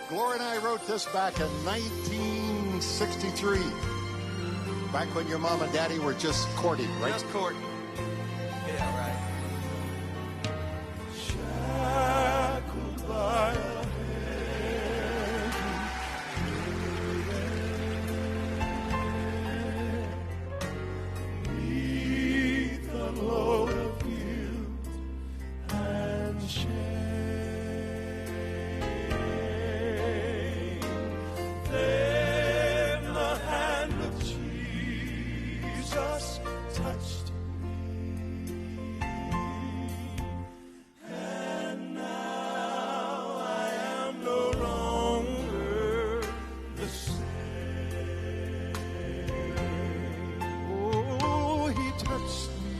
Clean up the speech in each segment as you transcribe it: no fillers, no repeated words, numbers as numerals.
Gloria and I wrote this back in 1963. Back when your mom and daddy were just courting, right? Just courting. Yeah, right. Shackled by a heavy the load of guilt and shame. Then the hand of Jesus touched me, and now I am no longer the same. Oh, he touched me.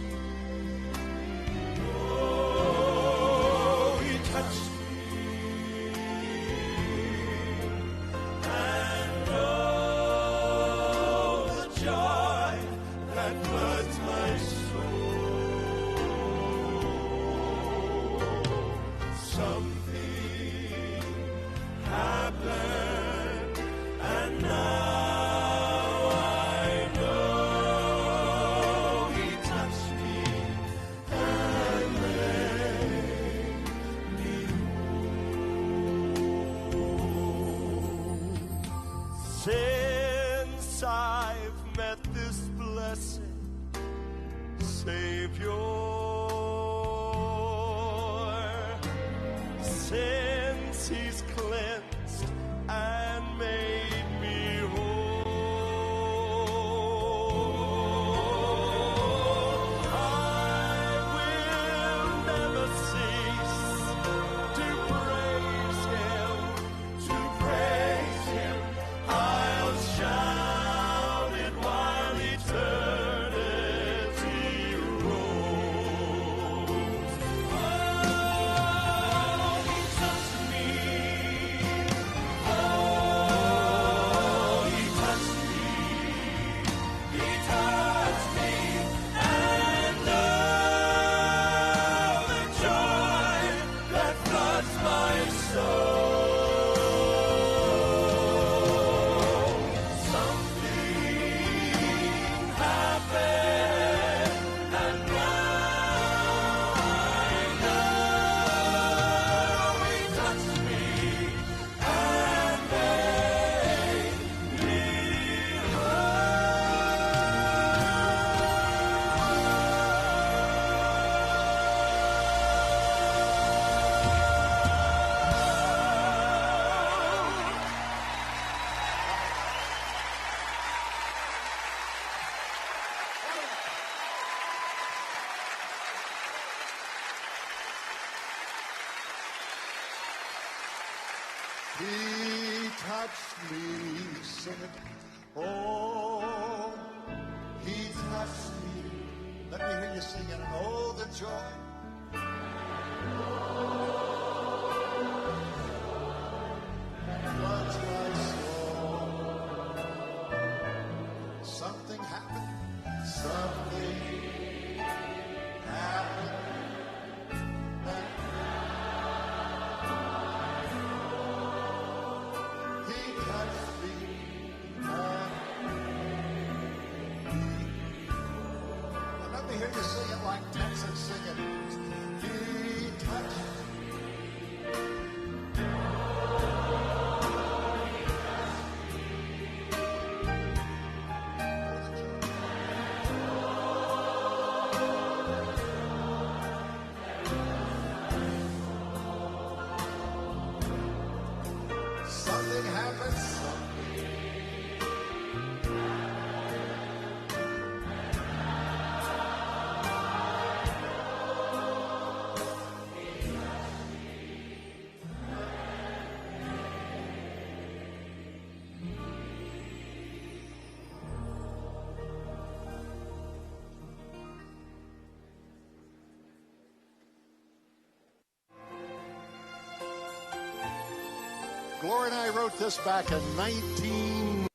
Oh, he touched me. And oh, the joy that floods my soul. Something happened, and now I know he touched me and made me whole. Since I've met this blessed Savior, since he's cleansed and made me whole, I will never cease to praise him, to praise him. I'll shout it while eternity rolls. Oh, he touched me. Oh, he touched me. He touched me. And oh, the joy that floods my soul. Something happened, and now I know he touched me and made me He touched me, sing it. Oh, he touched me. Let me hear you sing it. Oh, the joy. Floods my soul. Something happened. Something happened. He touched me and let me hear you sing it like Texas sing it. He touched me. Something happened. Gloria and I wrote this back in 19...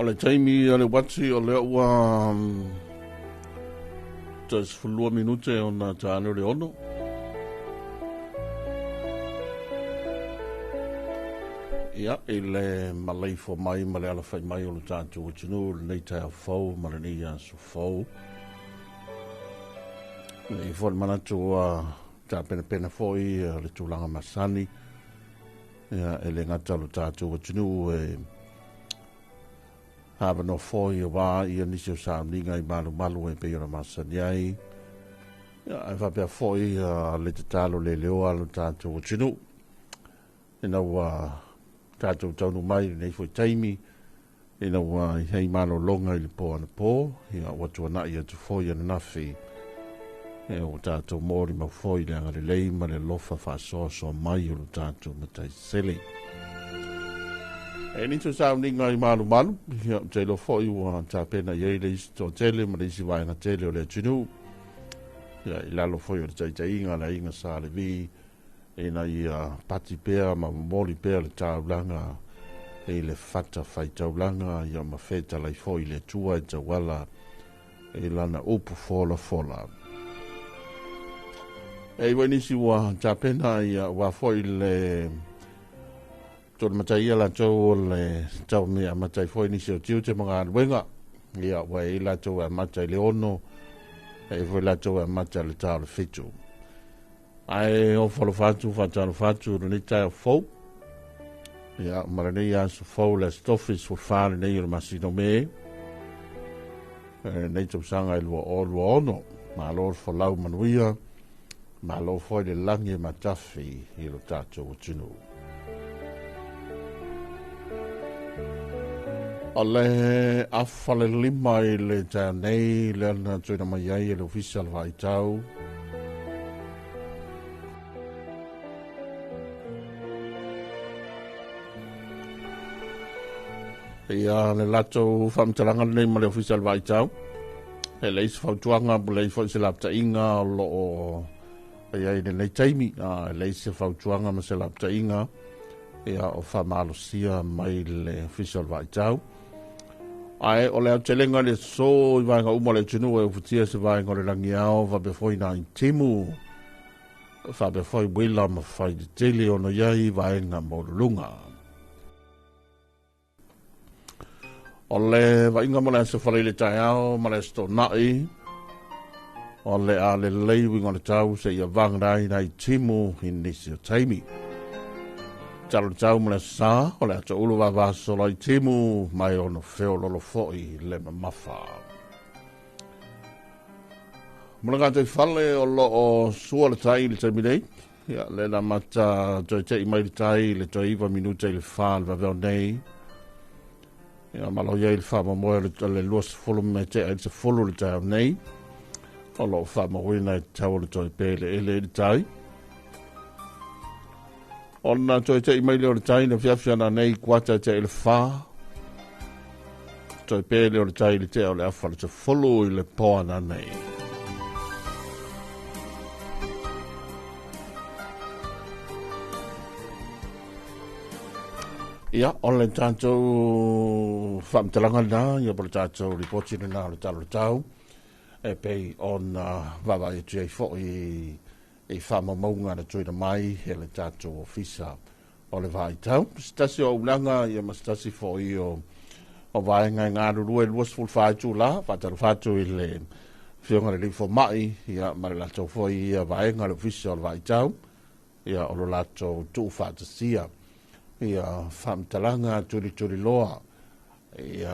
O le taimi o le wati o le ua tas fulua minute o na tāne le ono. Ia, e le malai fo mai, ma le ala fai mai o le tātou o tinu, le nei tai a fau, ma le nei a su fau. Le fo le manatu a tā pena pena foi, le tūlanga masani. Ia, e le ngata lo tātou o tinu, hava no foi o wā, ia nisi o sāmninga i malu malu e peira masani ai. Ia, e whapea foi le te talo le leoa lo tātou o tinu. E nau tātou taunu mai nei foi taimi, e nau hei mano longa i le pō ana pō, ia watu ana ia tu foi ana nafi, e o tātou mōri mau foi le angare lei, ma le lofa whasoa so mai o lo tātou matai sele. E nito sauninga i malu malu, ia te lo foi ua tā pena iei le isi tō tele, ma le isi waina tele o le tunu, ia i lalo foi o le taitainga, la inga sa le vi, e na ia pati pea ma moli pea le taulanga e le fata fai taulanga ia ma feta lai foi le tua e tawala e lana upu fola fola. E wanisi wa tapena ia wa foi le tōna matai ala tau le tau mea matai foi nisi o tiu te mga anuenga ia wa e la tau a matai le ono e foi la tau a matai le tau le fitu. Ai o falo fatu fatalo fatu ni tai fo ya marane ya su fo la stofis for fare nei o masino me nei tu sanga il o ono ma lor fo lau manuia ma lo fo le langi matafi i lo tato o tinu ale afale lima i le tanei le na tuina mai ai le official vai tau ia le lato whamtalanga nei ma le official vai tau. E leis whautuanga bu leis fo se lapta inga lo o ia i nei taimi. E leis whautuanga ma se lapta inga ia o whamalosia mai le official vai tau. Ai o le telenga le so i vaenga umo le tunu e ufutia se vaenga le rangi ao whabefoi na i timu. Whabefoi wila ma whai de tele o no iai vaenga morulunga. O le wainga mo le se whare le tai ao, ma le sto nai. O le a le leiwi ngone tau se ia vangai nei timu i nisi o taimi. Talo tau mo le sa, o le ato ulu wa vaso lai timu, mai ono feo lolo foi le mamafa. Mula ngata i whale o lo o sua le tai le taimi nei. Ia le na mata toi te i mai le tai le toi iwa minuta i le whal va veo nei. Ia malo ia il fama moe le luas fulu me te ai se fulu le tau nei. O lo fama wina i tau le toi pele ele i tai. O na toi te i mai leo le tai na fiafiana nei kuata te il fa. Toi pele o le tai le te o le afa le te fulu i le poana nei. Ia, o le tātou whamtalanga nā, ia po le tātou ripoti nā le talo tau, e pei on wawa e tu ei fo i whamamounga na tuina mai, he le tātou ofisa o le vai tau. Stasi o unanga, ia ma stasi fo i o vaenga ngā rurua e luas fulwhaitu la, whataru whatu i le whionga le lifo mai, ia ma le latou fo i vaenga le ofisa o le vai tau, ia o le latou tu whatasia. Ia whamtalanga turi loa, ia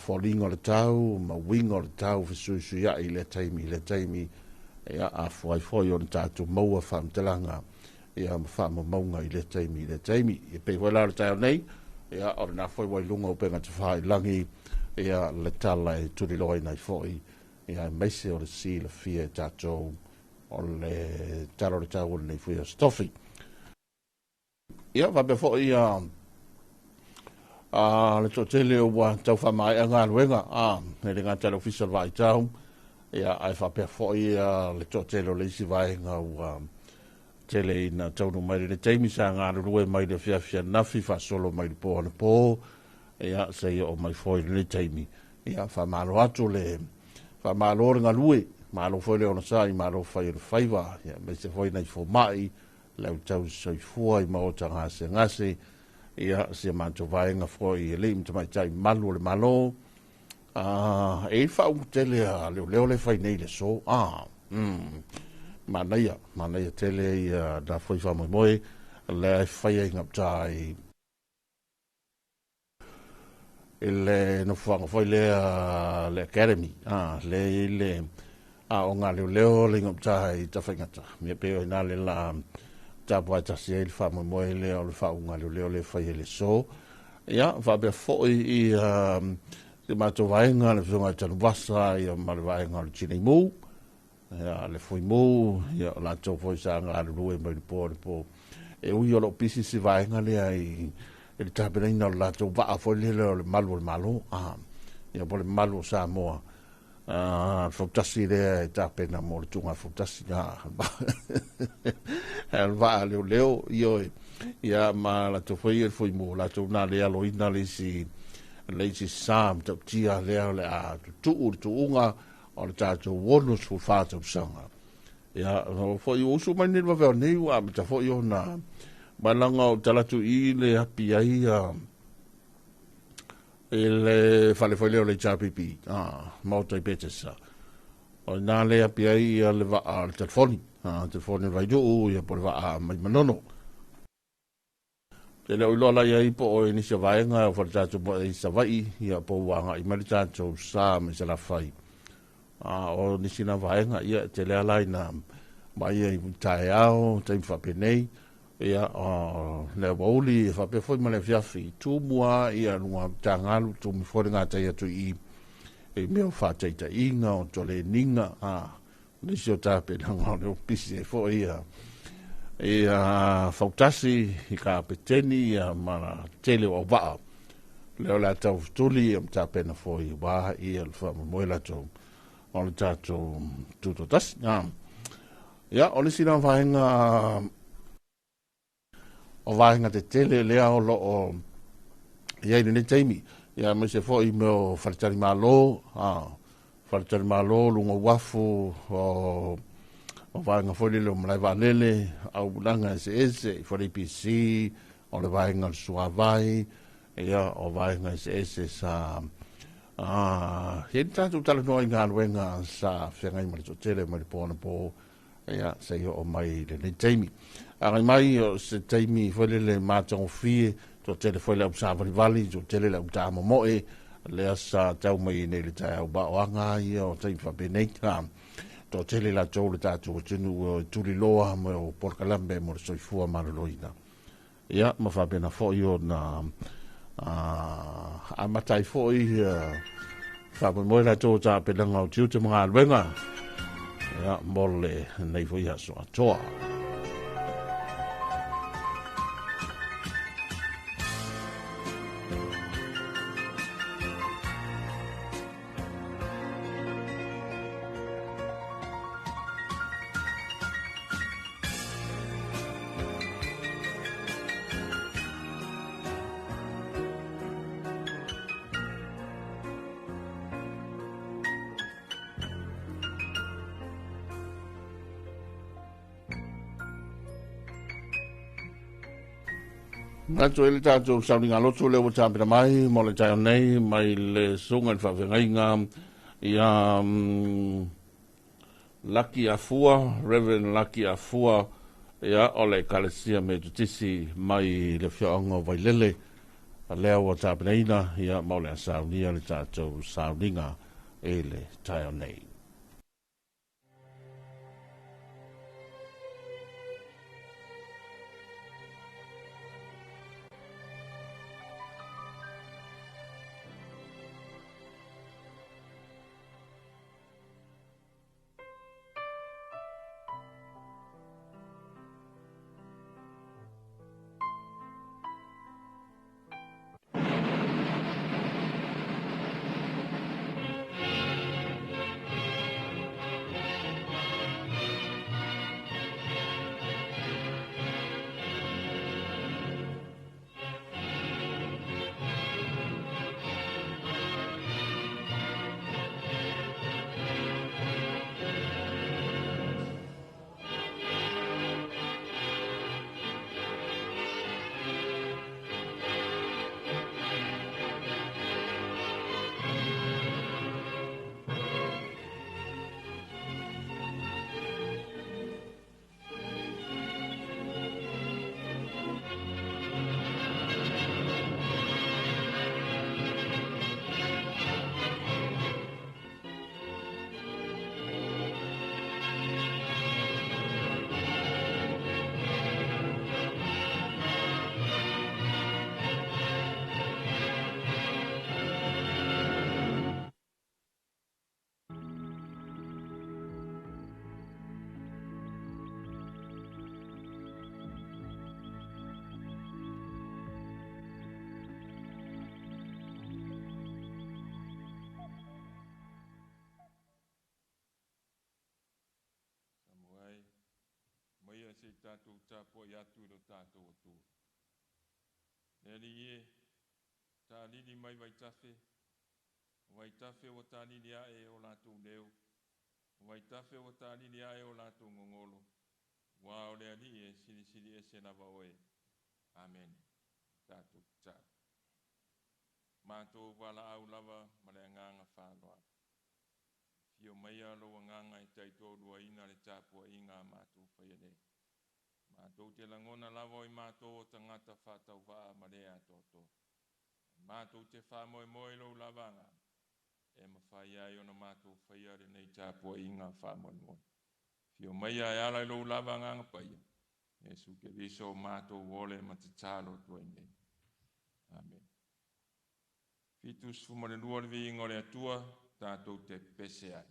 wholingo le tau, ma wingo le tau, fisuisu ia i le taimi, ia a fwoi o le tātou maua whamtalanga, ia ma whamamounga i le taimi, ia pei wala le tau nei, ia o le na fwoi wai lunga o penga te whai langi, ia le tala e turi loa i nei fwoi, ia meise o le si le fia tātou, o le talo le tau o le nei fwoi a stofi. Ia, wape fo ia le to tele o wa tau whamai a ngā ruenga, ne le ngā tala official vai tau, ia ai wape fo ia le to tele o le isi vai ngā tele i na taunu mai le teimi sa ngā rue mai le fiafia nafi fa solo mai le pō ana pō, ia se ia o mai foi le taimi ia fa malo atu le fa malo nga lui malo foi le ona sai malo fai le faiva ia me se foi nei fo mai le tau sai foi ma o tanga se ngase ia se manto vai nga foi le im mai tai malo le malo e fa u tele le fai nei le so Manaya tele da foi fa mo le fai ngap tai ele no foi le academy le o nga le ngap tai ta fa ngata me pe na le la ta po ta se il fa mo le o fa nga le fai le so ya va be foi se ma to vai nga le funga ta vasa ia ma vai nga le chini mu ya le foi mo ya la to foi sa nga le mo po e ui o lo pisi si vai nga le ai il tabere ina la to va fo le malo ya po le malo sa mo fo tasi le tape na mo tunga fo tasi na el va leo io ya ma la to foi mo la to na le alo ina le si sam to tia le a tu unga o le tato wonu su fata usanga ya fo io su mani va ver nei wa ta fo io na malanga o talatu i le api ai ele fale foi le chapipi molto i petesa o na le api ai le va al telefoni vai do ia por va mai manono te le ulola ia i po o ni se vai nga o fa tu po i sa vai ia po wanga i malita to sa me se la fai o ni sina vai nga ia te le ala ina mai i tai ao te fa penei ia le boli fa pe foi male fiafi tu mua ia lua tangalu tu mi foi nga tai tu i e me fa tai tai inga o to le ninga ni se ta pe nga le pisi foi ia fautasi i ka peteni ia mana tele o va le la tau tuli am ta pe na foi wa ia le fa mo la to o le tato tuto tas ia o le sina vaenga o vaenga te tele lea o lo o ia i ne taimi ia me se foi me fartari malo lungo wafu o vaenga foi le mlai valele au langa ese foi PC o le vaenga suavai ia o vaenga ese sa hita tu tala no inga wenga sa fenga mai to tele mai pona po ya se o mai le taimi ai mai o se taimi foi le matong fi to tele foi le observa valley to tele le uta mo le sa tau mai ne le tau ba wanga io tai fa beneta to tele la to le tatu tunu tuli loa mo por calambe mo so fu marloina ya ma fa bena fo io na matai foi fa mo la to ta pe langa o tiu te mga alwenga ya mole nei foi aso atoa na to ele tato saulinga lotu le wata pina mai mo le tayo nei mai le sunga le whawhengainga ia Lucky Afua, Reverend Lucky Afua ia o le kalesia me tutisi mai le whiaonga vailele a lea wata pina ina ia mo le saunia le tato saulinga e le tayo nei. se tātou tāpua i atu ilo tātou atua. Neri e, tā lili mai vai tafe o tā lili ae o lātou leo, vai tafe o tā lili ae o lātou ngongolo, wā o lea li e sili e se lava oe. Amen. Tātou tā. Mātou wala au lava, ma le nganga whāloa. Fio maia lo nganga i taito lua ina le tāpua inga mātou whaiane. Mātou te langona lava i mātou o tangata whātau whaa ma lea toto. Mātou te whamoe lo lavanga. E mawhai ai ona mātou whaiare nei tāpua inga whamoe. Fio maia e ala lo lavanga ngapaia. Yesu ke viso mātou wole ma te tālo tuaine. Amen. Fitus fumane lua le vi ngore atua, tātou te pese ai.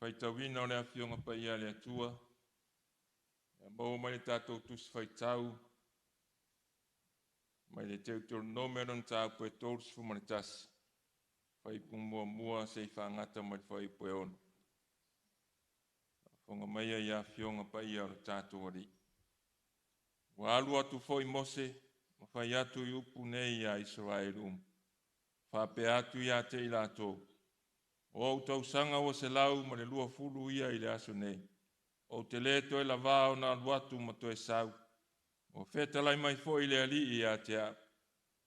Faitawina o le afionga pa ia le atua. E mau mai le tātou tusi faitau. Mai le teu tolu nomeron tāu poe tolu sifu mani tasi. Faipung mua se i whangata mai fai poe ono. Fonga mai ai afionga pa ia o le tātou ari. Wa alu atu foi mose, ma fai atu i upu nei a Israelum. Whape atu i a te i lātou. O tau sanga o se lau ma le lua fulu ia i le aso nei. O te leto e la vao na aluatu ma to e sau. O feta lai mai fo i le ali i a te a.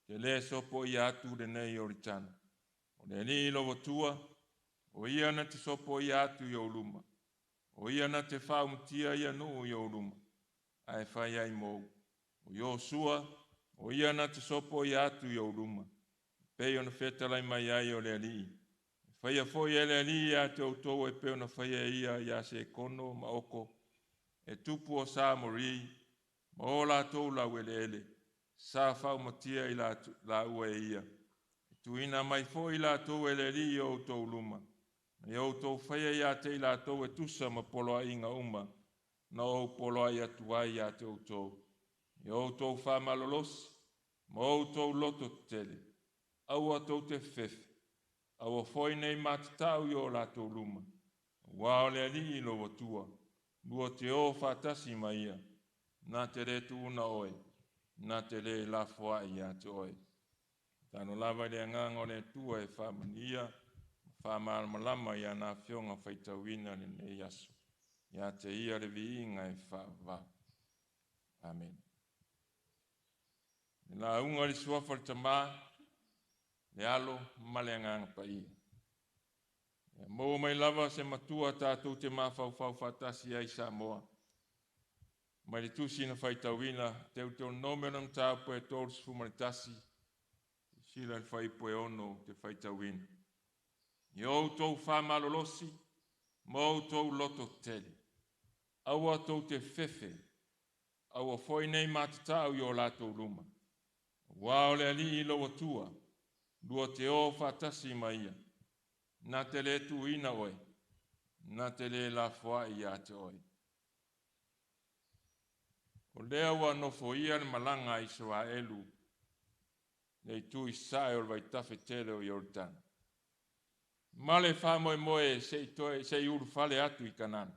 Te le sopo i atu le nei o ritana. O le ali i lovo tua. O ia na te sopo i atu i o luma. O ia na te whau mtia i anu i o luma. Ai whai ai mou. O io sua. O ia na te sopo i atu i o luma. Pei ona feta lai mai ai o le ali i. Fai a foi ele ali a te autou e peo na fai a ia i a se kono ma oko. E tupu o sa mori, ma o la tou la wele ele. Sa fau matia i la ue ia. E tuina mai fo i lātou e le li o tau luma. I o tau whaia ia te i lātou e tusa ma poloa inga uma, na o poloa ia tuai ia te o tau. I o tau whamalolosi, ma o tau loto tele, au a tau te fefe, au a foi nei matatau i o lātou luma. Wao le li i lo watua, lua te o whatasi ma ia, na te re tu una oe, na te re la foa ia te oe. Tano lava le ngango le tua e whamania, whamalama ia na whionga whaitawina le ne yasu. Ia te ia le vi inga e whawa. Amen. La unga li suafa le tama, le alo male ngang pa ia. Mo mai lava se matua tātou te mawhau whatasi ai Samoa. Mai le tusi na whaitawina, teu nomenam tāpu e tōru fumaritasi, sila le whaipoe ono te whaitawina. I au tau whamalolosi, mau tau loto tele. Aua tau te fefe, aua foi nei matatau i o lātou luma. Wao le ali i lo atua, lua te o whatasi maia. Na te le tu ina oe, na te le la foa i a te oe. O lea ua nofo ia le malanga Israelu, nei tu i sae o vai tafe tele o Yordan. Male wha moe se i uru fale atu i Kanan.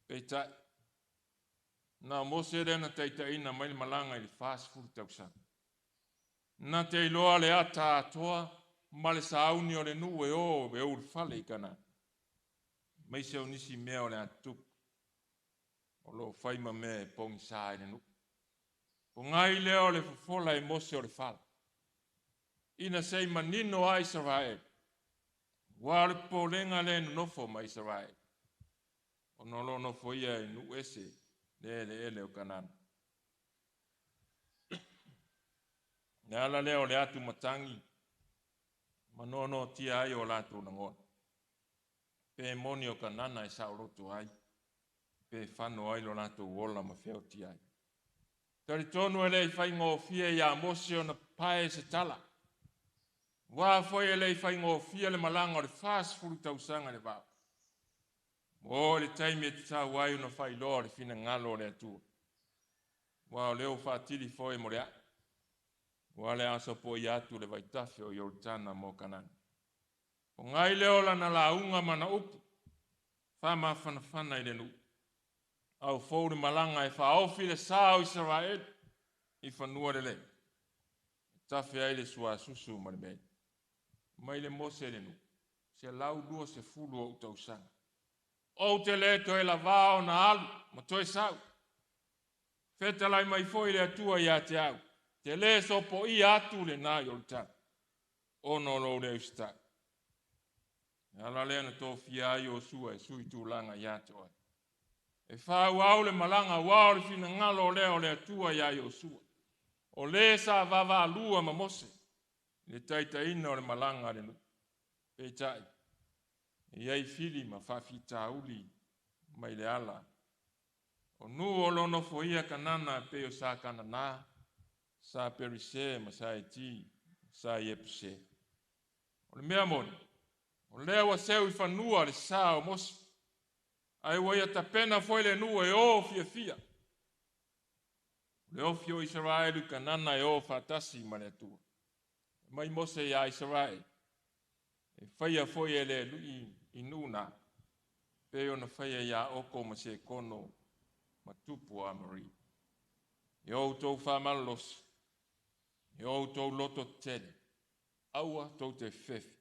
Peitai, na mose rena teita ina mai malanga i le fast food tausan. Na te iloa le ata atoa, male sauni o le nu e o e uru fale i Kanan. Mai se o nisi mea o le atu. O lo whaima mea e pongi sae le nu. Po ngai leo le fofola e mose o le fala. Ina sei manino a Israel. Wale po lenga le nofo ma Israel. O nolo nofo ia e nu ese le ele o Kanan. Ne ala leo le atu matangi. Manono tia ai o latu nangoa. Pe moni o Kanana e sao roto ai. Pe whano ai lo latu wola ma feo tia ai. Tari tonu ele i whai ngō fia ia mose o na pae se tala. Wā foi ele i whai ngō fia le malanga o le fast food tausanga le vau. O le taimi e tita wai una whai loa le fina ngalo le atua. Wā o leo whātiri foi mo le a. Wā le aso po i atu le vaitafe o Yortana mo Kanan. O ngai leo lana la unga mana upu. Whama whanawhana i le nu. Au fōru malanga e whaofi le sao Israel i whanua le le. Tafe ai le sua susu ma le mei. Mai le mose le nu. Se lau dua se fulu o utausanga. O te leto e la vao na alu, ma toi sau. Feta lai mai foi le atua i a te au. Te le so po i atu le nā Yortan. Ono lo le usta. Ala lea na tō fia ai o sua e sui tūlanga i a te oi. E whau au le malanga wao le fina ngalo leo le atua i a o sua. O le sa vava lua ma mose. Le taita ina o le malanga le nu. Peitai. Iai fili ma whawhita uli mai le ala. O nu o lono fo ia Kanana pe o sa Kanana. Sa perise ma sa eti. Sa iepuse. O le mea moni. O lea wa seu i whanua le sa o mose. Ai waia tapena foi le nu e o fia fia. Le ofio Israelu Kanana e o fatasi ma le atua. Mai mose ia Israel. E whaia foi ele lui inuna. Pe ona whaia ia oko ma se kono ma tupu a Mari. E o tau whamalos. E o tau loto tele. Aua tau te fefe.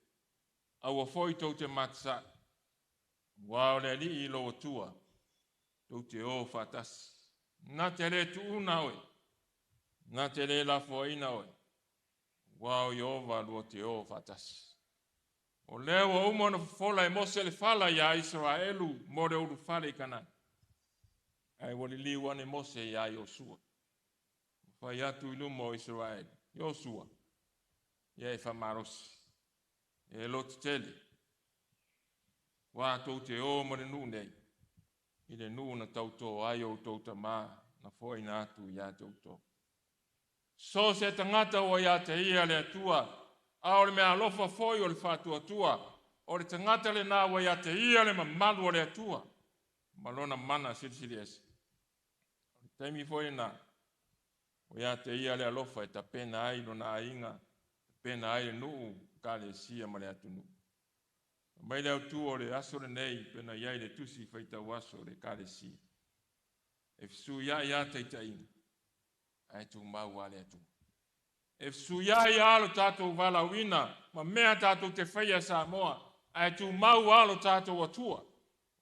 Aua foi tau te matsa. Wao le li i lo tua. Tau te o fatasi. Na te le tu una oe. Na te le la foina oe. Wao Yehova lua te o fatasi. O leo o umana fola e mose le fala ia Israelu mo le uru fale i Kanan. Ai wali liwane mose ia Yosua. Whai atu iluma o Israel. Yosua. Ia e whamarosi. E lotu tele. Wā tau te o mo le nu nei. I le nu na tauto ai o tauta mā. Na foi na atu ia tauto. So se tangata o ia te ia le atua. A o le mea alofa foi o le whātua. O le tangata le nā wai a te ia le mamalu o le atua. Malona mana siri esi. O le taimi foi na. O ia te ia le alofa e ta pena ai no na inga. Pena ai le nuu ka le sia ma le atu nuu. Mai le autu o le aso le nei pena iai le tusi faita waso le ka le sia. E fisu ia te ita inga. Ai tu mau ale atu. E fisu ia alo tātou wala wina. Ma mea tātou te whaia sa moa. Ai tu mau alo tātou atua.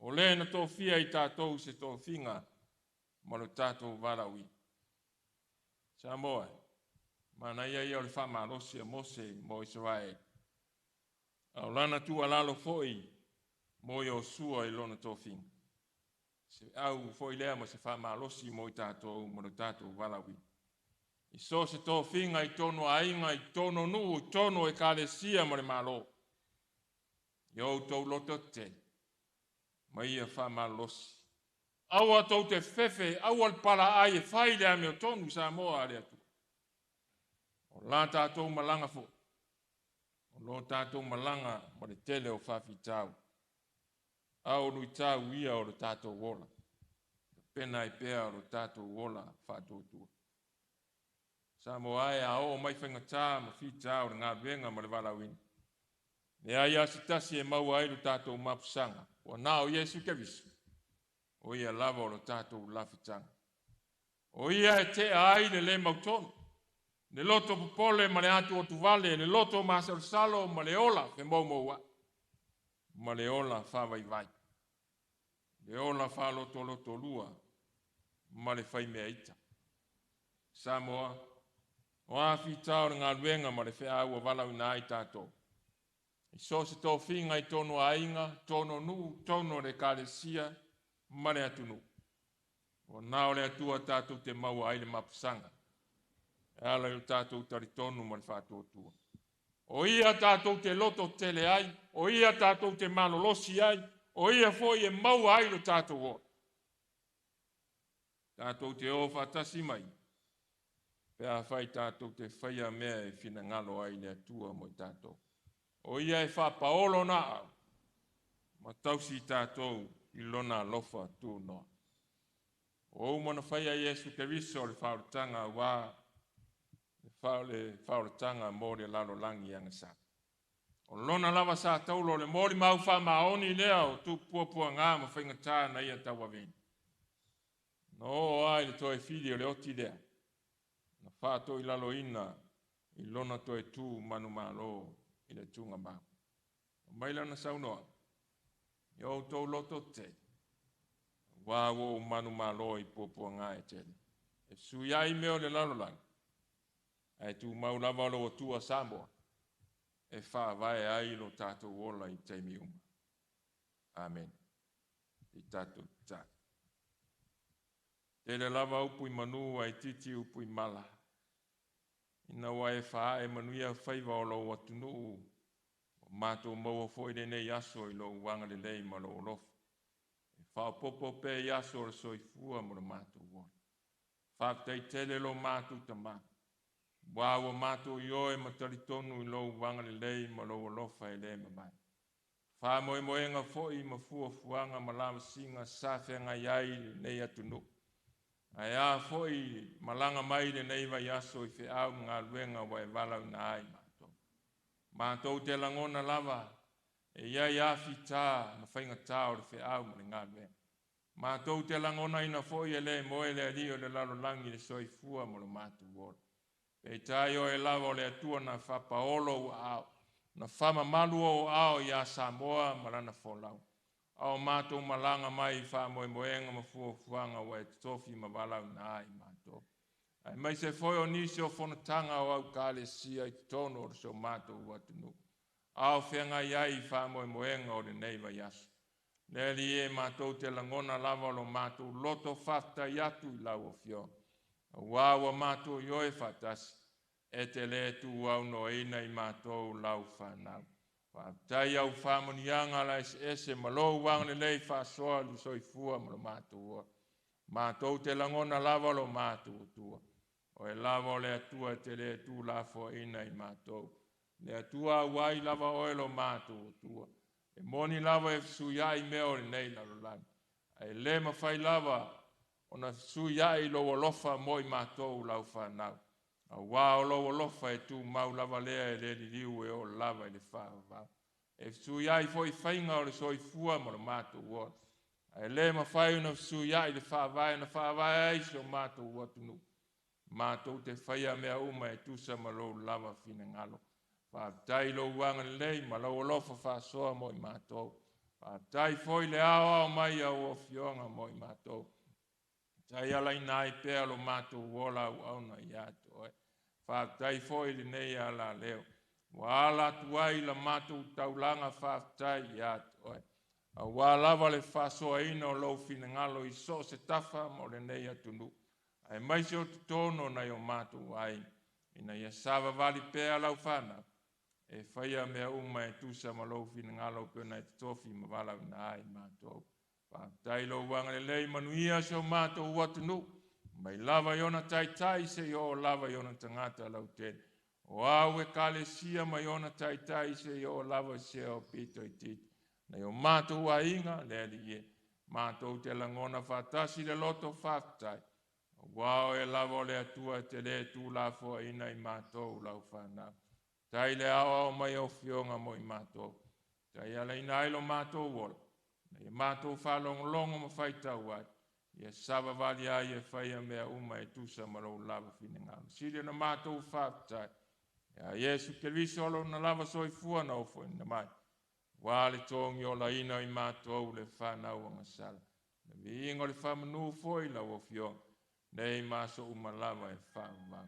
O le na tō fia i tātou se tō finga. Ma lo tātou wala wina. Sa moa. Mana ia o le wha marosi a Mose mo Israel. Au lana tu alalo foi mo i o sua i lona tō finga. Se au foi lea ma se wha marosi mo i tātou mo lo tātou wala wina. I so se tō finga i tono ainga, i tono nu, i tono e kālesia mo le malo. I au tau loto te, ma ia wha malosi. Au a tau te fefe, au al pala ai e whai lea me o tonu sa moa ale atu. O la tātou malanga fo. O lo tātou malanga ma le tele o whafi tau. Au nui tau ia o le tātou wola. Pena i pea o le tātou wola whatou tua. Sa mo ai a o mai whainga tā ma fi tā o ngā venga ma le walawini. Ne ai asitasi e mau ai lo tātou mapusanga. O nao Yesu kevisu. O ia lava o lo tātou lafitanga. O ia e te ai le mautonu. Ne loto popole ma le atu o tuvale. Ne loto masar salo ma le ola fe maua. Ma le ola whawai vai. Le ola wha loto lua. Ma le whai mea ita. Samoa. O afi tau ngā ruenga ma le whea ua walau nā i tātou. I so se tō whinga i tono ainga, tono nu, tono le kālesia, ma le atunu. O nāo le atua tātou te maua ai le mapusanga. E ala i tātou tari tonu ma le whātua tua. O ia tātou te loto tele ai, o ia tātou te malolosi ai, o ia foi e maua ai lo tātou o. Tātou te o whatasi mai. Pea whai tātou te whaia mea e whina ngalo ai le atua mo i tātou. O ia e wha paolo na au. Ma tausi tātou i lona lofa tū noa. O umana whaia Yesu ke riso le whauratanga wā. Le whauratanga mō le lalo langi anga sa. O lona lava sa taulo le mōri mau wha maoni lea o tū puapua ngā ma whainga tā na ia tawa veni. No ai le toi whiri o le oti lea. Na whāto i lalo ina, i lona to e tū manu malo i le tūnga mau. O maila na saunoa, i au tau loto te, wāwo manu malo i pōpua ngā e tele. E sui ai meo le lalo lang, ai tū mau lava lo o tua Samoa, e wha vai ai lo tātou ola i teimi uma. Amen. I tātou tātou. Tele lava upu i manu ai titi upu i mala. Ina wai wha e manuia whaiva o lo atunu o mātou maua fo i nei aso i lo wanga le lei ma lo olofu. E wha popo pe i aso o soi fua mo lo mātou wona. Wha tei tele lo mātou ta mā. Wawa mātou i oe ma taritonu i lo wanga le lei ma lo olofa e le ma mai. Wha moenga fo i ma fua fuanga ma lama singa sāwhenga iai nei atunu. Ai a foi malanga mai le nei vai aso i fe au ngā luenga wai walau na ai mātou. Mātou te langona lava e iai afi tā ma whainga tā o le fe au ma le ngā luenga. Mātou te langona ina foi e le moe le alio le lalo langi le soi fua mo le mātou wora. Pei tai o e lava o le atua na whapaolo o au. Na whama malu o au i a Samoa ma lana wholau. Au mātou malanga mai wha moe moenga ma fuanga wa e tofi ma walau na ai mātou. Ai mai se foi o nisi o whanatanga o au kāle sia i tono o so mātou watunu. Au whenga iai wha moe moenga o le neiva yasu. Leli e mātou te langona lava lo mātou loto whafta i atu i lau o fio. Wawa mātou ioe whatasi e te le tu au no eina i mātou lau whanau. Tai au whamonianga la ese malou wang le lei whasoa li soi fua mo lo mātua. Mātou te langona lava lo mātua tua. O e lava o le atua te le tu la fo ina i mātou. Le atua wai lava oelo mātou tua. E moni lava e fsuiai meo nei la lolani. Ai le mawhai lava ona fsuiai lo lofa moi mātou lau whanau. A wā o lo lofa e tu mau lava lea e le liu e o lava e le whaavau. E fsuiai foi whainga o le soifua mo le mātou wot. Ai le mawhai ona fsuiai le whaavai na whaavai aiso mātou watunu. Mātou te whaia mea uma e tusa ma lo lava fina ngalo. Whaatai lo wanga lei ma lo lofa whaasoa mo I mātou. Whaatai foi le awa o mai au o fionga mo I mātou. Tai alai nai pea lo mātou wola au au na I ato. Whaatai foi le nei ala leo. Wala tuai la mātou taulanga whaatai I ato. A wala le whaasoa ino lo fina ngalo I so se tafa mo le nei atunu. Ai mai se o tutono na o mātou ai. Ina ia sava vali pea lau whana. E whaia mea uma e tusa ma lo fina ngalo pena e tofi ma wala na ai mātou. Whaatai lo wanga le lei manuia se o mātou watunu. Mai lava iona tai tai se o lava iona tangata lau tene. O au e kale sia mai iona tai tai se o lava se o pito I titi. Na o mātou a inga le li e. Mātou te langona whaatasi le loto whaatai. Wao e lavo le atua te le tu la fo ina I mātou lau whanau. Tai le awa o mai o fionga mo I mātou. Tai ala ina ailo mātou wola. Na I mātou whalong longo ma whaitau ai. Ia sava vali ai e whaia mea uma e tusa ma lo lava fine ngāma. Siri na mātou whaatai. Ia Yesu Keriso alo na lava soifua na ofo ina mai. Wale tongi o la ina I mātou le whanau o ngasala. Na vi ingo le whamanu foi la o fionga. Nei maso umalava e whaama.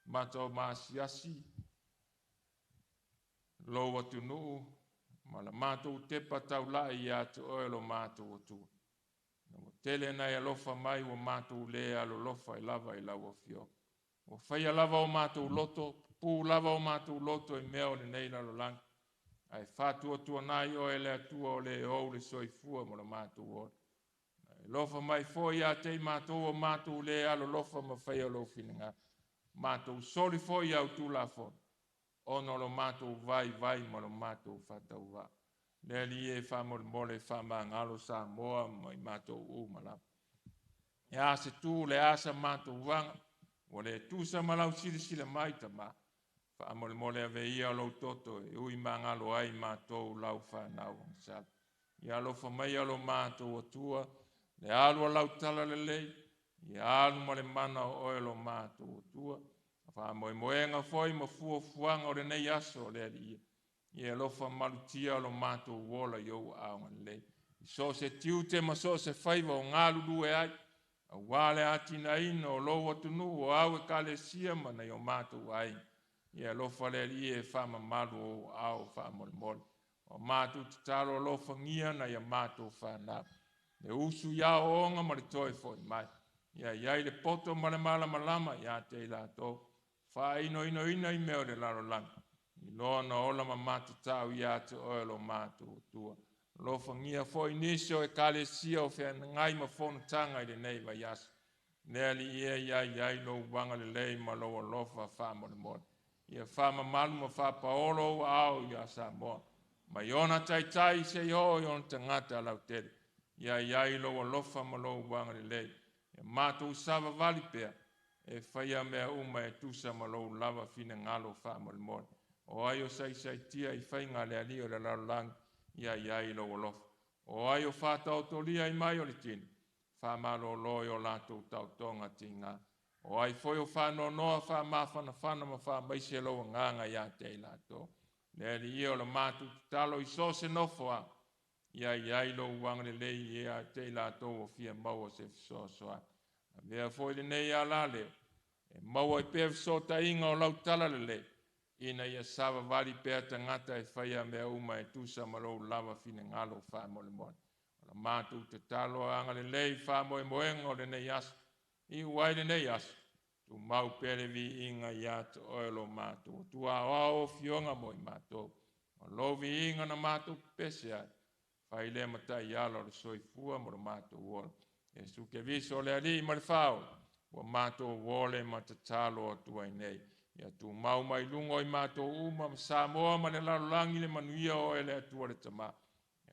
Mato maasiasi. Lo watu nuu. Mala mato tepa tau lai I atu oelo mato watu. Na tele na ya lofa mai wa mato lea alo lofa I lava I lawa fio. O whaia lava o mato loto. Pu lava o mato loto I meo le nei lalo lang. Ai whatua tua nai o ele atua o le o le soifua mo la mato wot. Lofa mai foi a te mātou o mātou le alo lofa ma whai alo whininga. Mātou soli foi au tu la fon. Ono lo mātou vai ma lo mātou whatau wa. Le li e whamol mole whama ngalo sa moa mai mātou u malap. E ase tu le asa mātou wanga. O le tusa malau sila mai tama. Whamol mole ave ia lo toto e ui mangalo ai mātou lau whanau sal. Ia lofa mai alo mātou o tua. Le alu lau tala le lei, I alu ma le mana o oelo mātou tua. Wha moenga foi ma fua fuanga o le nei aso le ali. Ia lofa malutia lo mātou wola iou aonga lei. I so se tiu te ma so se whaiva o ngā lulu e ai. A wale atina ino o lo atunu o au e kale sia mana I o mātou ai. Ia lofa le ali e whama malu o au wha mol. O mātou tatalo lofa ngia na ia mātou whanau. Le usu ia o onga ma le toi foi mai. Ia iai le poto ma le malama ia te ila tō. Wha ino I meo le laro lang. I loa na ola ma matatau ia te oelo mātou tua. Lofa ngia foi nisio e kale sia o whea ngai ma whono tanga I le nei wa yas. Lea li ia iai lo wanga le lei ma lo lofa wha mo le mori. Ia wha ma malu ma wha paolo au ia sa moa. Ma iona tai se yo iona tangata lau tere. Ia iai lo lofa ma lo wanga le lei. E mātou sava vali pea. E whaia mea uma e tusa ma lo lava fina ngalo wha mo le mori. O ai o sai tia I whainga le ali o le lalo lang. Ia iai lo lofa. O ai o whātau tolia I mai o le tini. Wha malo loi o lātou tau tonga tinga. O ai foi o whāno noa wha mawhana whana ma wha maise lo nganga ia te lātou. Le ali ia o le mātou talo I so se nofoa. Ia iai lo wanga le lei ia te lātou o fia maua se fisoa. Vea foi le nei ala leo. E maua I pēr so ta inga o lau tala le lei. Ina ia sava vali pēr tangata e whaia mea uma e tusa ma lo lava fine ngalo wha mo le moana. O la mātou te talo anga le lei wha mo e moenga o le nei aso. I uai le nei aso. Tu mau pere vi inga ia te oelo mātou. Tu a o fionga mo I mātou. O lo vi inga na mātou pese ai. Whai le matai alo le soifua mo le mātou wola. E su ke viso le ali ma le whao. Wa mātou wole ma te talo o tuai nei. Ia tu mau mai lungo i mātou uma ma Samoa ma le lalolangi le manuia o ele atua le tama.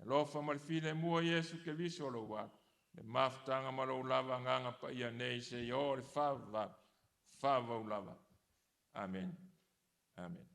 E lofa ma le file mua Iesu ke viso lo wa. Le maftanga ma lo lava nganga pa ia nei se i o le fava ulava. Amen. Amen.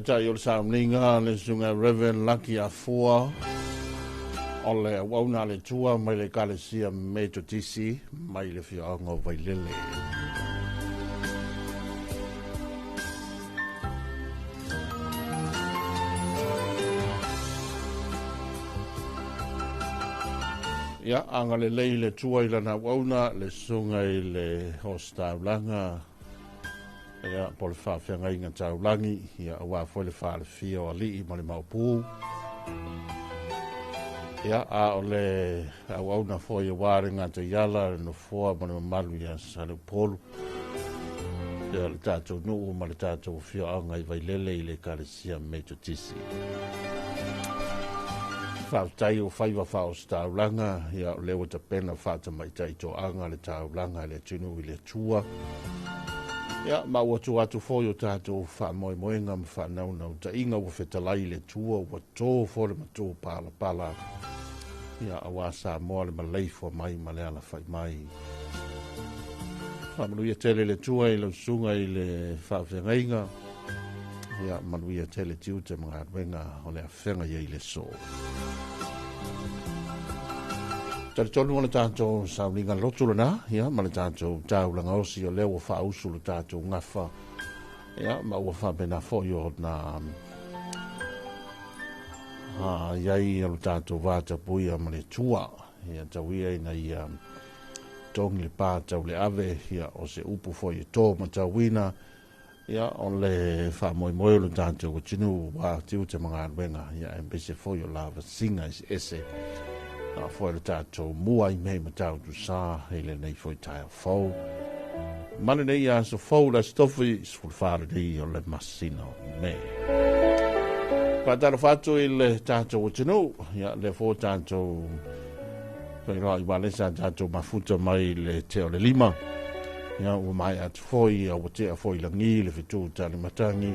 Tai o le saamlinga le sunga Reverend Lucky Afua o le wauna le tua mai le kalesia Metodisi mai le whiaonga Vailele. Ia anga le lei le tua i lana wauna le sunga i le hostaulanga ia po le whawhianga inga taulangi ia awa fo le wha le fia o li i ma le maupu ia a o le au na fo i wāre ngā te iala no fua ma le malu ia sale polu ia le tātou nuu ma le tātou fia anga i Vailele i le kalesia Metodisi whautai o whaiwa whao staulanga ia o lewa ta pena whata mai tai to anga le taulanga le tunu i le tua ia ma watu atu foio tātou wha moe moenga ma wha nau ta inga wa whetalai le tua wa tō fore ma tō pala ia awa sa moa le maleifo mai ma le ala whai mai wha manuia tele le tua i lau sunga i le whawhengainga ia manuia tele tiu te mga arwenga o le awhenga i le so tari tonu o le tātou saulinga lotula na, ia, ma le tātou tāulanga osi o leo wha usu le tātou ngafa, ia, ma ua wha bena fōi o na iai o le tātou vāta puia ma le tua, ia, tau ia ina ia tongi le pātau le ave, ia, o se upu fōi e tō ma tau wina, ia, o le wha moe moe o le tātou o tinu wā tiu te mga arwenga, ia, e mbese fōi o lava singa ese, foi le tātou mua i mei ma tau tu sā, hele nei foi tai o fau. Mane nei a so fau la stofi, sful whare nei o le masino me. Pātara whātu i le tātou o tinu, ia le fō tātou, kai rā i wale sa tātou mafuta mai le te o le lima, ia ua mai atu foi, a ua te a foi langi, le fitu tali matangi,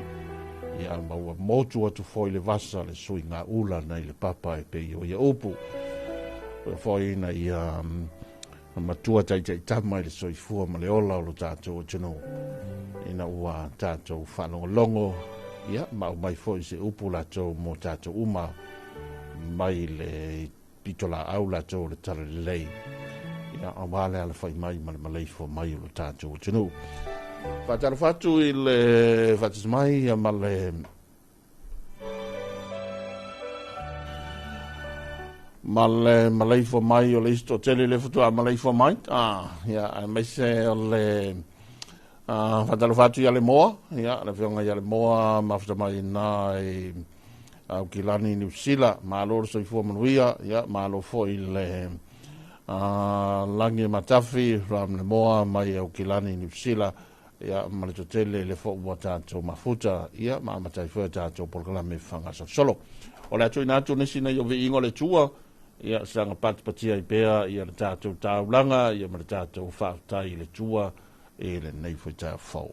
ia ma ua motu atu foi le vasa, le sui ngā ula nei le papa e pe i o ia upu. Foi na ia matua tai tama le soifua ma le ola o lo tātou o tino ina ua tātou whanongo ia ma mai foi se upu latou mo tātou uma mai le pitola au latou le tala le lei ia a wale ala whai mai ma le maleifo mai o lo tātou o tino whatara whatu i le whatas mai ia ma le maleifo mai o le isto tele le futua maleifo mai ia mai se o le whatalawhatu ia le moa ia le whionga ia le moa mafta mai na i au kilani New Zealand ma loro soifua manuia ia ma lo fo i le langi matafi ram le moa mai au kilani New Zealand ia ma le totele le fo ua tātou mafuta ia ma matai fua tātou polkalame whangasa solo o le atu inatu nisi na i o vi ingo le tua ia sanga patpatia i pea ia le tātou tāulanga ia ma le tātou whaatai le tua e le nei fo i tā fau.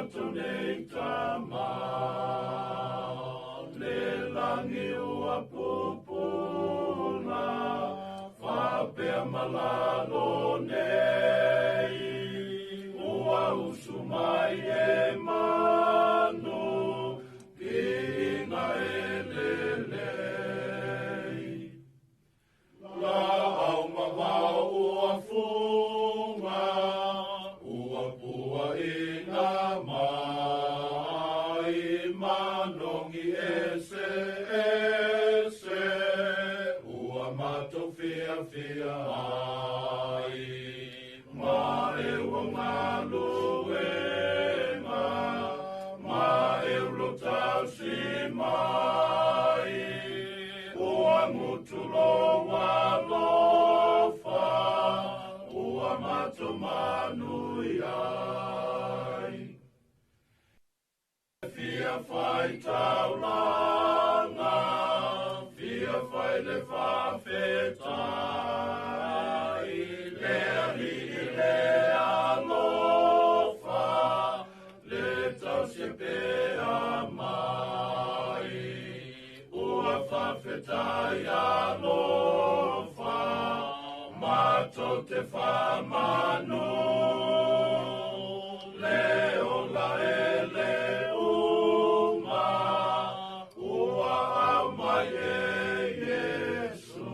tātou nei tama, le langi ua pupuna, whapea malalo nei, ua usu mai e manu, ki inga e lelei. La au mawao ua funga, ua pua inga mai, manongi ese ese, ua mato fia fia ai, ma e wanga luenga, ma e lotau si mai, ua mutulo walofa, ua mato manui ai. Fia fai taulanga, fia fai le whawhetai, le ari le alofa, le tau se pea mai, ua whawhetai alofa, mato te whamanu, leo la ele uma, ua au mai e Yesu.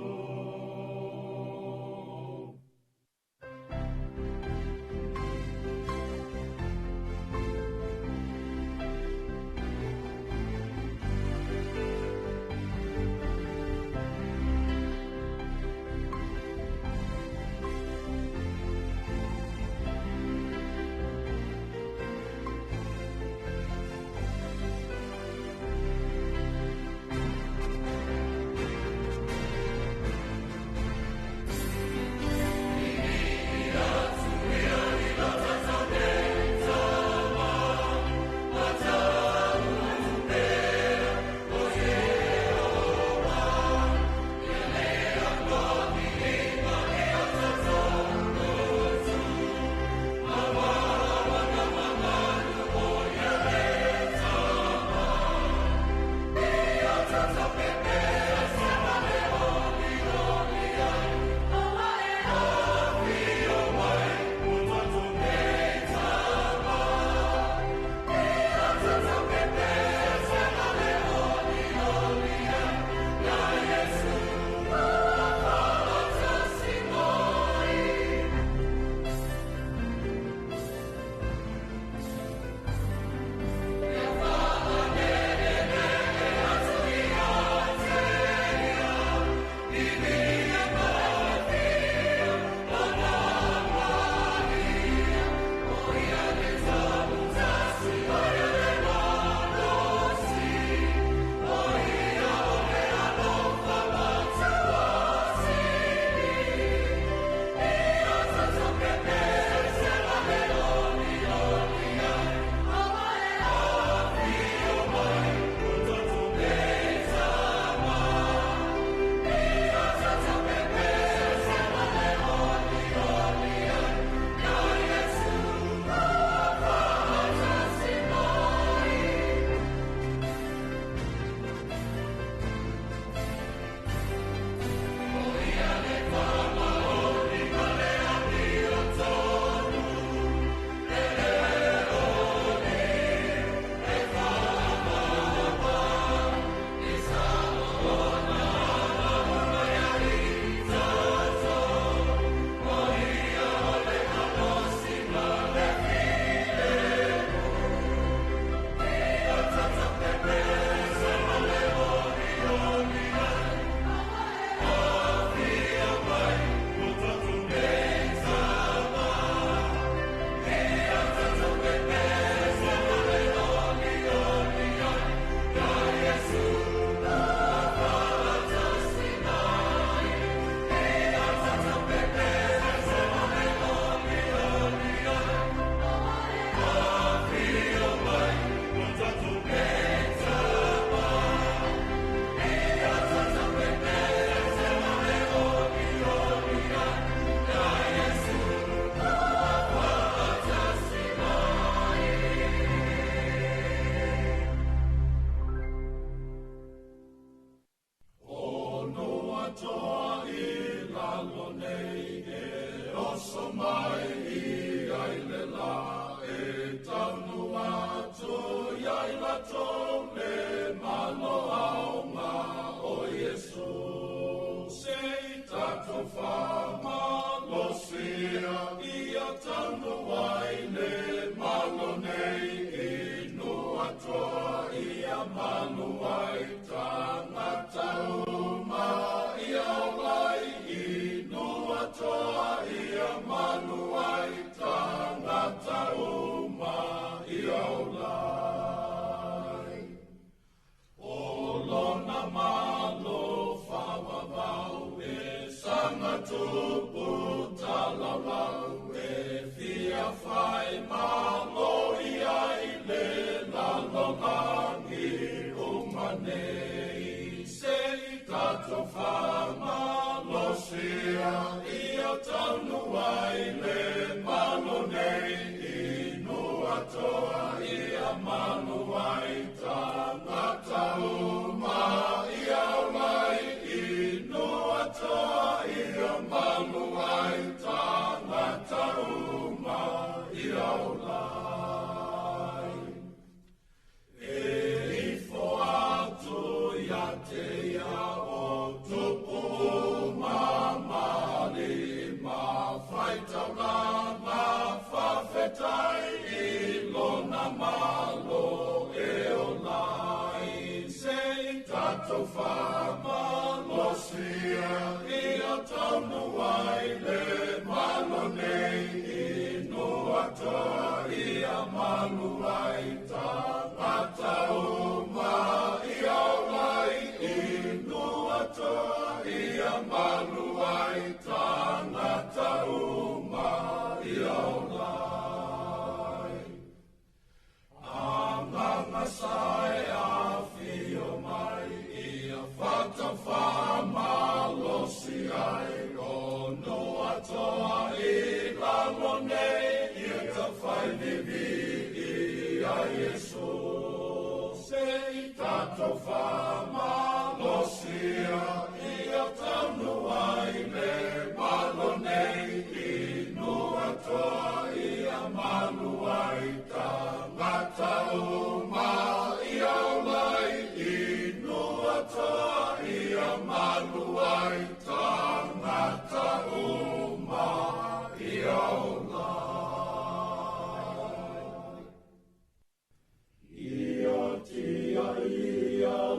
Ia tia ia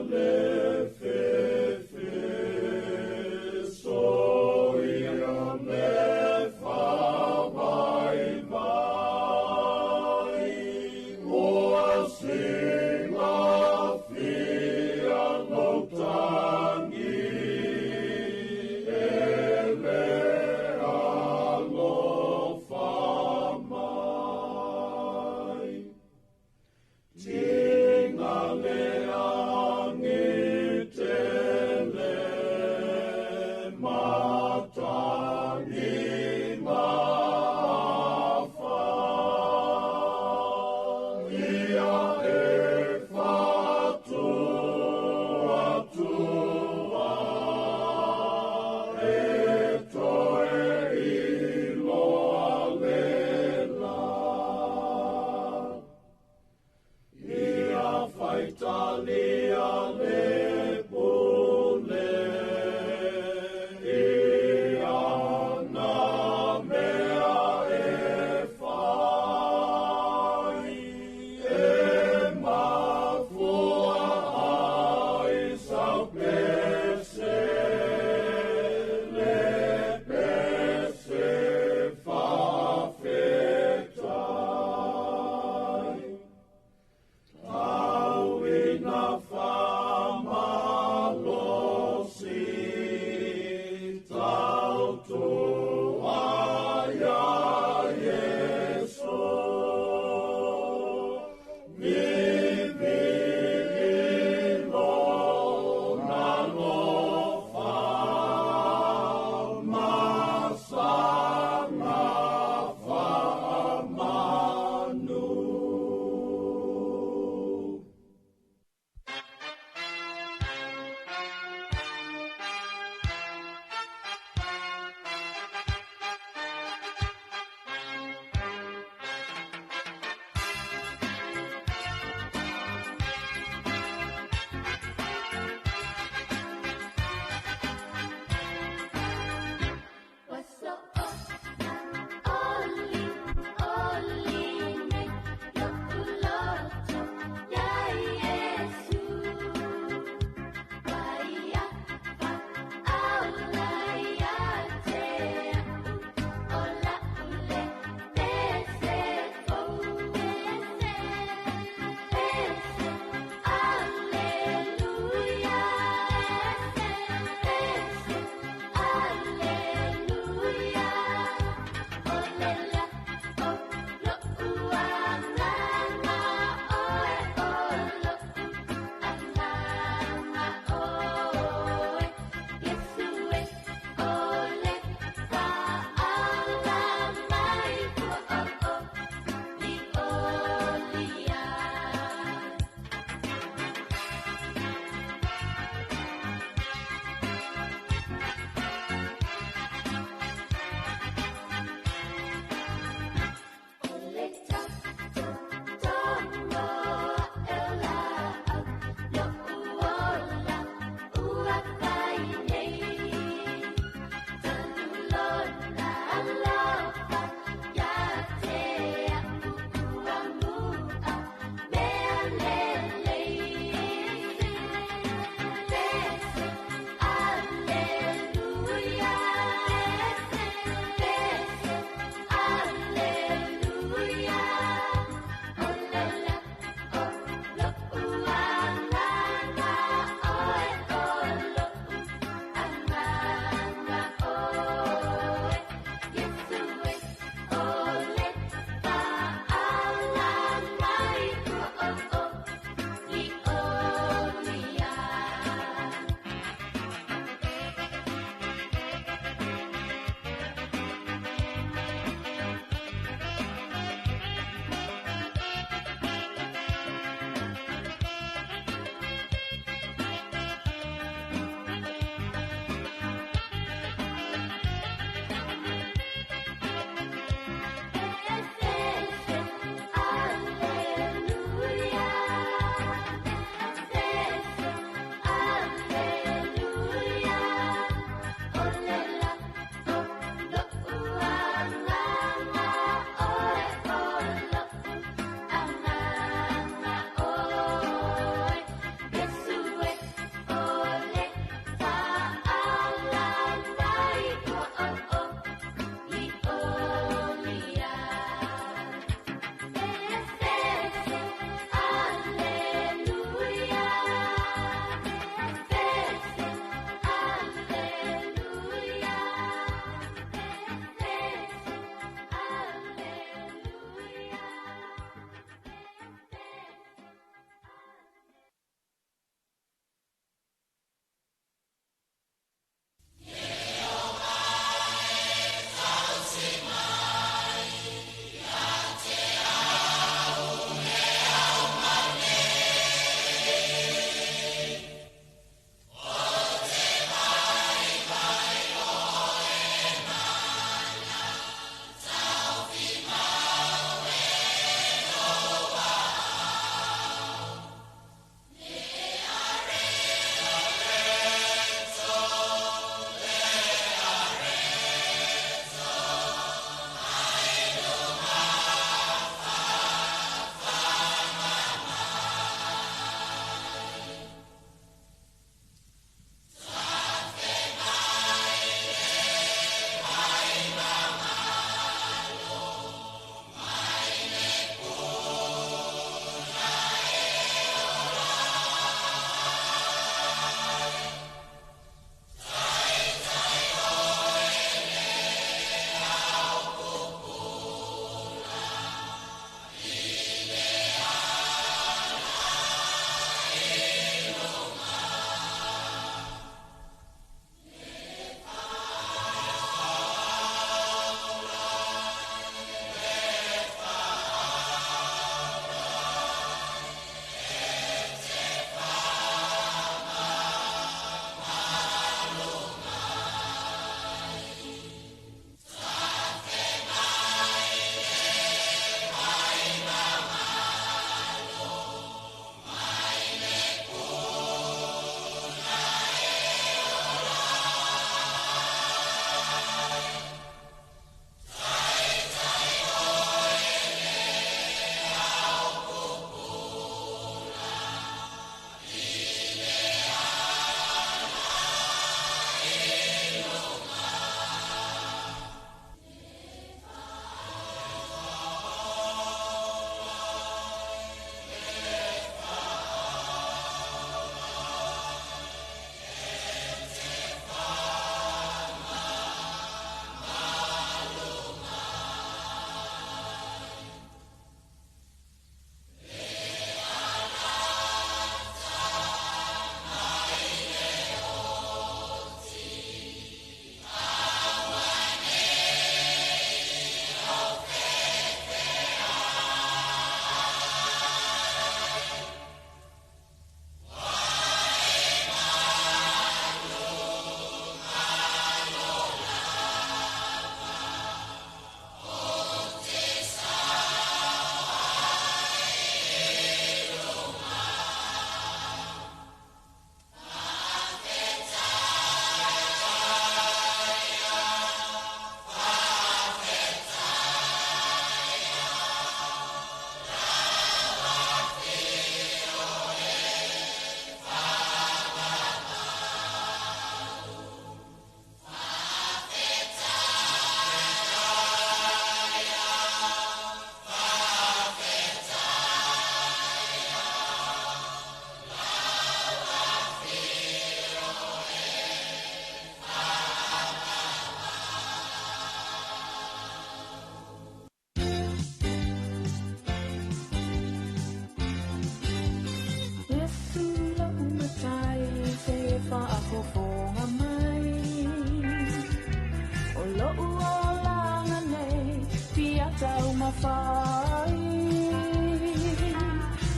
mawhai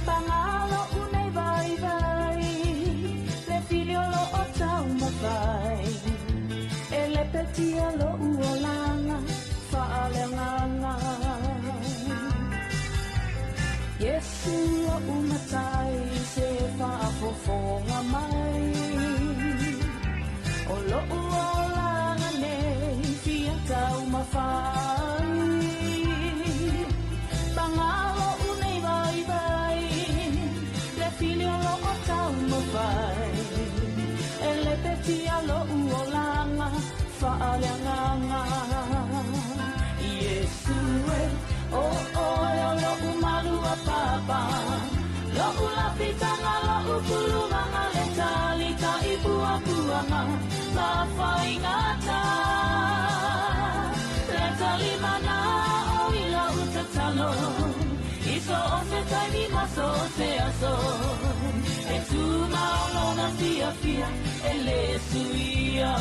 Pangalo unay vai Le filio lo o tau mawhai Ele petia lo uolanga Whaalenganga Yesu lo umatai Se whaafofonga mai O lo uolanga nei Fia tau mawhai Pangalo unay vai Le filio lo o tau mawhai Ele petia lo uolanga Whaalenganga Yesu o lo umalu a papa Lo ulapitanga lo upulumanga Le talita ipua puanga La whaingata Le talimana o ila utatalo Iso o se taimi maso o se aso E tu maolona fia fia E le suia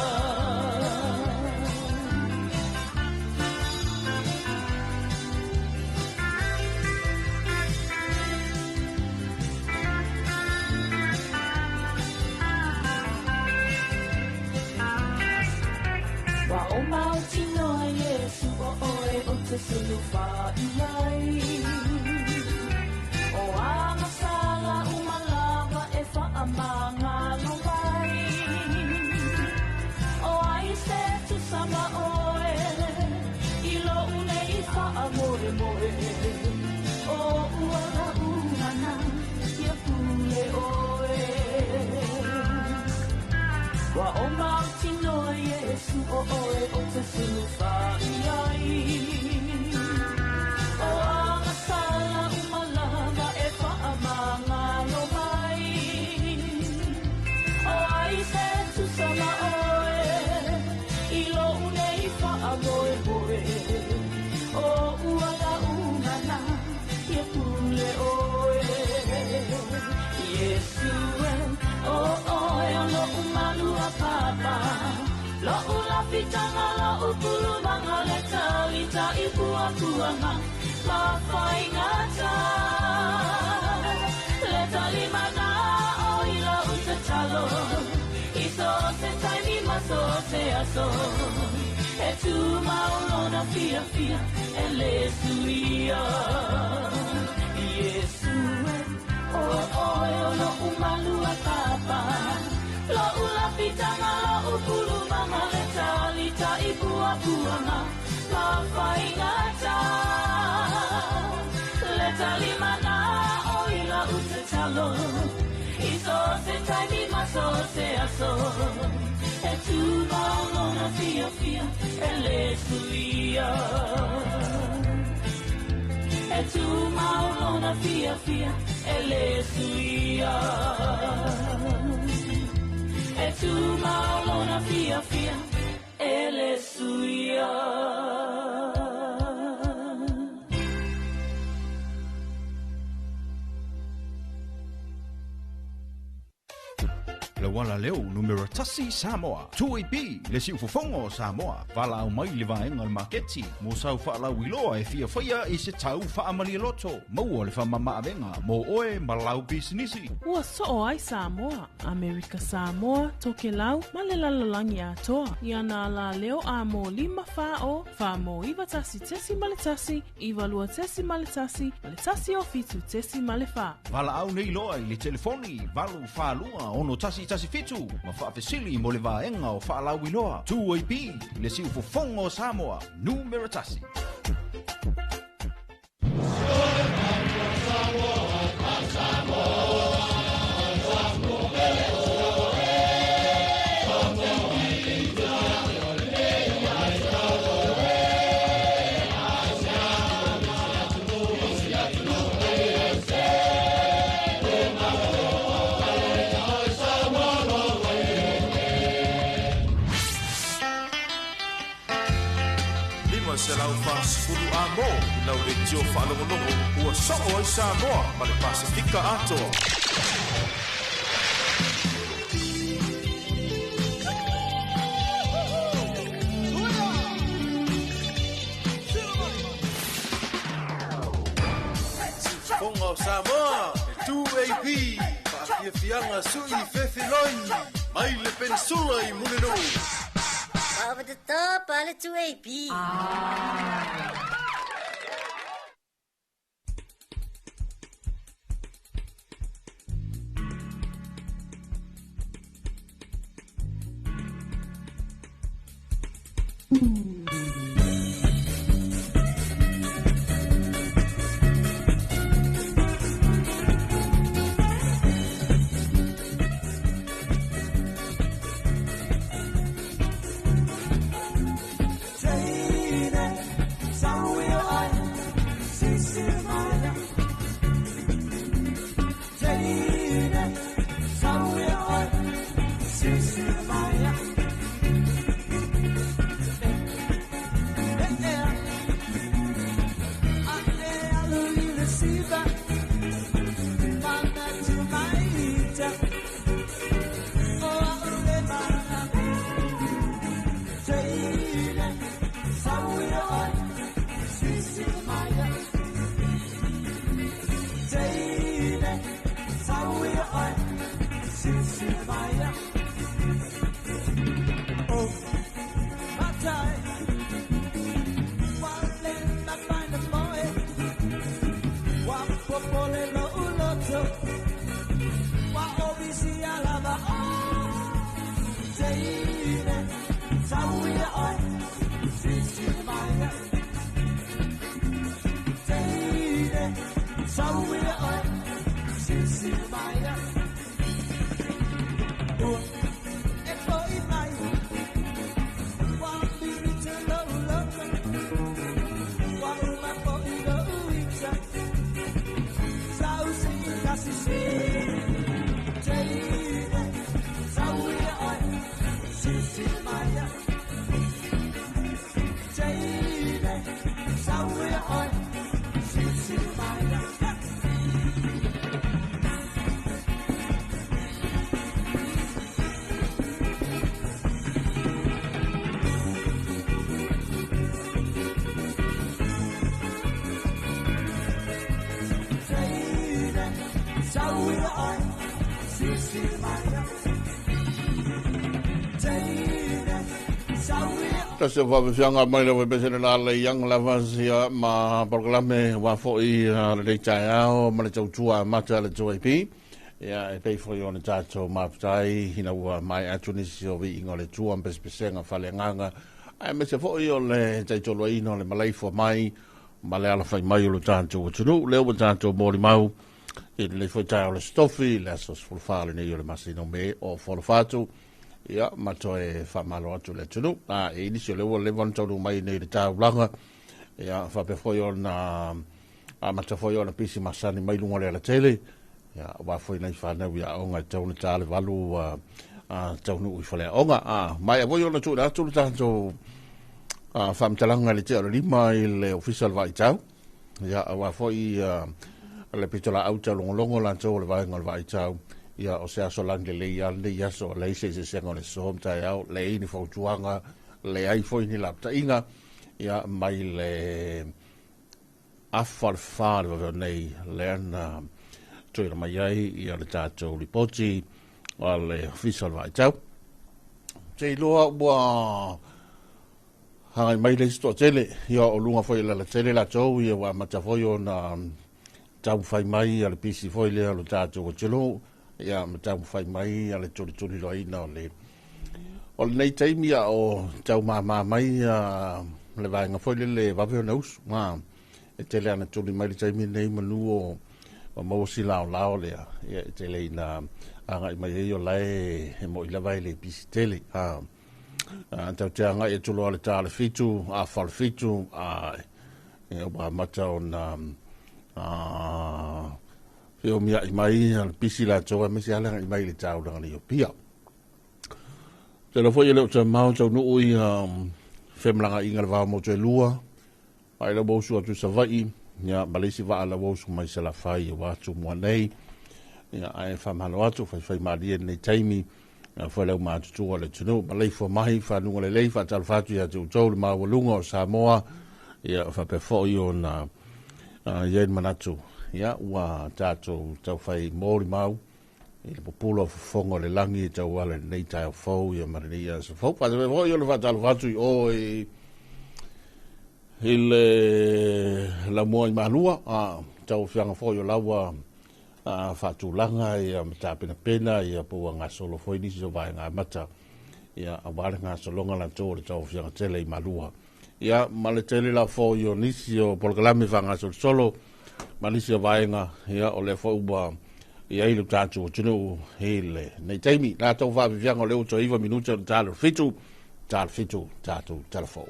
Wa o mau tino a Yesu o oe o te sulu whaiai O a masala umalawa e whaamanga no vai O ai se tu sama oe Ilo une I whaamore moe O uara umana Ia pule oe Wa o mau tino a Yesu o oe o te sulu whaiai O a masala umalawa e whaamanga no mai O ai se tu sama oe Ilo une I whaamoe moe O uara umana Ia pule oe Yesu o oe o lo umalu a papa Lo ulapitanga lo upulumanga Le talita ipua puanga La whaingata Le talimana o ila utatalo Iso se taimi maso se aso E tu maulona fia fia E le suia Yesu o oe o lo umalu a papa Lo ulapitanga lo upulumanga Le talita ipua puanga La whaingata Le talimana o ila utatalo Iso se taimi maso se aso E tu maulona fia fia E le suia E tu maulona fia fia E le suia E tu maulona fia fia E le suia Le wala leo numero tasi Samoa. Tui pi le si ufofongo Samoa. Vala au mai le vaenga le maketi. Mo sau whaala wiloa e fia whaia I se tau whaamali loto. Maua le whamama avenga. Mo oe malau bisinisi. Ua so ai Samoa. Amerika Samoa, Tokelau, ma le lalalangi atoa. Iana la leo a mo 5 whao. Wha mo iwa tasi tesi ma le tasi. Iwa lua tesi ma le tasi. Ma le tasi o fitu tesi ma le wha. Vala au nei loa I le telefoni. Valu whalua ono tasi fitu. Ma whaafesili mo le vaenga o whaalau iloa. Tui pi le si ufofongo Samoa. Numero tasi. Se lau whaasifuru a mo I lau le tio whaalongolongo ua soo ai Samoa ma le Pasifika atoa. o Samoa, e 2AP, whaafiafianga sui whewhiloi, mai le peninsula I Munenau. Over the top, alle 2AP. Kasi whawhianga mai lewe besene la le yang lava sia ma programe wa foi le chai ao ma le chautua mata le joipi ya e pei foi ona tato ma tai hina wa mai atuni sio vi ingole tua pespesenga fale nganga ai me se foi o le chai tolo ino le malai fo mai ma le ala fai mai o le tato tunu le o tato mori mau e le foi tai o le stofi le asos fulfale ne yo le masino me o folfatu ia mato e famalo atu le tunu e inisi le le von tonu mai nei le tau langa ia fa pe foi ona mato foi ona pisi masani mai lunga le tele ia wa foi nei fa na ia onga tonu tale valu tonu I fale onga mai voi ona tu da tu tanto fam talanga le tele lima le official vai tau ia wa foi le pitola auto longo la tau le vai ngol vai tau ia o se aso lange le ia le ia so le se ngone so tai au le ni fo tuanga le ai foi ni lapta inga ia mai le afal far o nei le na toi mai ai ia le tato ripoti o le official vai tau te loa wa hai mai le sto tele ia o lunga foi le tele la tau ia wa mata foi ona tau fai mai al pisi foi le lo tato o telo ia matau fai mai ale turi loina o le nei taimi o tau mama mai le vaenga foi le vaveo naus e tele ana turi mai le taimi nei manu o mausi lao lea ia e tele ina anga I mai o lai e mo ila vai le pisi tele tau te anga e tulo ale tale fitu a fal fitu e o ba mata o na o mia I mai al pisi la toa me se ala I mai le tau la ni pia te lo foi le o mau tau no I femlanga inga va mo te lua ai le bosu atu savai ya balesi va ala bosu mai se la fai wa tu mo nei ya ai fa malo atu fai mali nei taimi foi le ma tu le tunu balei fo mai fa nu le fa tal fatu ya tu tau ma lungo Samoa ya fa pe fo yo na yen manatu ia ua tātou tau whai mōri mau, i le popula fongo le langi tau wale nei tai au fau, ia marini ia sa fau, pata me voi o le whatalu watu i o i le la mua i manua, tau whianga fo o laua whatulanga, ia mata pena pena, ia pua ngā solo foi nisi so vai ngā mata, ia aware ngā solonga la tō le tau whianga tele i manua. Ia male tele la fo i o nisi o polkalame whanga solo, malisi o vaenga, ia o le fo ua, ia ilu tātu o tunu hele. Nei teimi, nā tau whawiwianga o leo to iwa minuta o tālu fitu, tātu telefou.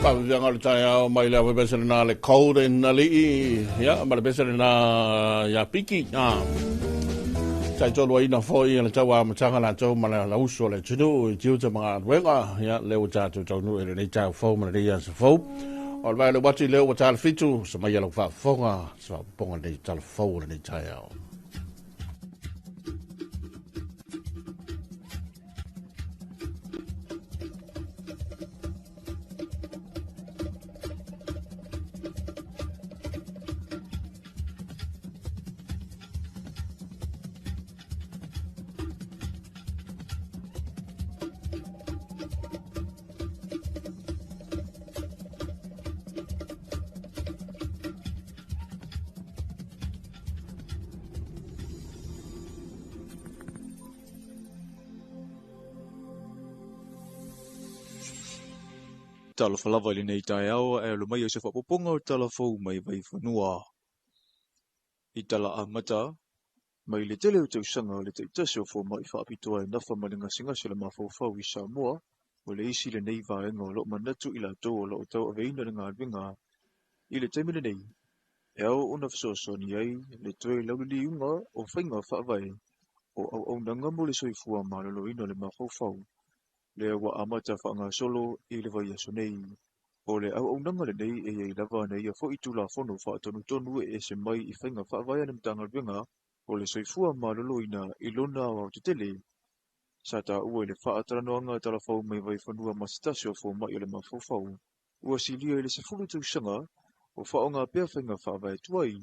Yang ada saya mai le besar na le cold in ali ya mai besar na ya piki sai cho loi na foi na chawa ma changa la cho ma la uso le chudu jiu cha ma wenga ya le ucha cho cho nu le cha fo ma le ya fo o vai le wati le o cha fitu sa mai ya lo fa fonga sa ponga le cha fo le cha ya Tala falava i nei tai au e lo mai o se whapoponga o tala fau mai vai whanua. I tala amata, mai le tele o tau sanga le te tasi o fo mai whaapitoa e nafa maninga singa se le mafau fau i Samoa, o le isi le nei vaenga o lo manatu i la tō o lo tau aveina ngā ringa. I le teimine nei, e au o na whasoasoni ai le toe laulili unga o whainga whaavai o au nanga mo le soifua malolo ina le mafau fau. Le wa amata whanga solo i le vai aso nei. O le au nanga le nei e iei lava nei a fo i tula fono wha tonu tonu e se mai i whainga whaavaya na mtanga ringa o le soifua malolo ina i lona o te tele. Sa ta ua i le wha ataranoanga tala whau mai vai whanua mastasio fo mai o le mafau fau. Ua silia i le se fulu tau sanga o whaonga pia whainga whaavaya tuai.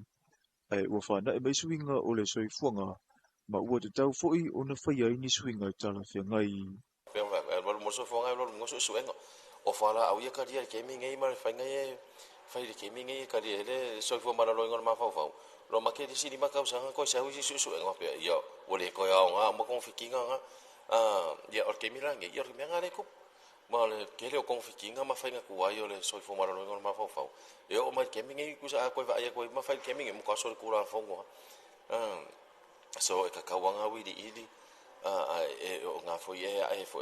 Ai ua whana e mai suinga o le soifuanga ma ua te tau foi o na whaia i ni suinga tala whiangai. Moso fonga lo ngoso suengo o fala au ia karia ke mi ngai mar fa ngai fa ri ke mi ngai karia le so fo mara lo ngor ma fa fa lo ma ke di sini ma ka usanga ko sa usi suengo pe yo o le ko ya nga mo konfikinga nga ya o ke mi la ngai yo mi ngare ko ma le ke le konfikinga ma fa nga ku wa yo le so fo mara lo ngor ma fa fa yo o ma ke mi ngai ku sa ko va ya ko ma fa ke mi ngai mo ka so ku la fongo so e ka ka wanga wi di idi o nga fo ye ai fo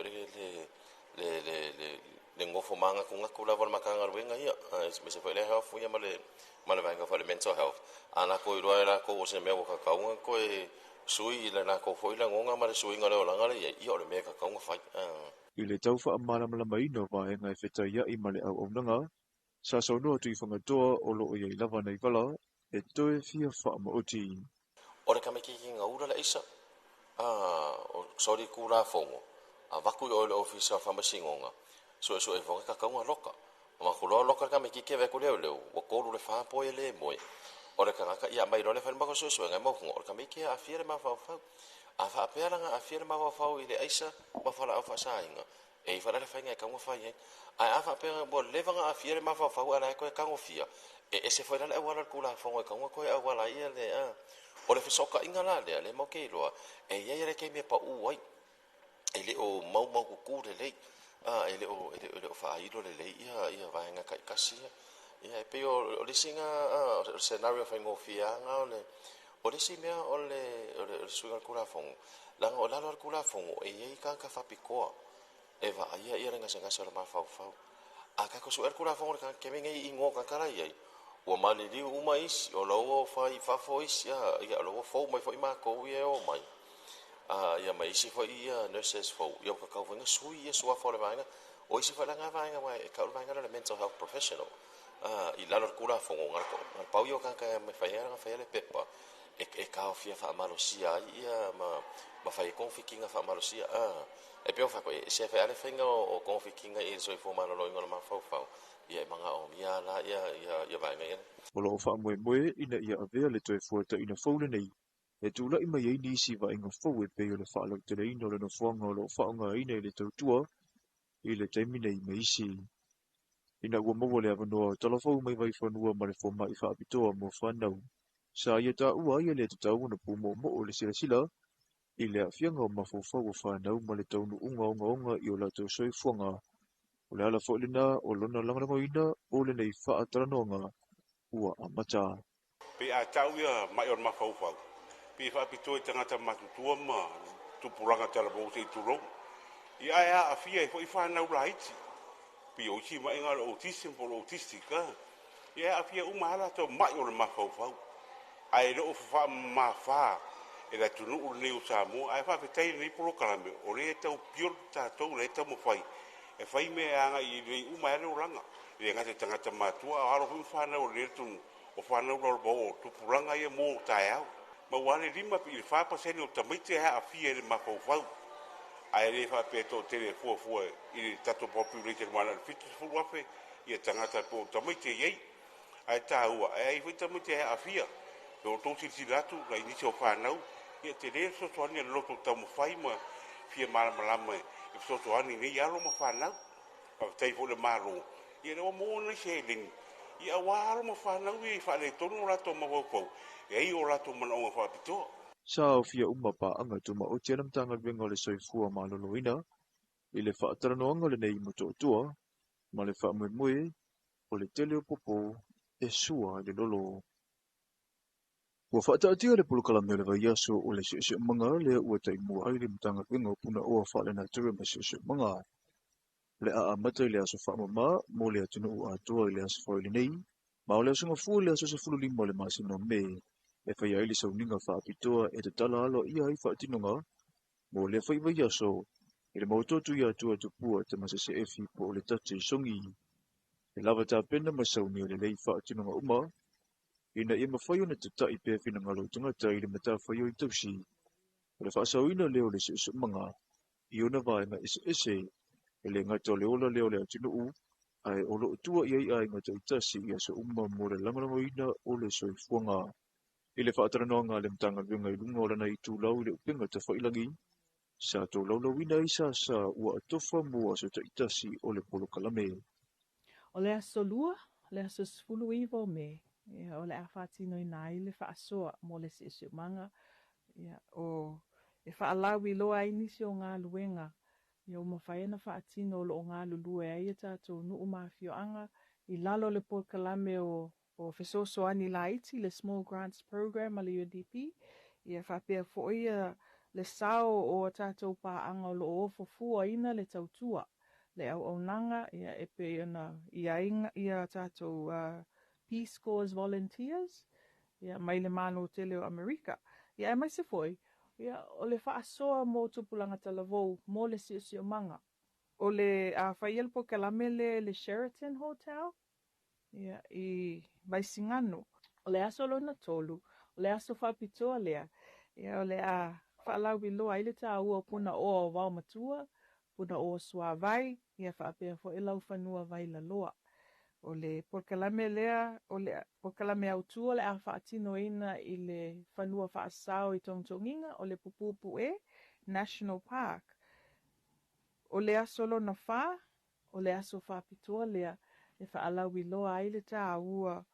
le ngofo manga ku nga ku la vol makanga wenga ia me se fo le health ia male vanga fo le mental health ana ko i roa ko se me ka ka nga ko e sui le na ko fo ila ngonga male sui nga le olanga le ia o le me ka ka nga fai I le tau wha amara mala mai no va henga e wheta ia i male au nanga sa so no tu i whanga toa o lo i lava nei vala e toe fia wha ama oti o le kameki ki nga ura le isa o sorry kura fongo a vaku o le office of amasingonga so e vonga ka kaunga loka ma ko loka ka me ki ke ve ko le o ko le fa po ele moi o le ka ia mai le fa ma ko so nga mo o ka me ki a fiere ma fa a fa pera nga a fiere ma fa ile aisa ma fa la fa sainga e fa le fa nga ka mo fa ye a fa pera bo le va a fiere ma fa ala ko ka ngo fia e se foi le wala kula fongo ka ngo ko e wala ia le o le fisoka inga le mo ke loa e ia re ke me pa u ai ele o mau ku le ele o fa ilo le ia va nga kai kasi ia pe o le singa o scenario fa ngo fia nga o le simea o le suga kula fongo la o la kula fongo e ia ka fa pikoa e va ia nga senga se ma fa a ka ko su kula fongo ka ke me ngai ngo ka kara ia o mali li uma isi o lo fa fo isi ia lo fo mai fo ma ko ia o mai ia mai isi fo ia nurses fo ia ka ka venga sui ia sua fo le vanga o isi fo la nga vanga mai ka le vanga le mental health professional i la lo kula fo ngar ko pa yo ka me fa ia fa le pepa e ka fia fa malosia ia ma fa konfikinga fa malosia e pe fa ko se fa ale fenga o konfikinga e so fo malo lo ngor ma fo ia manga o ia la ia vai ngai o lo fa moe ina ia avea le toe fuata ina faule nei e tula i mai ei nisi va inga fau e pe o le wha alau te reino le no fuanga o lo whaonga ina i le tautua i le teimi nei me isi ina ua maua le avanoa tala fau mai vai whanua ma le foma i wha apitoa mo whanau sa ia ta ua ia le tatau na pumo mo o le sila i le afianga o mafofau o whanau ma le taunu unga i o la tau soi fuanga o le ala fōlina o lona langarangoina o le nei wha ataranoanga ua amata. Pe a tau ia mai on mafau. Pe wha apito i tangata matutua ma tupuranga tala bō te turo. I aia a fia i whanau la iti. pi o si mai ngā autism po autistika. Ia afia umala to mai o le mafau. Ai lo fa mafa e la tunu o le Samoa ai fa petai ni programa o le tau pior tatou le tau mo fai. E fai me anga I le umala o langa. Le ngata tangata matua aro fu fa na o le tunu o fa na o bo tu puranga ia mo tae. Ma wale lima pi fa pa se no tamite ha afia le mafau. Ai le fa pe to tele fu I tato population mana fitu fu wafe ia tangata po tamite ye ai taua ai fu tamite ha afia do to si latu la ini so fa nau ia te le so so ni lo to tamu fai ma fia mala malama I so so ani ni ya lo ma fa nau pa tai fu le maru ia no mo na sheling ia wa ma fa nau I fa le tonu la to mo ko e o la to man o fa pito Sa fia umapa anga tuma o tianam tanga venga le soifua ma loloina, I le whaataranoanga le nei mutotua, ma le whaamue o le tele o popo e sua le lolo. Ua whaataatia le pulukala me le vai aso o le se manga le ua tai mua ai le mtanga venga puna oa whaale na tere ma se manga. Le a amata I le aso whaamama mo le atunu o atua I le aso whaile nei, ma o le aso ngafua le aso se fulu lima le masino me, e whai ai le sauninga whaapitoa e te tala alo ia ai whaatinonga, mo le whai vai aso, I le mautotu ia atua tupua te masese efi po o le tate songi. E lava tā pena ma sauni o le lei whaatinonga uma, ina ia mawhai ona te tai pēr fina ngalo tangata I le mata whai o I tausi. O le whaasauina leo le se manga, I ona vaenga ese, e le ngata o le ola leo le atinu u, ai o lo tua iai ai ngata I tasi ia se uma mo le langalangoina o le soifuanga. I le whaataranoanga le mtanga viunga I lunga o lana I tūlau le upinga te whailangi, sa tō laulawina I sa ua atofa mua so ta itasi o le polo kalame. O le aso lua, le aso sfulu iwa o me, o le awhatino I nai le whaasoa mo le se manga, o e whaalawi loa inisi o ngā luenga, o mawhaena whaatino o ngā lulue ai tātou nuu mawhio anga, I lalo le polo kalame o fesoso ani la iti le Small Grants Program a le UNDP, ia whapea foia le sao o tātou pāanga o lo ofofua ina le tautua, le au nanga, ia epe ia tātou Peace Corps volunteers, ia mai le mano tele o Amerika. Ia mai se foi, ia o le whaasoa mo tupulanga talavou, mo le sio manga. O le whaiel po kalamele le Sheraton Hotel, ia I Vaisingano. O le aso lona tolu, o le aso whapitoa lea, ia o le whaalawi loa ile tā ua puna o wau matua, puna o sua vai, ia whaapea fo e lau whanua vai la loa. O le porkalame lea, o le porkalame autua le a whaatino ina I le whanua whaasao I tongtonginga, o le pupupu National Park. O le aso lona wha, o le aso whapitoa lea, e whaalawi loa ile tā ua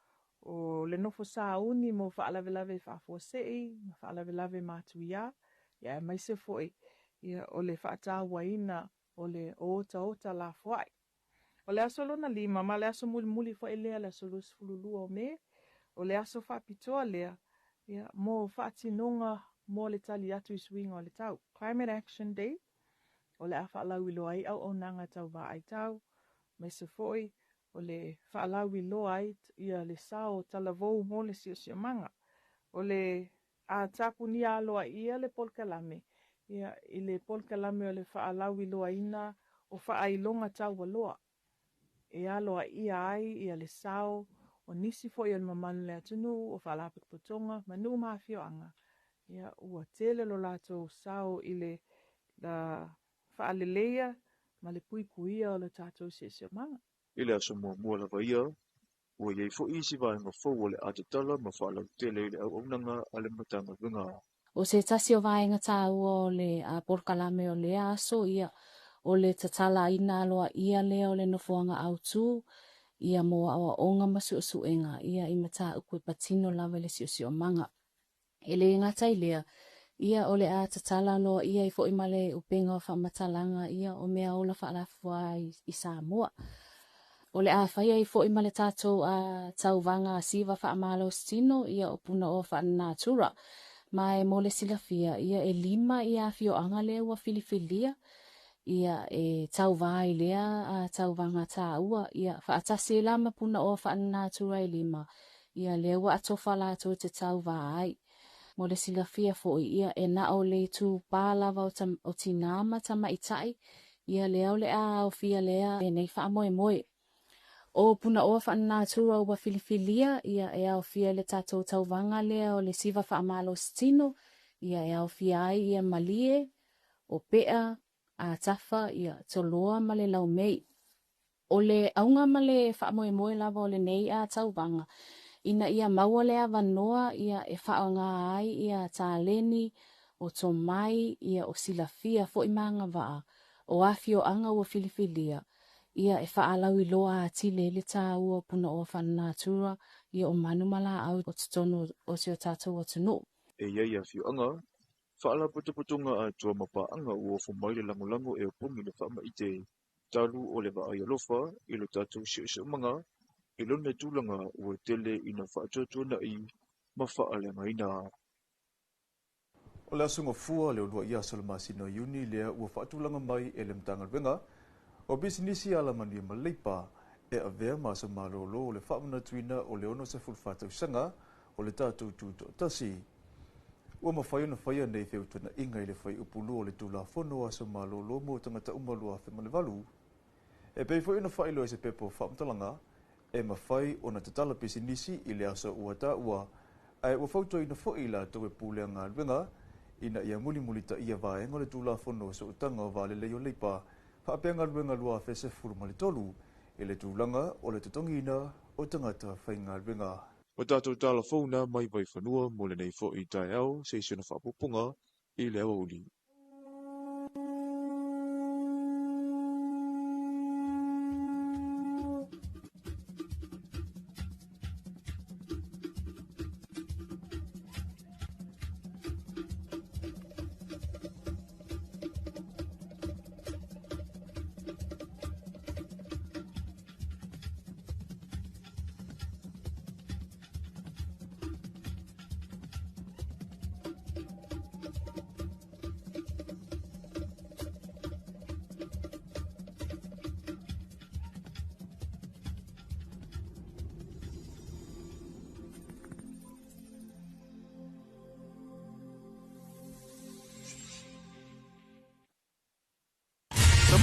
o le nofo sa uni mo whaalawe whaafosei, ma whaalawe matuia, ia mai se foi, ia o le whaatawa ina o le ota la fuai. O le aso lona lima, ma le aso muli fo elea le aso lus fululua o me, o le aso whapitoa lea, ia mo whaatinonga mo le tali atu I swinga o le tau. Climate Action Day, o le a whaalawi loa ai au o nanga tau wa ai tau, mai se foi, o le whaalawi loa ai ia le sao talavou mo le sio manga. O le a tapu ni aloa ia le polkalame, ia I le polkalame o le whaalawi loa ina o whaailonga tau loa. E aloa ia ai ia le sao o nisi fo ia le mamanu le atunu o whaalapik putonga manu mawhio anga. Ia ua tele lo lato sao I le whaalelea ma le puipuia o le tātou sio manga. I le aso mua la vaia, ua iei fo isi vaenga fau o le atatala ma whaalau tele I le au nanga a le matanga vinga. O se tasi o vaenga tā ua o le porkalame o le aso ia o le tatala ina loa ia lea o le nofuanga autu, ia mo awa onga masu suenga, ia I mata ukwe patino lawe le sio manga. Ele ngata I lea, ia o le a tatala loa ia I fo imale upenga o whamatalanga, ia o mea ola whaalafua I Samoa. O le a whaia I fo imale tātou a tauvanga siva whaamalo stino, ia o puna o whaanatura. Ma e mole silafia, ia e lima ia fio anga lea ua filifilia, ia tau vai lea tau vanga ta ua ia whaatasi lama puna o whaana turai lima ia lea wa atofa la to te tau vai mo le silafia fo ia na o le tu palawa o tinama tama itai ia lea o le o fia lea nei wha moe moe o puna o whaana tura ua filifilia ia o fia le tatou tau vanga lea o le siva wha amalo stino ia o fia ai ia malie o pea a tafa ia toloa ma le lau mei. O le aunga ma le whaamoe moe lava o le nei a tauvanga. Ina ia maua le avanoa ia whaonga ai ia tāleni o tō mai ia o silafia fo imanga waa. O afio anga ua filifilia. Ia whaalau i loa atile le tā ua puna o whannatura ia o manumala au o tutono o sio tātou o tunu. E ia afio anga. Whaala putuputunga a tua mapaanga ua whamaile langolango e o pungi le whaama i te talu o le waa ialofa i lo tātou sio manga i lona tūlanga ua tele ina whaatuatuana i mawhaalenga ina. O le asunga fua leo lua ia Solomasino Iuni lea ua whaatulanga mai e le mtanga wenga o bisinisi ala mani maleipa e a vea masa malolo o le whaamana tuina o le ono se fulfatau sanga o le tātou tūto tasi. Ua mawhai na whaia nei wheu tuna inga i le whai upulu o le tūla whono asa malolo mo tangata umalua whemane walu. E pei whai na whai loa se pepo whaamtalanga e mawhai o na tatala pisinisi i le asa ua ta ua ai ua whauto ina whai la tau e pūlea ngā luenga ina ia muli ta ia vaenga le tūla whono sa utanga o vale leo leipa whaapea ngā luenga lua whese furu mali tolu i le tūlanga o le tutongi ina o tangata whai ngā luenga. O tātou tāla whauna mai vai whanua mo le nei fo i tai au se isiona whapupunga i le awa uli.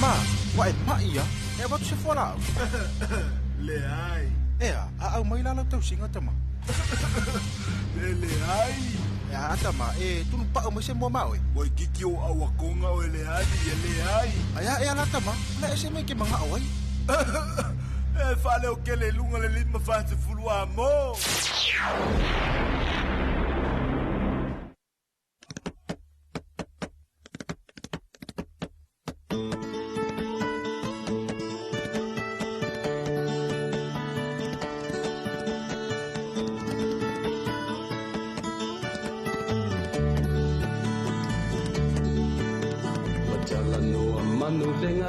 Ma, wa e pai ia, e watu se fora. Le ai. Ea, au mai lala tau singa tama. Le ai. Ea, atama, tunu pa mai se mo mawe. Oi kiki o awakonga o le ai, le ai. Aya, ea la tama, le ese me ke manga awai. E fale o ke le lunga le lima fa se fulua mo.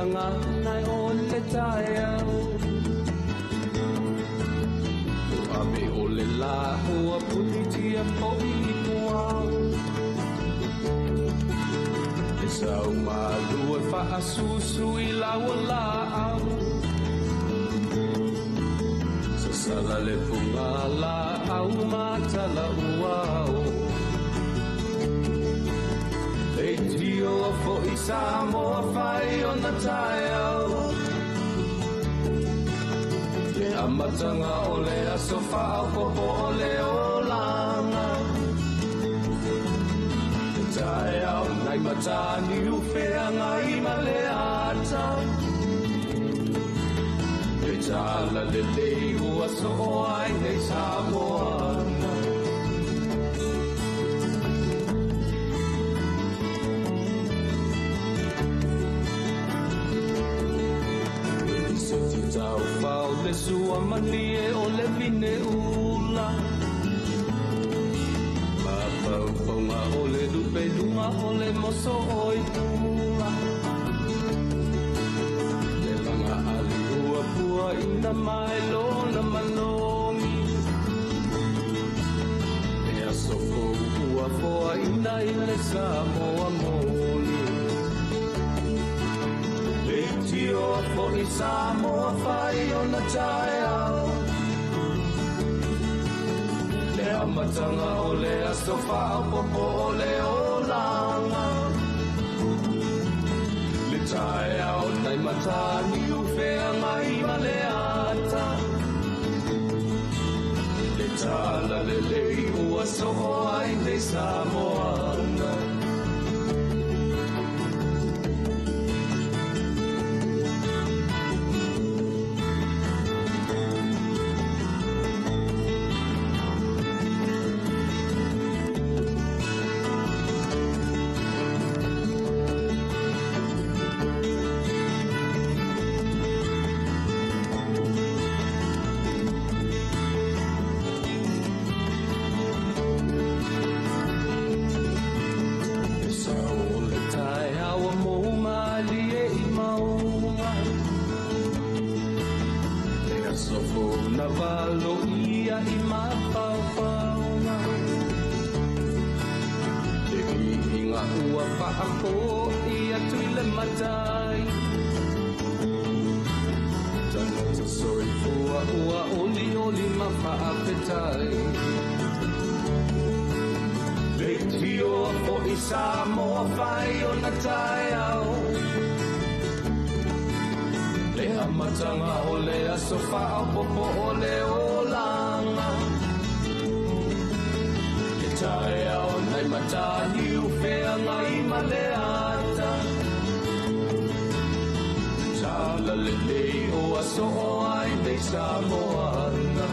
Nai o le tae au O ame o le la Hoa punitia po i puau E sau malua wha susu i laua la au Sa sala le funga la au matala uau E tio fo i Samoa whai o na tae au Le amatanga o le aso whao popo o le o langa Le tae au nai matani uwhea ngai ma le ata Le tala le lei ua so o ai nei Samoa Tau whao le sua mani e o le vine ula Mapau whaunga o le lupe lunga o le moso o i pula Le langa ali ua pua ina mai lona malongi E aso kou ua foa ina i le Samoa moli i Samoa whai o na tae au. Le amatanga o le aso whao popo o le o langa. Le tae au nei matani u whea ngai ma le ata. Le tala le lei ua soho ai nei Samoana. Samoa whai o na tae au. Le amatanga o le aso whao popo o le o langa. Le tae au nei matani u whea ngai ma le ata. Tala le lei o aso o ai nei Samoana.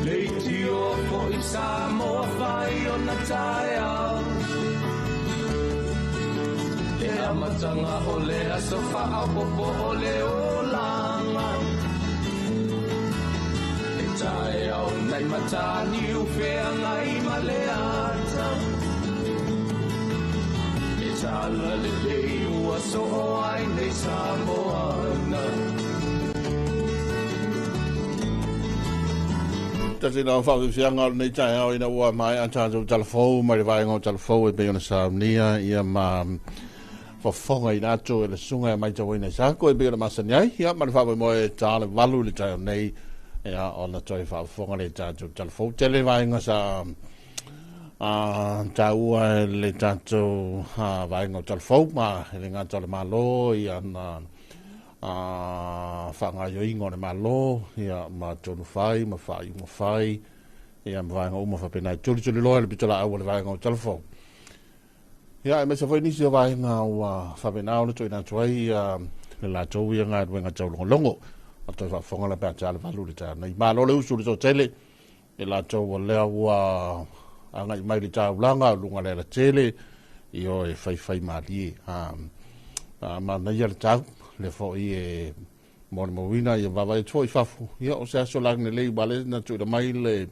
Leitio po i Samoa whai o na tae au. Le amatanga o le aso whao popo o le o langa. Le tae au nei matani u whea ngai ma le ata. Le tala le lei ua so o ai nei Samoana. Tasi na whau whianga o nei tae au ina ua mai an tātou talafou, mai vai ngō talafou e peona saunia ia ma whawhonga i nātou e le sunga e mai tau ina sāko e peona masaniai, ia ma le whau mo e tāle walu le tae o nei ia o na toi whawhonga le tātou talafou. Tele vai ngā sa tāua le tātou vai ngō talafou ma le ngā tau le malo ia na whangaio ingo ne malo ia ma tonu whai, ma whai ungo whai ia ma vaenga uma whapenai tuli loa le pitola au le vaenga o telefon ia e mesa whai nisi o vaenga o whapenau le toi nā tuai le la tau ia ngā ruenga tau longo a toi whafonga la pēr tāle walu le tāna i malo le usu le tau tele le la tau o lea ua anga i mai le tau langa lunga le la tele i o e whai marie ma na ia le tau le fo e mon movina e va vai toi fafu ia o se aso lagne le bale na tu da mai le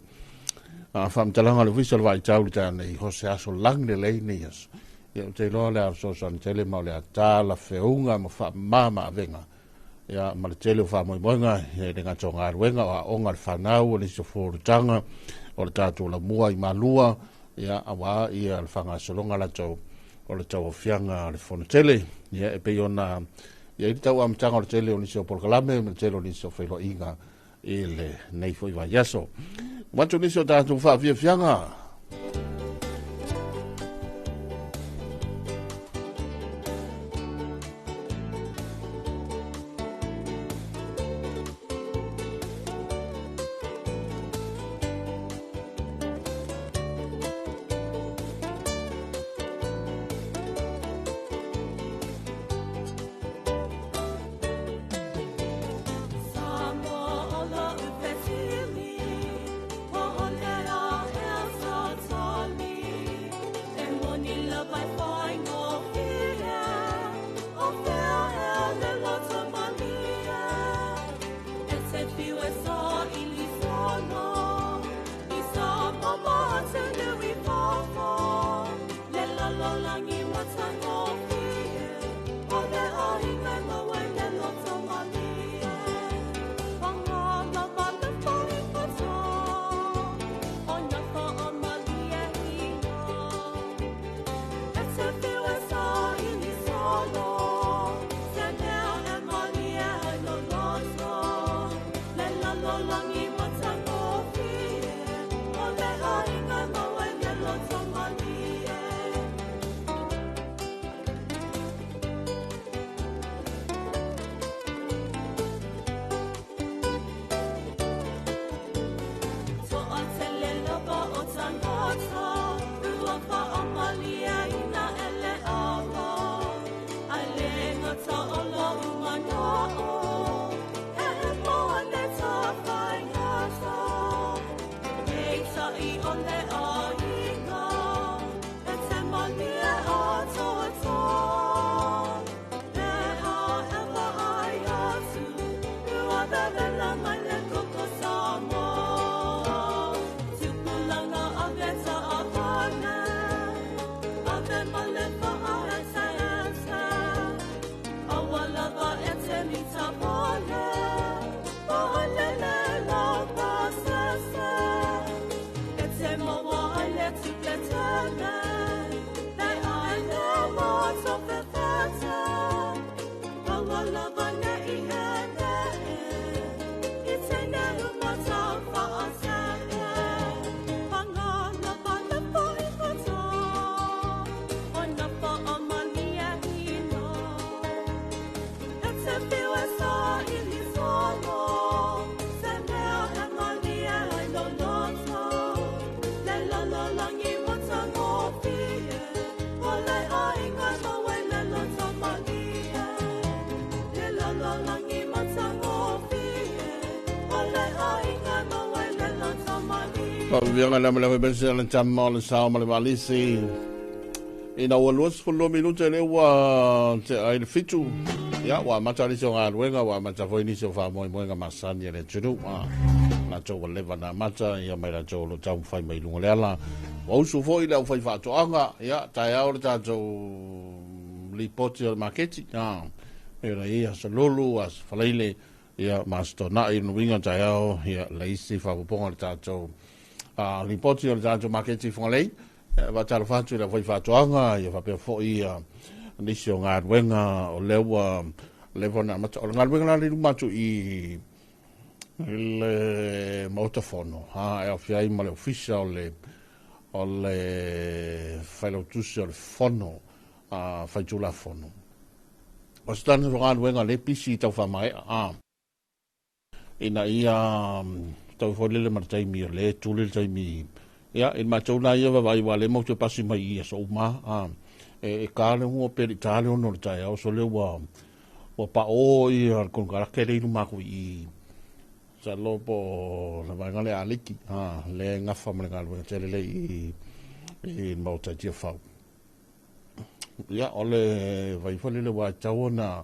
fam talanga le visual vai tau tana i ho se aso lagne le nias ia te lo le so son tele ma le ta la feunga ma fa mama venga ia ma le tele fa mo bonga e le ngatonga ruenga o ngar fanau le so for tanga o le tatu la mua i malua ia awa ia le fanga solonga la tau o le tau fianga le fon tele ia e pe ona ia i tau am tanga o le tele o nisi o polkalame, o le tele o nisi o whailo inga e le nei foi vai yaso. Watu nisi o tātou wha fia fianga. Vianga na mele bese na chama le sao male malisi ina wa los folo minuto le wa te ai fitu ya wa matari so nga wenga wa mata foi ni so fa mo nga masani le tru na to le na mata ya mai la to lo tau fai mai lunga le ala o su foi le fai fa to anga ya ta ya o ta to li poti al market era ia so lolu as falaile ya masto na i no winga ta ya leisi fa po ta to ripoti o le tātou maketi whangalei, wa tala whātu i la whai whātuanga, i whapea fōi nisi o ngā ruenga o lewa levona mata. O ngā ruenga nāri rumatu i le mautafono, e au whiai ma le ofisa o le whailautusi o le fono, whaitula fono. O se tana ngā ruenga le pisi i tau whamae, ina ia tau fole le martai mi le tule le tai mi ya in ma tau na ia va vai wale mo te pasi mai ia so ma e ka le ho per italiano no tai o so le wa pa o i con carattere in ma ku i sa lo po la va ngale aliki le nga fa me ngalo te le i mo ta ti fa ya ole vai fole le wa tau na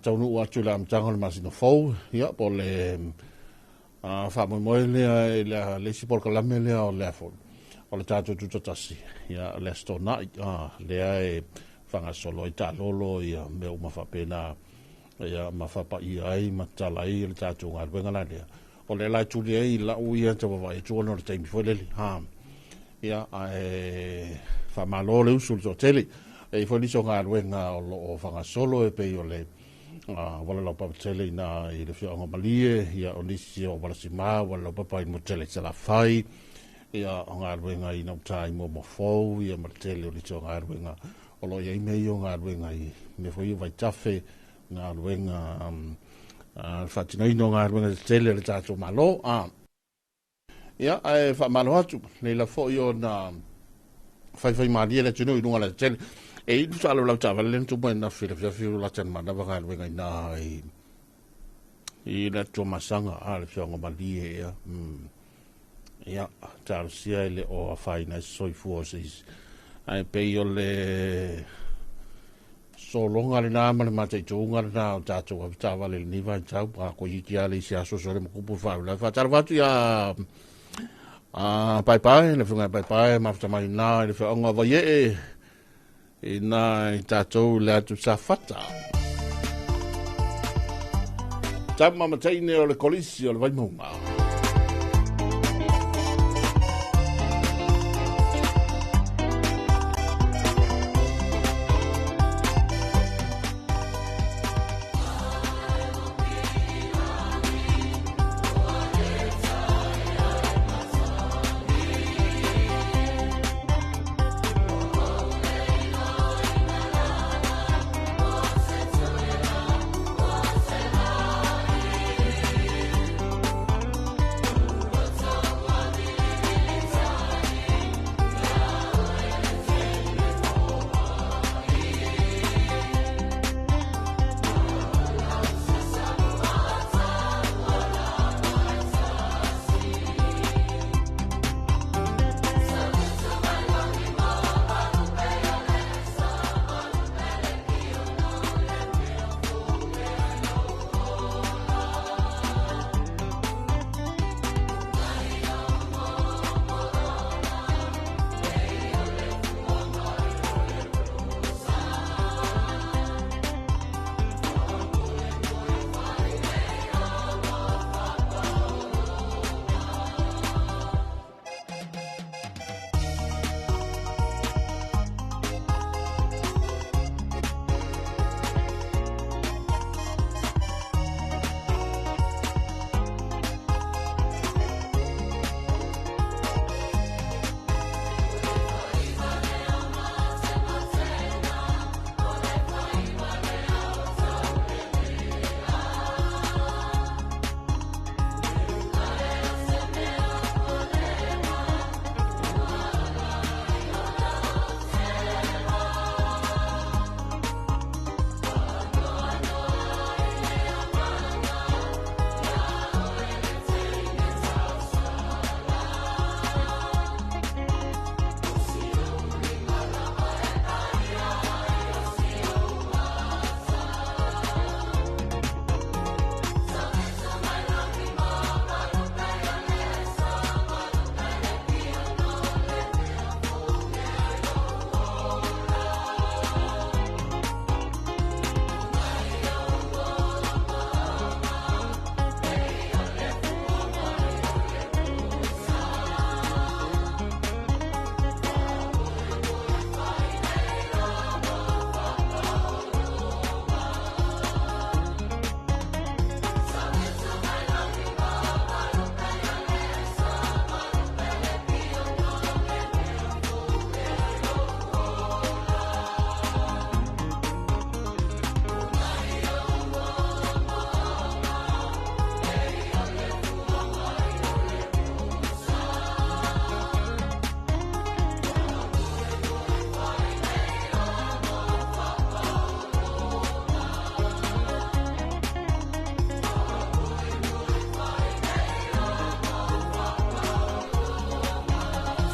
tau no wa tula am tangol masino fo ya po le fa mo le si por calame le o le fo o le tato tutto tassi ya le sto na le ai fanga solo ita lolo ya me uma fa pena ya ma fa pa ai ma tala i le tato ngal venga la le o le la tu le la u ya to va tu no te mi fo le ya fa malo le usul to tele e fo ni so ngal venga o fanga solo e pe o le wala la pa tele na i le fio malie ia onisi o wala si ma wala pa pa mo tele sala fai ia nga ruenga i no tai mo fo ia ma tele o li so nga ruenga o lo ia me yo nga ruenga i me foi vai tafe nga ruenga fatina no nga ruenga tele le tato malo ia ai fa malo atu le la fo yo na fai malie le tino i no la tele e tu sala la tava le tu buena fila la tan manda va ga venga na i la tu masanga al fio ngomali ya tal sia le o fai na soi forces ai pe yo le so longa le na ma te tunga na ta tu tava le ni va tau pa ko i tia le sia so le mo pu fa la fa tal va tu ya pai le funga pai ma fa mai na le fa nga va ye ina tatou le atu sa fata. Tama mataine o le kolisi o le vaimunga.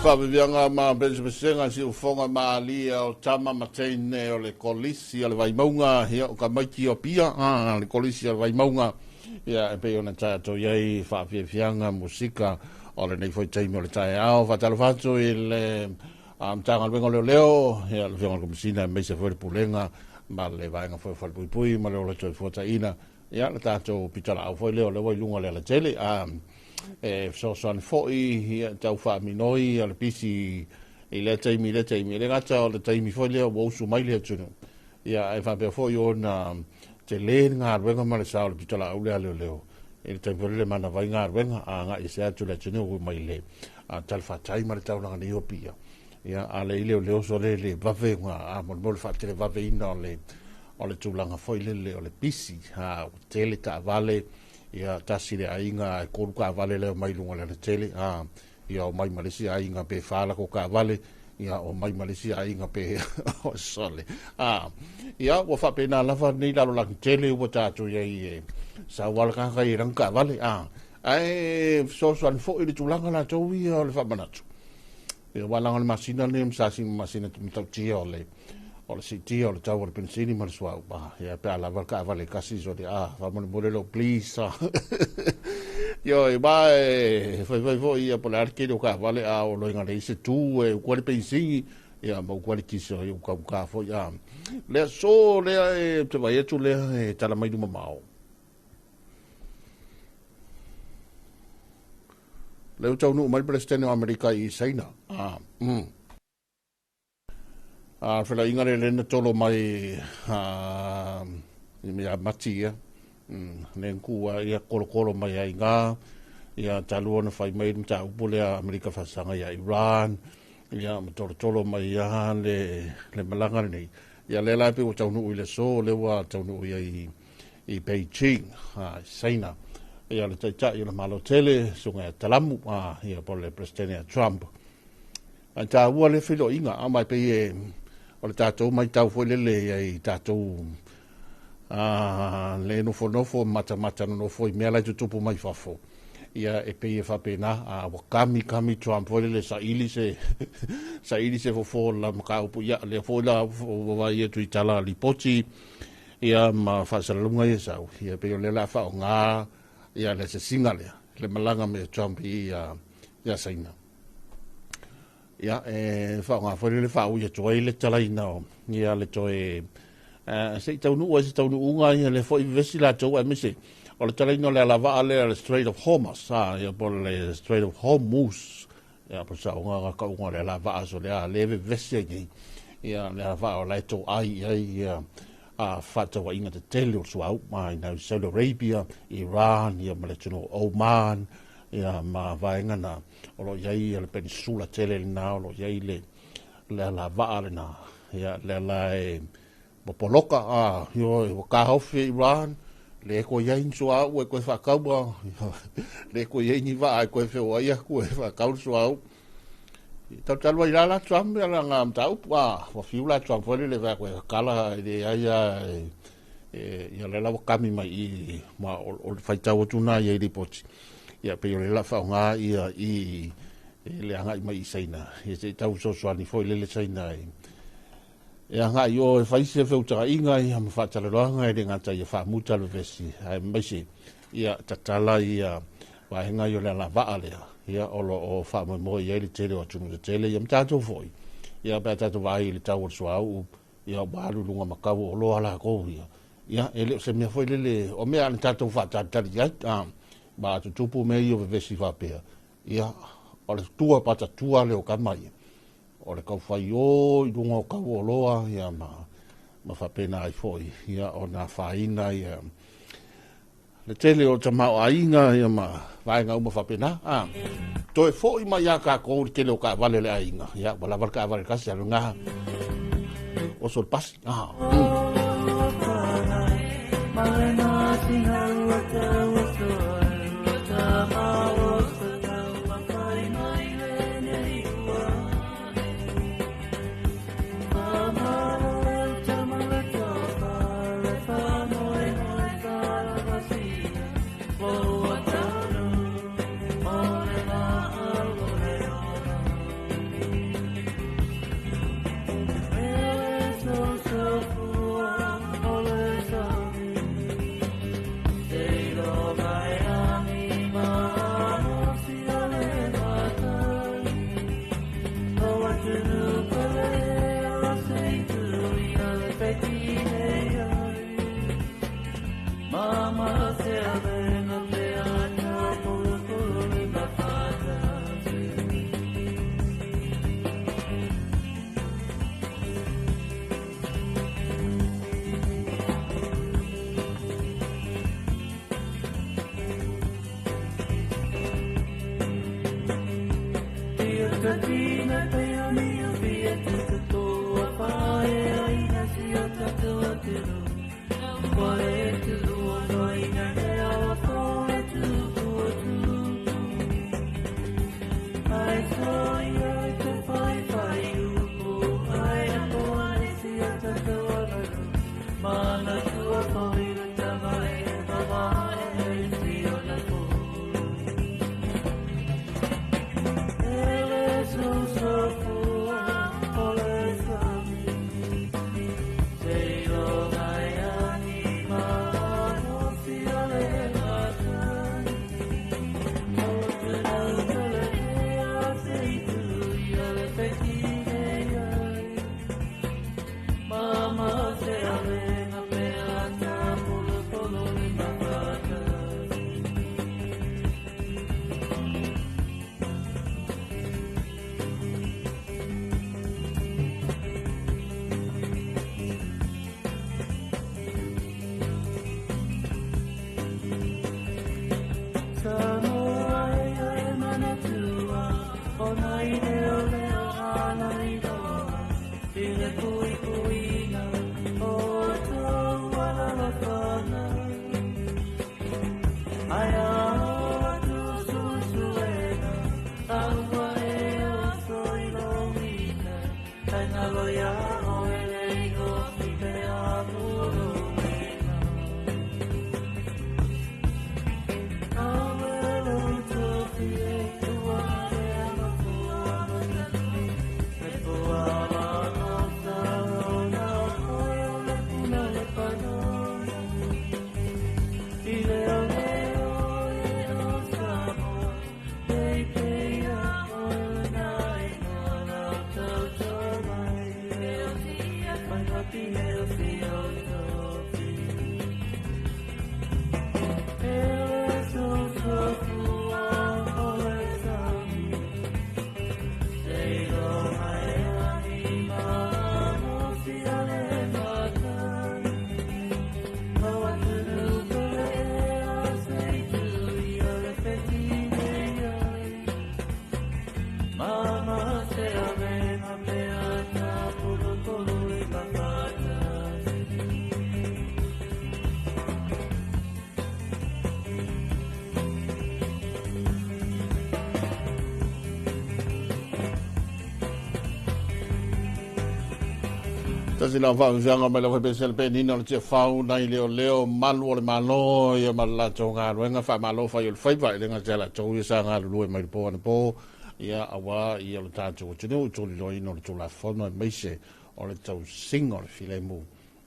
Whawianga ma besenga si ufonga ma alia o tama ma teine o le kolisi o le waimaunga hia o ka maiki o pia le kolisi o le waimaunga ia e pe ona tae to iei whawhianga musika o le nei foi teime o le tae ao whatalo whatu i le tanga luenga leo ia le whianga komisina me se foi pulenga ma le vaenga foi pui pui ma le o le toi fuata ina ia le tato pitala au foi leo le wai lunga le la tele so so foi tau fa minoi al pisi le taimi le gata o le taimi foi le o su mai le tunu ia e fa pe foi ona te le nga ruenga ma le sa o pitala au le leo e te le mana vai nga ruenga a nga i se tu le tunu mai le a tal fa tai ma le tau nga ni opia ia ale ile leo so le va ve nga a mo fa te va ve ina o le tulanga foi le o le pisi ha tele ta vale ia tasi le ainga e koru ka vale le mai lunga le tele ia o mai malisi ainga pe fala ko ka vale ia o mai malisi ainga pe o sole ia o fa pena lava nei la la tele o tatu ia sa wal ka ka irang ka vale ai so fo i tulanga la to ia le fa manatu ia wala ngal masina le msasi masina tu tia ole o le siti o le tau o le pensini ma le suau ia pe ala ka vale kasi so de fa mo le please yo e vai foi ia por ar que o ka vale o lo ngale se tu e o le pensini ia mo quale kiso o ka foi le so le te vai tu le tala mai du mamao le tau no mai presidente america i saina whela inga le lena tolo mai mea matia ne kua ia kolo mai ai ngā ia talua na whai mai mta upole a Amerika whasanga ia Iran ia tolo mai ia le malanga nei ia le lai pe o taunu ui le so le wa taunu ui i Beijing Saina ia le taita i le malo tele sunga talamu ia po le presidente Trump a ta ua le whilo inga a mai pe o le tātou mai tau foi lele ai tātou le nofo mata no foi mea lai tutupu mai fafo ia e pei e whapena wakami Trump foi lele sa ili se fofo la makaupu ia le foi la wawai e tui tala li poti ia ma whasalunga e sau ia pei o le la whao ngā ia le se singa le malanga me Trump ia saina ia fa nga foi le fa uia toi le tala ina ia le toi se tau nu unga ia le foi vesi la to e mise o le tala ina le lava le Strait of Hormuz ia por le Strait of Hormuz ia por sa unga ka unga le lava so le leve vesi ia le lava o le to ai ia fa to wa inga te tele so au mai na Saudi Arabia Iran ia maletino Oman ia ma vaenga na o lo iai le peninsula tele na o lo iai le la vaale na ia le lai popoloka yo ka hofi Iran le ko iai so au e ko fa kauba le ko iai ni va ko fe o ia ko fa kau so au tal vai la Trump la ngam tau wa fiula Trump foi le va ko kala de ia ia le la kami mai ma o fa tau tuna ia ripoti ia pe le la fa nga ia i le anga mai saina e se tau so ni foi le saina ia nga yo fa se fe uta inga ia ma fa tala nga e ngata ia fa muta le vesi ai mai se ia tatala ia wa nga yo le la va ale ia o fa mo ia le tele o tunu le tele ia mta to foi ia pa ta to vai le tau so au ia ba lu lunga makau o lo ala ko ia ele se me foi le o me an ta to fa ta ia ba tu tupu me io vesi va pe ia o le tua pata tua le o kamai o le kau fai o i dunga o kau o loa ia ma fa pena ai foi ia o na faina ia le tele o tamau ainga ia ma vaenga uma fa pena to e foi mai ia ka ko tele o ka vale le ainga ia wala ka vale ka se nga o sol pas Tasi la whau whianga mai la whai pesel pe nina le tia whau nai leo leo malu o le malo ia mala tau ngā ruenga wha malo whai o le whaiwai le ngā tela tau ia sa ngā lue mai le po ane po ia awa ia le tātou o tino tōli loi no le tōla whono e meise o le tau singa o le while mu.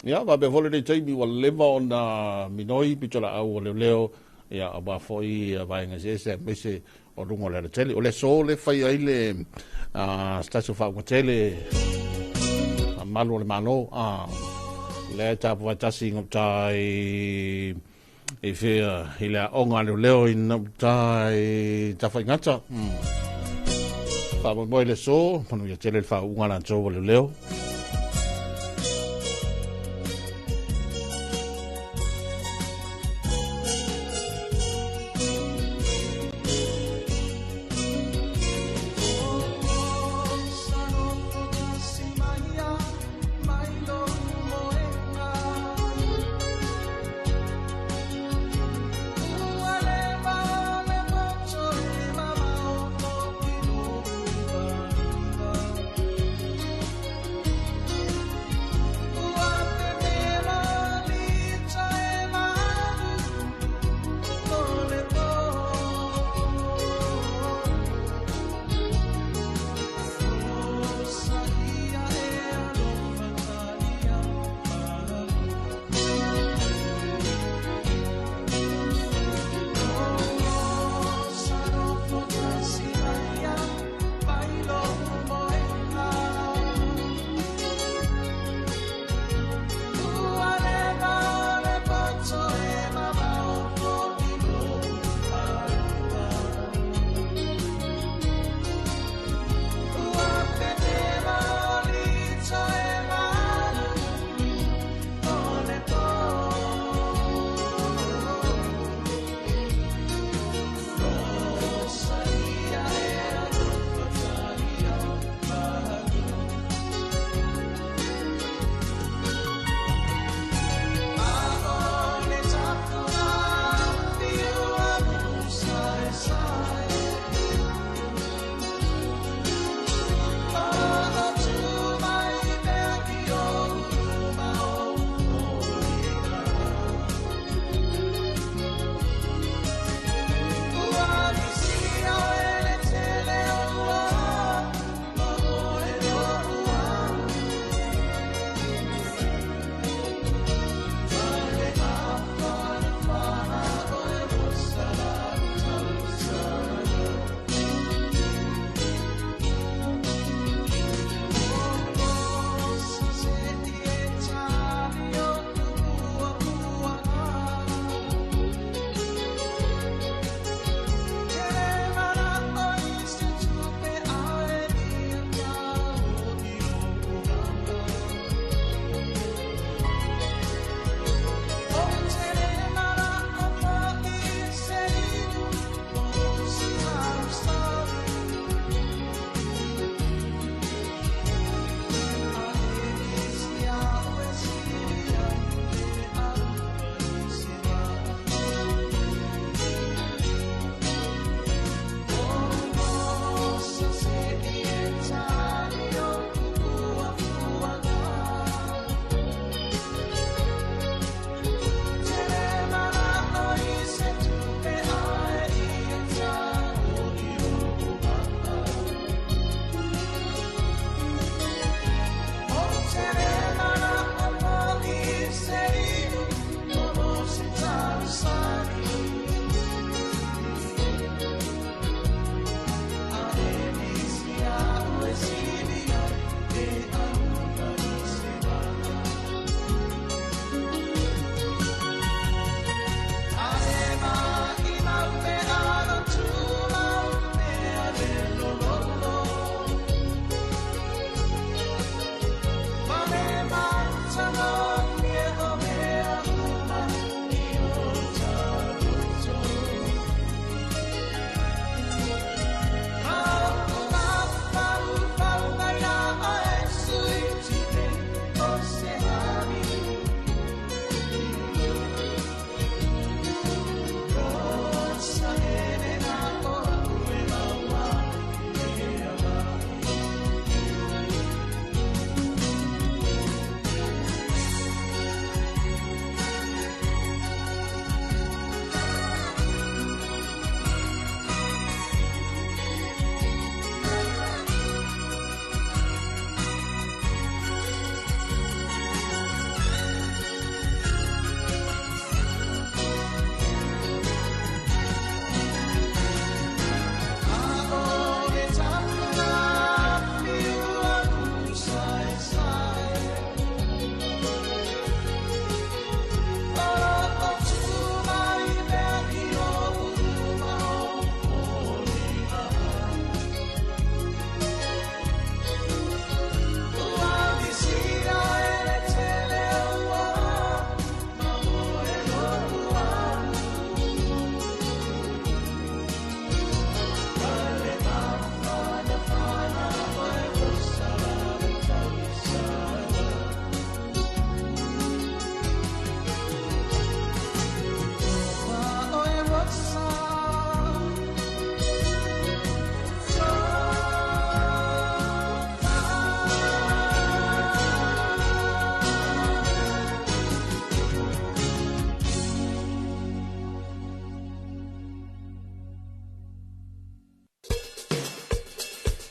Ia wa be vole le taimi wa lewa o na minoi pitola au o leo leo ia awa foi vaenga se meise o rungo le tele o le so le whai aile stasu whau tele malu le malo le tapu atasi ngotai e fea hila onga leo i ngotai tawhai ngata wha moi le so panu ia tele wha unga na tō leo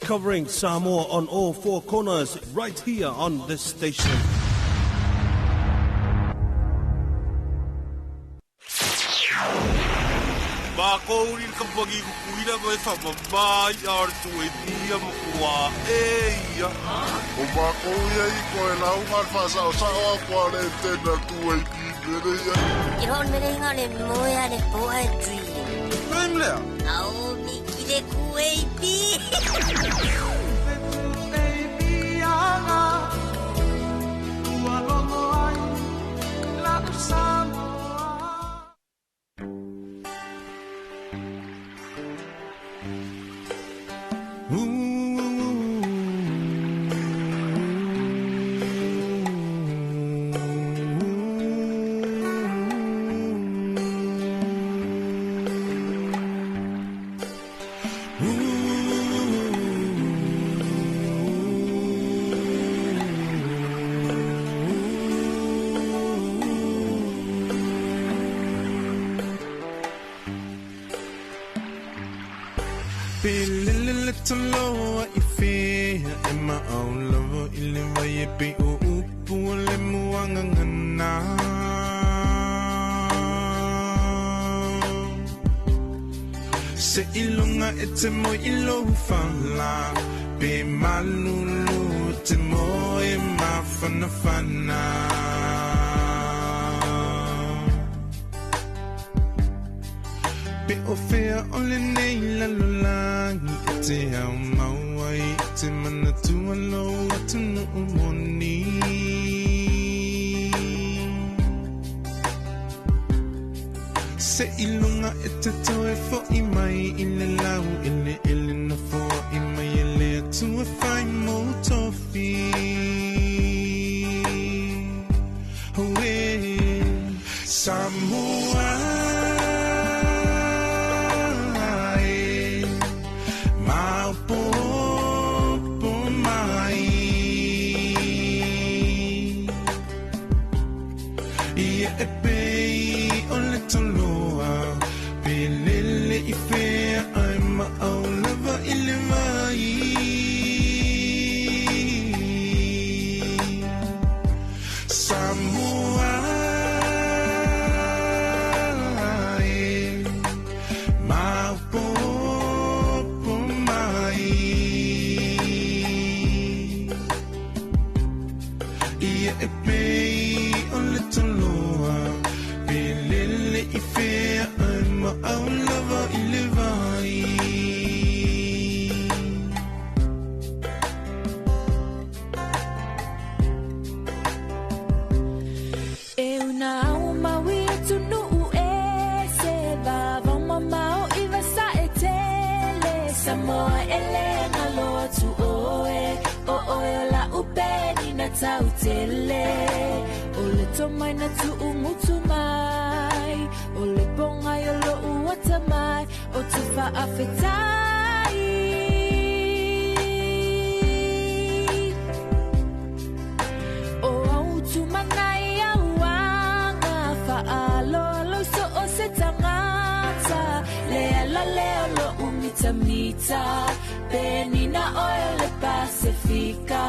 covering Samoa on all four corners right here on this station. Makauri ka pagi kuira ko fa mai ar tu e dia mo kwa e ya. O makauri ai ko e lau mar fa sa o ko le te na tu e ki ya. I hon me ringa le moya le poetry. Memle. Au mi ki le ku e pi. Taloa I fea e ma'au lava I le vai e pe o upu o le muanga ngana Se ilunga e te moi I lohu whala Pe malulu te moi e mawhana whana Pe o fea o le nei lalolangi Te au mauai, te mana tua loa tunu umoni Se ilunga e te toe fo I mai I le lau I le na fo I mai e le atua whai mo tofi Hoe Samoa Tautele ole tomai na tu umutu mai ole bonga yo lo uata mai o te fa afetai o au tu manai au anga fa alo lo so o se tangata le ala le lo umita mita benina ole Pacifica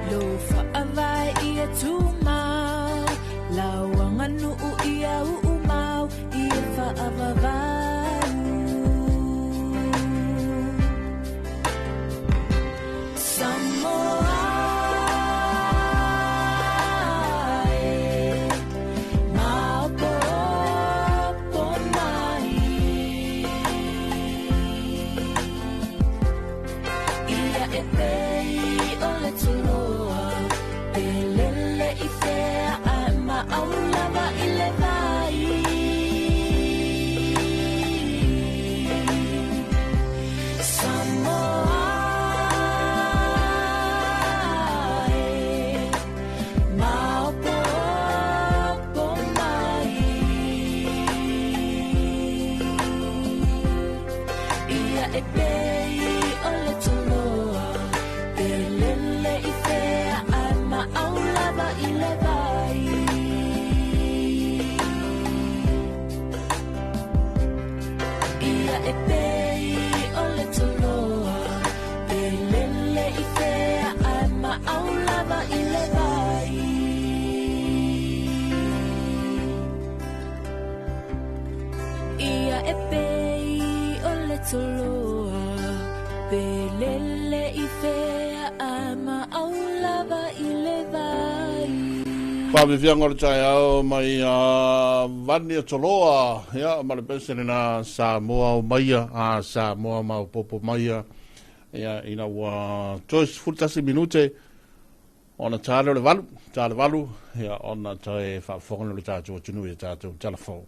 lo fa avai ia tu mau lawanga nu ia u mau ia fa avai Samoa Ole toloa, pelele I fea, I'm my own. Pāwhiwhia ngore tai au mai vani o toloa, ia, ma le pesene na Samoa o maia, Samoa mau popo maia, ia, ina ua Joyce fultasi minute, ona tāle le valu, ia, ona tae whawhongana le tātou tunu e tātou telefon.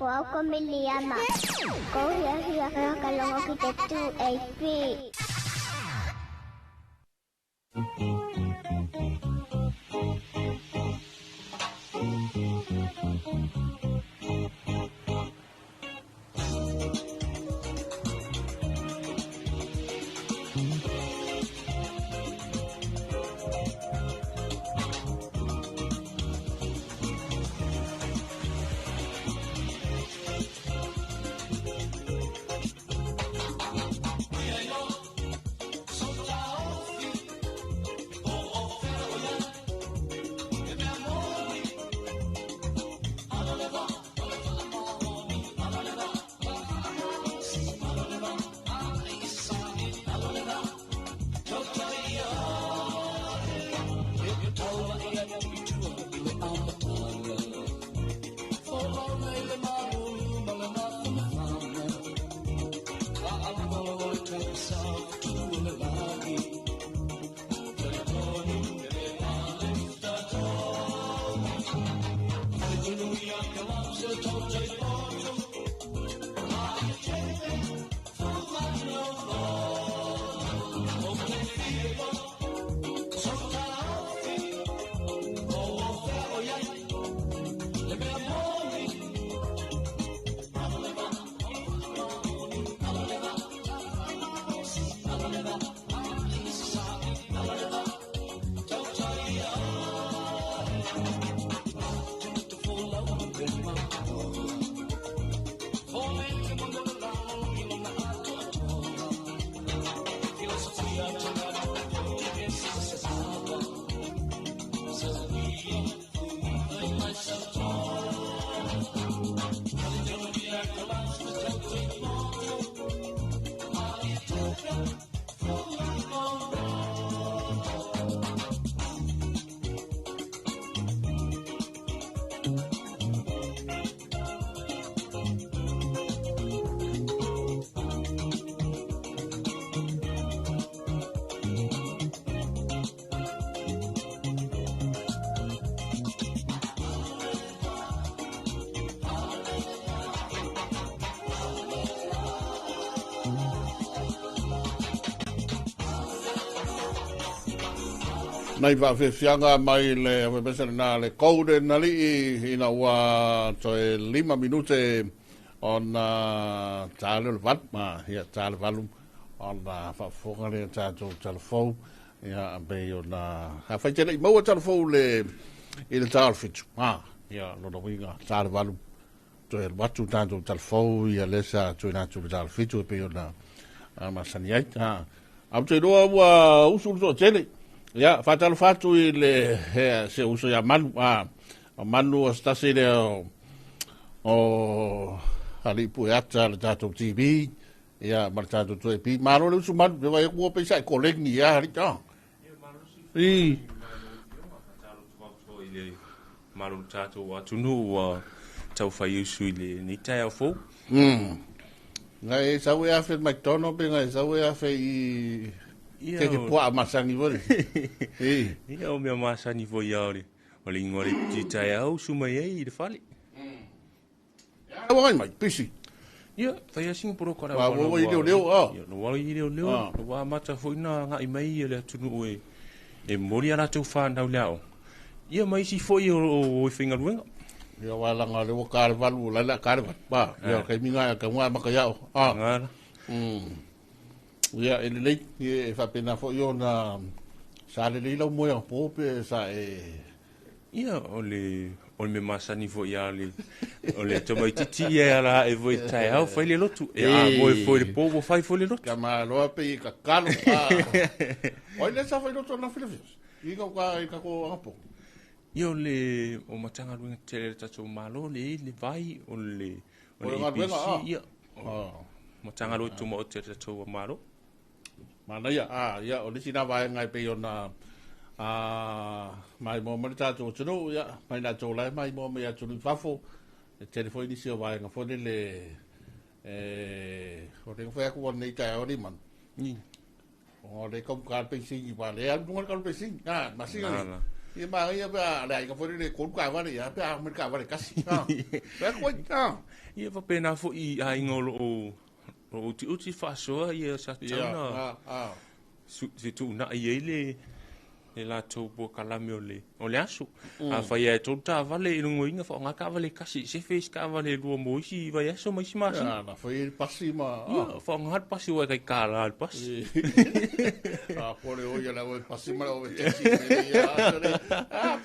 Ko ako miliama. Ko hiya kalongo kita 2AP. Nei va fe fianga mai le ave besana na le koude na li ina wa toe 5 minute on tale vat ma ya tale valum on fa fonga le tato telefon ya be ona ha fa tele mo telefon le il tale fit ya lo do winga tale valum toe watu tanto telefon ya lesa toe na tu tale fit be ona ma saniai am te do wa usul so tele ya fatal fatu le se uso ya manu manu sta se le o ali puata le tato TV ya martato tu pi maro le uso manu vai ko pe sai kolegi ya ri ta i maro tato wa tunu wa tau fai usu le ni tai fo ngai sa we afe McDonald pe ngai sa we afe i ke poa masani vole. Ia o mea masani vo iaore. O le ingore titai au sumai ei de fali. Ia wangai mai, pisi. Ia, fai a Singapore kora. Wa wo i leo leo. Ia, no wa i leo leo. No wa mata fo ina ngai mai le tunu e. E mori ala tu fa ndau leo. Ia mai si fo i o finga ruenga. Ia wala nga le wo karvalu la karva. Ba, ia kai minga ka wa maka yao. Ngara. Ia ele lei e fa pena fo yo na sa le lei lo mo po pe sa e ia ole me masani fo ia le ole to mai titi ia la e voi tai au foi le lotu e a voi foi le povo fai foi le lotu kama lo pe ka kalo oi le sa foi lotu na filifis i ka ko apo io le o matanga lu tele tatu malo le vai ole ia matanga lu tu mo tele tatu malo mana ya o lisi na vai ngai pe ona mai mo mata to tunu ya mai na to lai mai mo me ya tunu fafo e telefoni si o vai nga fo le o le fa ko nei ta o ni man ni o le kom ka pe si i va le al mo ka pe si ma si ni ma ya ba la ka fo le ko ka va ya pa mo ka va le kasi ba ko ia fa pena fo i ai ngolo o uti fa so ia sa tana si tu na ile e la to bo kalame ole asu a fa ia to ta vale i ngo inga fa nga ka vale kasi se face ka vale lu mo si va ia so mai si ma na fa i pasi ma fa nga hat pasi wa kai kala pasi pore o ia la o pasi ma o taxi ia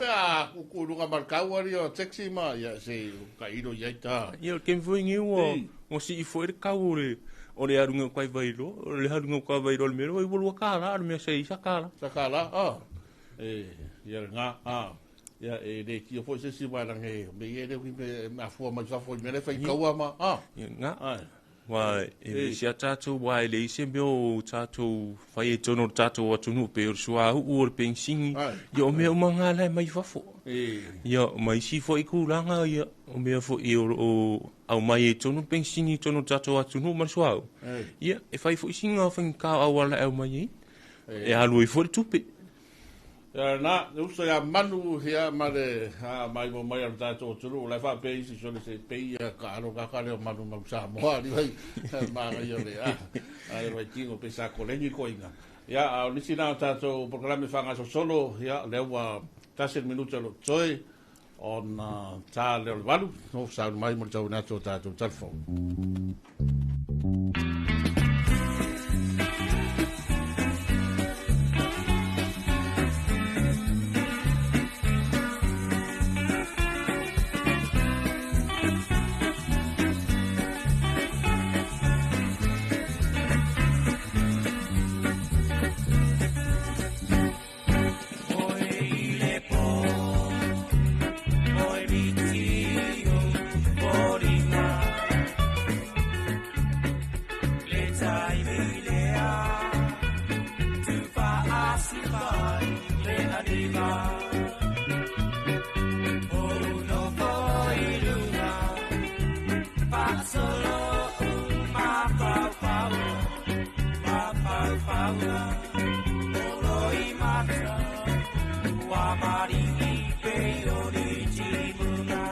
pa ku lu ga marca wa io taxi ma ia se ka iro ia ta ia ken foi ngi o si i foi ka ure o le arunga kai vairo o le arunga kai vairo le mero i volua kala me sei sakala ia nga ia e de ki fo se si bana nge me ye de me ma fo ma sa fo me le fai kaua ma nga wa e si atatu wa le ise meu tatu fai tono tatu wa tunu pe sua u pensingi yo me manga le mai fafo yo mai si fo ikulanga yo o me fo o au mai tono pensingi tono tatu wa tunu ma sua ia e fai fo singa fa ka awala au mai e alu i fo tupe na uso ya manu hia male mai mo mai al tato tulu la fa pe si sole se pe ya ka ro ka le manu ma sa mo ali vai ma yo le ai vai tingo pe sa kolegi ko inga ya ni sina tato programa fa solo ya le wa 10 minutos lo toi on ta le valu no sa mai mo tau na tato telefon tai lea tu fa asibai le adiva o no foi luna pa solo ma pa pa oi mata wa mari pe ori jibuna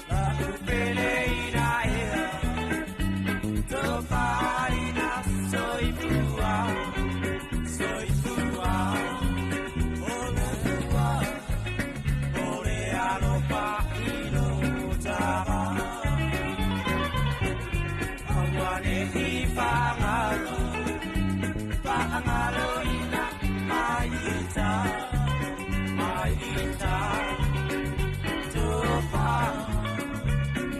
la upeleira era to faina soy tua ore alo pa ino tava awane hi fangalo fangalo ina maita tofa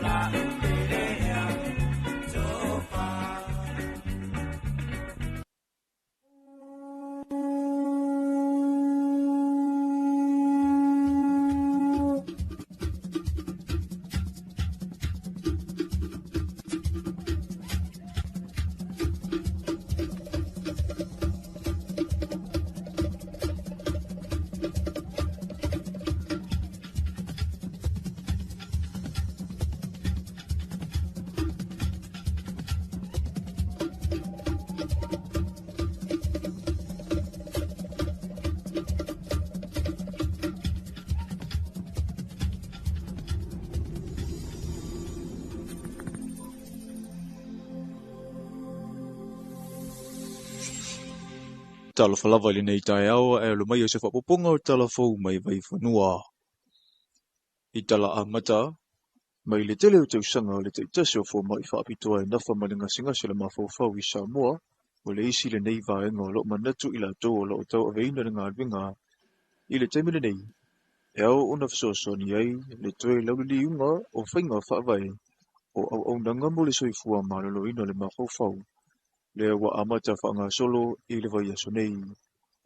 la umbelea tofa Tala falava i nei tai au e lo mai o se whapoponga o tala fau mai vai whanua. I tala a mata, mai le tele o tau sanga le te tase o fo mai whaapitoa e nafa maninga singa se le mafau fau i Samoa, o le isi le nei vaenga o lo manatu i la tō o lo o tau aveina ngā ringa. I le taimile nei, e au o na fisosoni ai le toe laulili unga o whainga whaavai o au nanga mo le soifua malolo ina le mafau fau. Le wa amata whanga solo i le vai aso nei.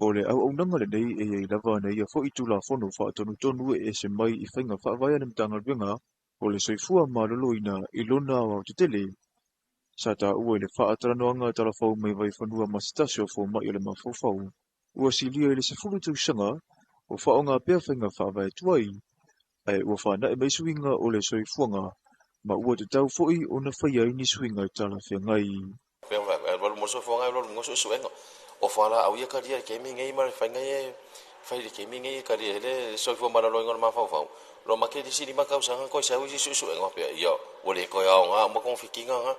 O le au nanga le nei e ei lava nei a fo i tula fono wha tonu e se mai i whainga whaavaya na mtanga ringa o le soifua malolo ina i lona au te tele. Sa ta ua i le wha ataranoanga tala fau mai vai whanua mastasio fo mai o le mafau fau. Ua silia i le sefulu tau sanga o whaonga pia whainga whaavaya tuai. Ai ua whana e mai suinga o le soifuanga ma ua te tau foi o na whaia i ni suinga tala whiangai. Moso fonga lo ngoso suengo o fala au ia karia ke mi ngai mar fa ngai fa ri ke mi ngai karia le so fo mara lo ngor ma fa fa lo ma ke di sini ma ka usanga ko sa usi suengo pe yo o le ko ya nga mo konfikinga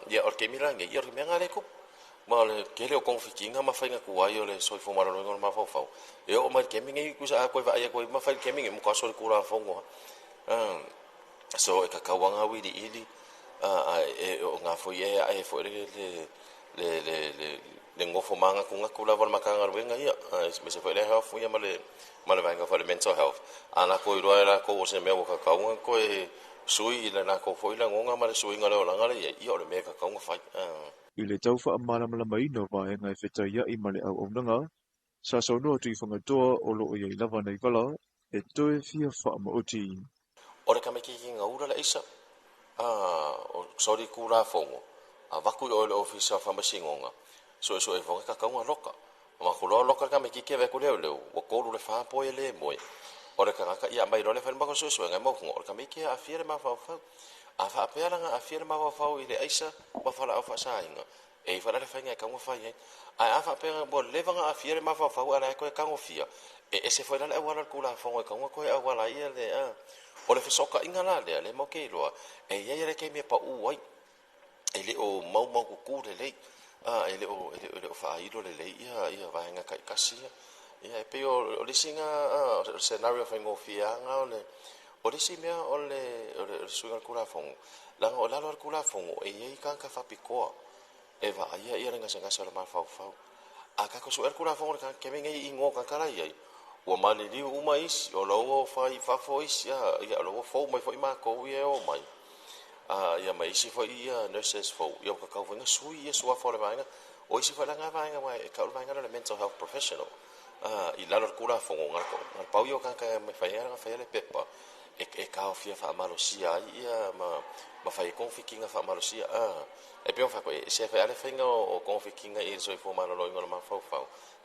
ya o ke mi la ngai yo me ngale ko ma le ke le konfikinga ma fa nga ku ayo le so fo mara lo ngor ma fa fa yo o ma ke mi ngai ku sa ko va ya ko ma fa ke mi ngai mo ka so ku la fongo so e ka kawanga wi di ili o nga fo ye ai fo le ngofo manga ku nga kula wal makanga wenga ia me se fo le health ia male vanga fo le mental health ana ko i roa ko se me ka kaunga ko e sui le na ko fo ila ngonga male sui ngale o langa le ia o le me ka kaunga fai I le tau wha amala mala mai no va e ngai wheta ia i male au nanga sa so no tu whanga toa o lo ia i lava nei wala e toe fia wha ama oti o le kameki ki ngaura le isa o sorry kula fongo a vaku o le office fa masingonga so e fonga ka kaunga loka ma ko loka ka me ki ke ve ku le o ko le fa po ele moi o le ka ia mai le fa ma ko so nga mo o ka me ki a fiere ma fa a fa pela nga a fiere ma fa ile aisa ma fa la fa sa inga e fa le fa nga ka mo fa ye a fa pela bo le va nga a fiere ma fa ala ko ka ngo fia e se foi la e wala kula fonga ka ngo ko e wala ia le o le fesoka inga la le mo ke loa e ia le ke me pa u ai e le o mau ku le e le o fa ilo le ia va nga kai kasia ia pe o le singa o scenario fa ngo fia nga o le simea o le suga kula fongo la o la kula fongo e ia ka fa pikoa e va ia nga sanga sa le ma fa a ka ko su kula fongo ka ke me ngai ngo ka kala ia o mali li uma isi o lo fa fo isi ia lo fo mai fo ma ko ia o mai ia mai isi fo ia nurses fo ia ka ka venga sui ia sua fo le vanga o isi fo la nga vanga mai ka le vanga le mental health professional i la kula fo nga ko pa yo ka me fa ia le pepa e ka fia fa malo sia ia ma ma fai konfikinga fa malosia e pe fa ko e se fa ale finga o konfikinga e so fo malo lo ngol ma fau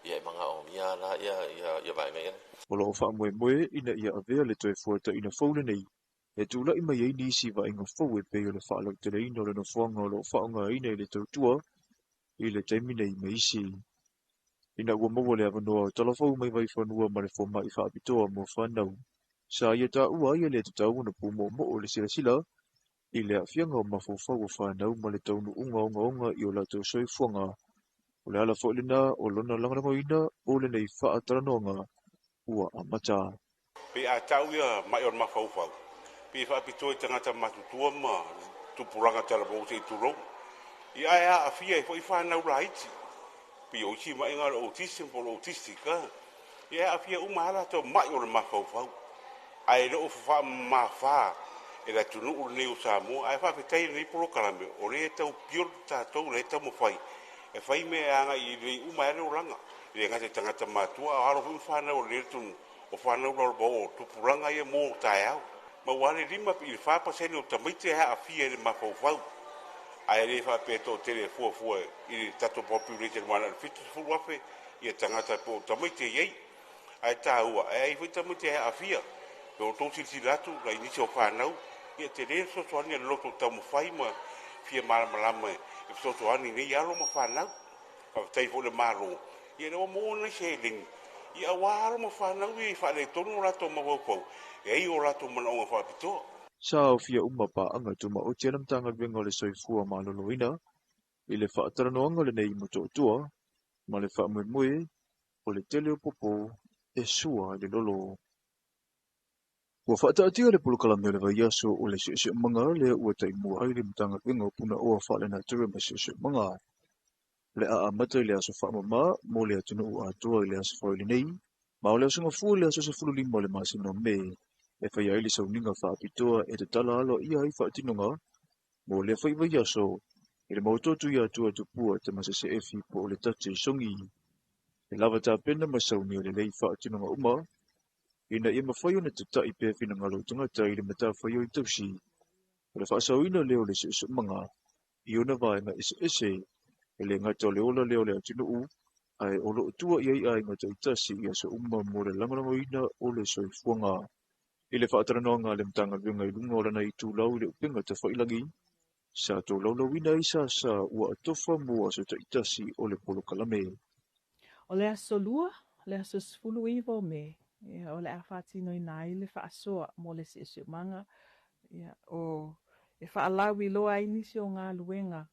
ia manga o mia la ia vai ngai O lo fa moe ina ia avea le toe fuata ina faule nei. E tula ima iei nisi va inga fau e peo le fa alau te reina o le no fuanga o lo faunga ina i le tautua i le taimi nei me isi. Ina ua maua le avanoa o talafau mai vai whanua ma le foma i wha apitoa mo whanau. Sa ia ta ua ia le tatau na pu mo o le sila i le afianga o mafofau o whanau ma le taunu unga i o la tau soi fuanga. O le ala fōlina o lona langarangoina o le nei wha ataranoanga ua amata. Pe a tau ia mai on mafau. Pe fa pitoi tangata matutua ma tupuranga talabo se turo. Ia a fia i fa na right. Pe o chi mai ngara autism por autistica. Ia a fia umala to mai on mafau. Ai no fa mafa. Era tunu o neu Samoa ai fa petai ni programa o le tau pior ta to le tau mo fai. E fai me anga i uma ele uranga le ngate tangata matua aro fu fa na o le tun o fa na o bo tu puranga ia mo taia ma wale lima i fa pa se no tamite ha afia le mafau ai le fa peto tele fu i tato population wana fit fu wafe ia tangata po tamite ye ai taua ai fu tamite ha afia do to si latu la inicio fa na ia tele so so ni lo to tamu fai ma fia malama e so so ani ni yalo ma fa na ka tai fo le maro ia no mo na sheling ia waro ma fa na wi fa le tonu rato ma ko e o rato ma o fa pito Sa fia pa anga tuma o tianam tanga venga le soifua ma loloina i le fa ataranoanga le nei mo tua ma le fa moe o le tele o popo e sua le lolo. Ua whaataatia le pulukalame le vai aso o le se manga le ua tai mua ai le mtanga venga puna oa whaale na ture ma se manga. Le a amata i le aso whaamama mo le atunu o atua i le aso whaile nei, ma o le aso ngafua le aso se fulu lima le maasi no me, e whai ai le sauninga whaapitoa e te tala alo ia ai whaatinonga, mo le whai vai aso i le mautotu i atua tupua te masa se efi po o le tate songi. E lava tā pena ma sauni o le lei whaatinonga uma, ina ia mawhai o na tuta i pia fina ngalo tangata i le mata whai o i tausi. O le whaasawina leo le se manga, i ona vaenga ese, e le ngata o le ola leo le atinu u, ai o lo tua i ai ngata i tasi i asa umma mo le langarangoina o le soifuanga. I le whaataranoanga le mtanga viunga i lunga o lana i tūlau le upinga te whailangi, sa tō laulawina i sa ua atofa mo asa ta i tasi o le polo kalame. O le aso lua, le aso sfulu iwa o me, o le awhatino i nai le whaasoa mo le se manga, o e whaalawi loa inisi o ngā luenga,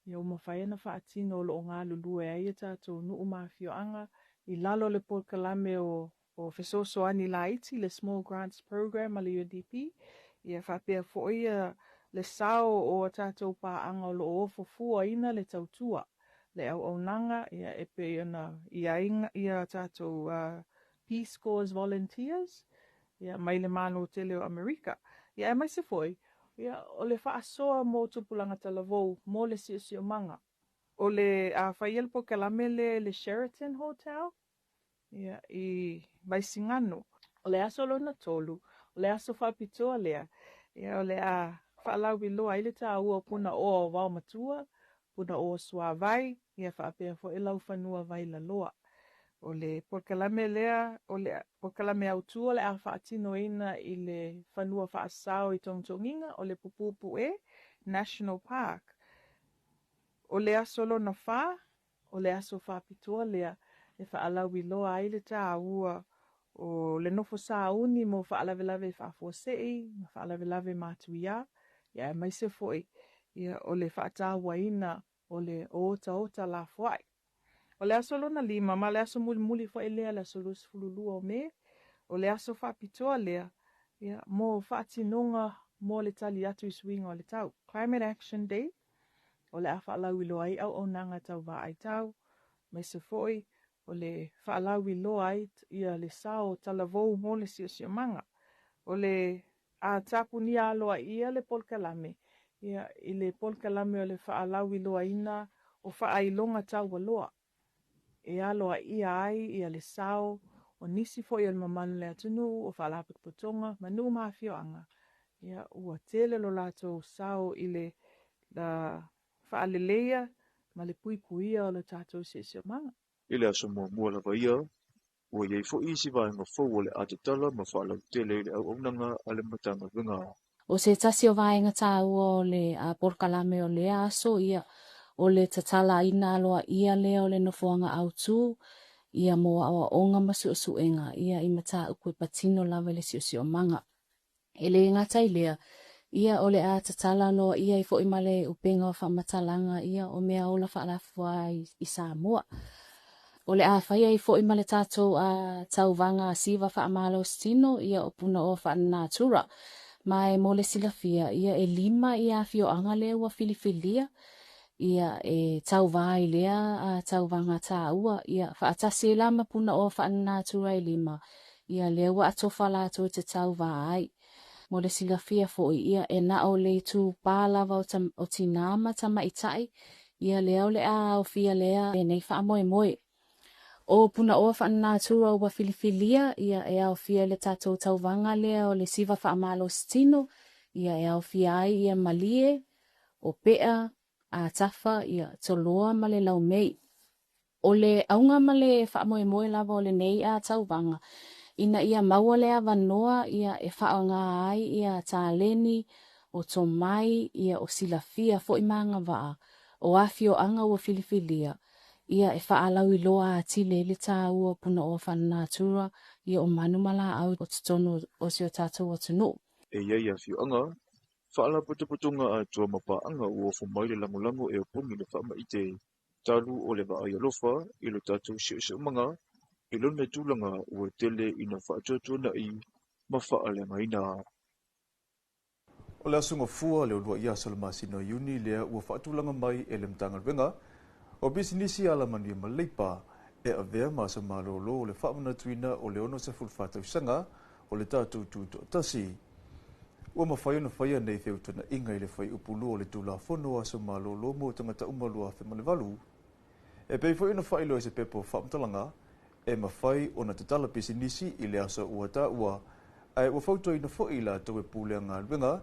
ia uma whaena whaatino lo o ngā lulue ai e tātou nuu mawhio anga i lalo le polkalame o fesoso ani la iti le Small Grants Program a le UNDP ia whapea foia le sao o tātou pā anga o lo o fufua ina le tautua le au nanga ia epe ia tātou Peace Corps Volunteers ia mai le mano tele o Amerika ia mai se foi ia o le whaasoa mo tupulanga talavou mo le sio manga. O le whaiel po kalamele le Sheraton Hotel ia i Vaisingano. O le aso lona tolu, o le aso whapitoa lea. Ia o le whaalau biloa ile tā ua puna o wau matua, puna o sua vai, ia whaapea fo ilau whanua vai la loa. O le pokalame lea, o le pokalame autua le a whaatino ina i le whanua whaasao i tongtonginga o le pupupu National Park. O le aso lona wha, o le aso whapitoa lea, e whaalawi loa aile tā ua o le nofo sā uni mo whaalavelave whaafosei, ma whaalavelave mātuia, ia mai se foi, ia o le whaatawa ina o le ota la fuai. O le aso lona lima, ma le aso muli fo elea le aso lusi fululua o me, o le aso whapitoa lea, ia mo whaatinonga mo le tali atu i swinga o le tau. Climate Action Day, o le a whaalawi loa ai au o nanga tau wa ai tau, mai se foi, o le whaalawi loa ai ia le sao talavou mo le sio manga. O le a tapu ni aloa ia le polkalame, ia i le polkalame o le whaalawi loa ina o whaailonga tau wa loa. E aloa ia ai ia le sao o nisi fo ia le mamanu le atunu o whaalapik putonga manu mawhio anga. Ia ua tele lo latou sao i le la fa'aleleia ma le puipuia o le tatou seʻiseʻomaga. I le aso muamua lava ia, ua iai foʻi isi vaega fou o le atatala ma fa'alautele i le auaunaga a le matagaluega. O se tasi o vaenga tāua o le porokalame o le aso ia o le tatala ina aloa ia lea o le nofoanga autū ia mo awa onga masuʻesuʻega ia i mata uku patino lava le siʻosiʻomaga. E le ngata i lea ia o le a tatala loa ia i foʻi ma le upenga o whaamatalaga ia o mea ola whaalafua i Samoa. O le a whaia i foʻi ma le tātou a tauvanga siva whaamalo stino ia o puna o whaanātura. Mai mo le silafia ia e 5 ia fioanga lea ua filifilia ia e tauvai lea a tauvanga tāua ia whaatasi la mapuna o whaanātura e 5 ia lea ua atofa lātou te tauvai. Mo le silafia foʻi ia e na o le tū pālava o tinama tamaitai ia lea o le a o fia lea e nei whaamoemoe. O puna o whaanātura ua filifilia ia e au fia le tātou tauvanga lea o le siva whaamalo stino ia e au fia ai ia malie o pea a tafa ia toloa ma le laumei. O le aunga ma le whaamoemoe lava o le nei a tauvanga ina ia maua le avanoa ia e whaanga ai ia tāleni o tomai ia o silafia fo imanga waa o afio anga ua filifilia. Ia e whaalau i loa atile le tāua puna o whanātura ia o manumala au o tutono o sio tātou o tunu. E iai a whioanga, whaala putuputunga a tua mapaanga ua whamaile langolango e o pungi le whaama i te talu o le wa aialofa i lo tātou siʻosiʻomaga i lona tūlanga ua tele ina whaatuatuana i ma whaalenga ina. O le asunga fua le olua ia Salamasino Iuni lea ua whaatulanga mai e le mtangalwenga o bisinisi ala mani maleipa e avea masa malolo o le whaamanatuina o le ono se fulwhātausanga o le tātou tūto tasi. Ua mawhai ona whaia nei theutana inga i le whai upulu o le tūla whono asa malolo mo tangata umalua whemalewalu. E pei whai ona whai loa se pepo whaamtalanga e mawhai ona tatala bisinisi i le asa ua tā ua ai ua whauto ina whai la tau e pūlea ngā luenga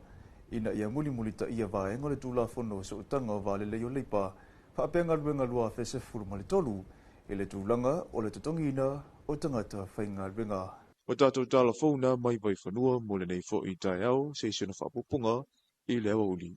ina ia muli ta ia vaenga o le tūla whono sa utanga o vale leo leipa whaapenga luenga lua whese furu malitolu e le tūlanga o le tutongina o tangata whainga luenga. O tātou tāla whauna mai vai whanua mo le nei fo i tai au se isiona whaapupunga i le awa uli.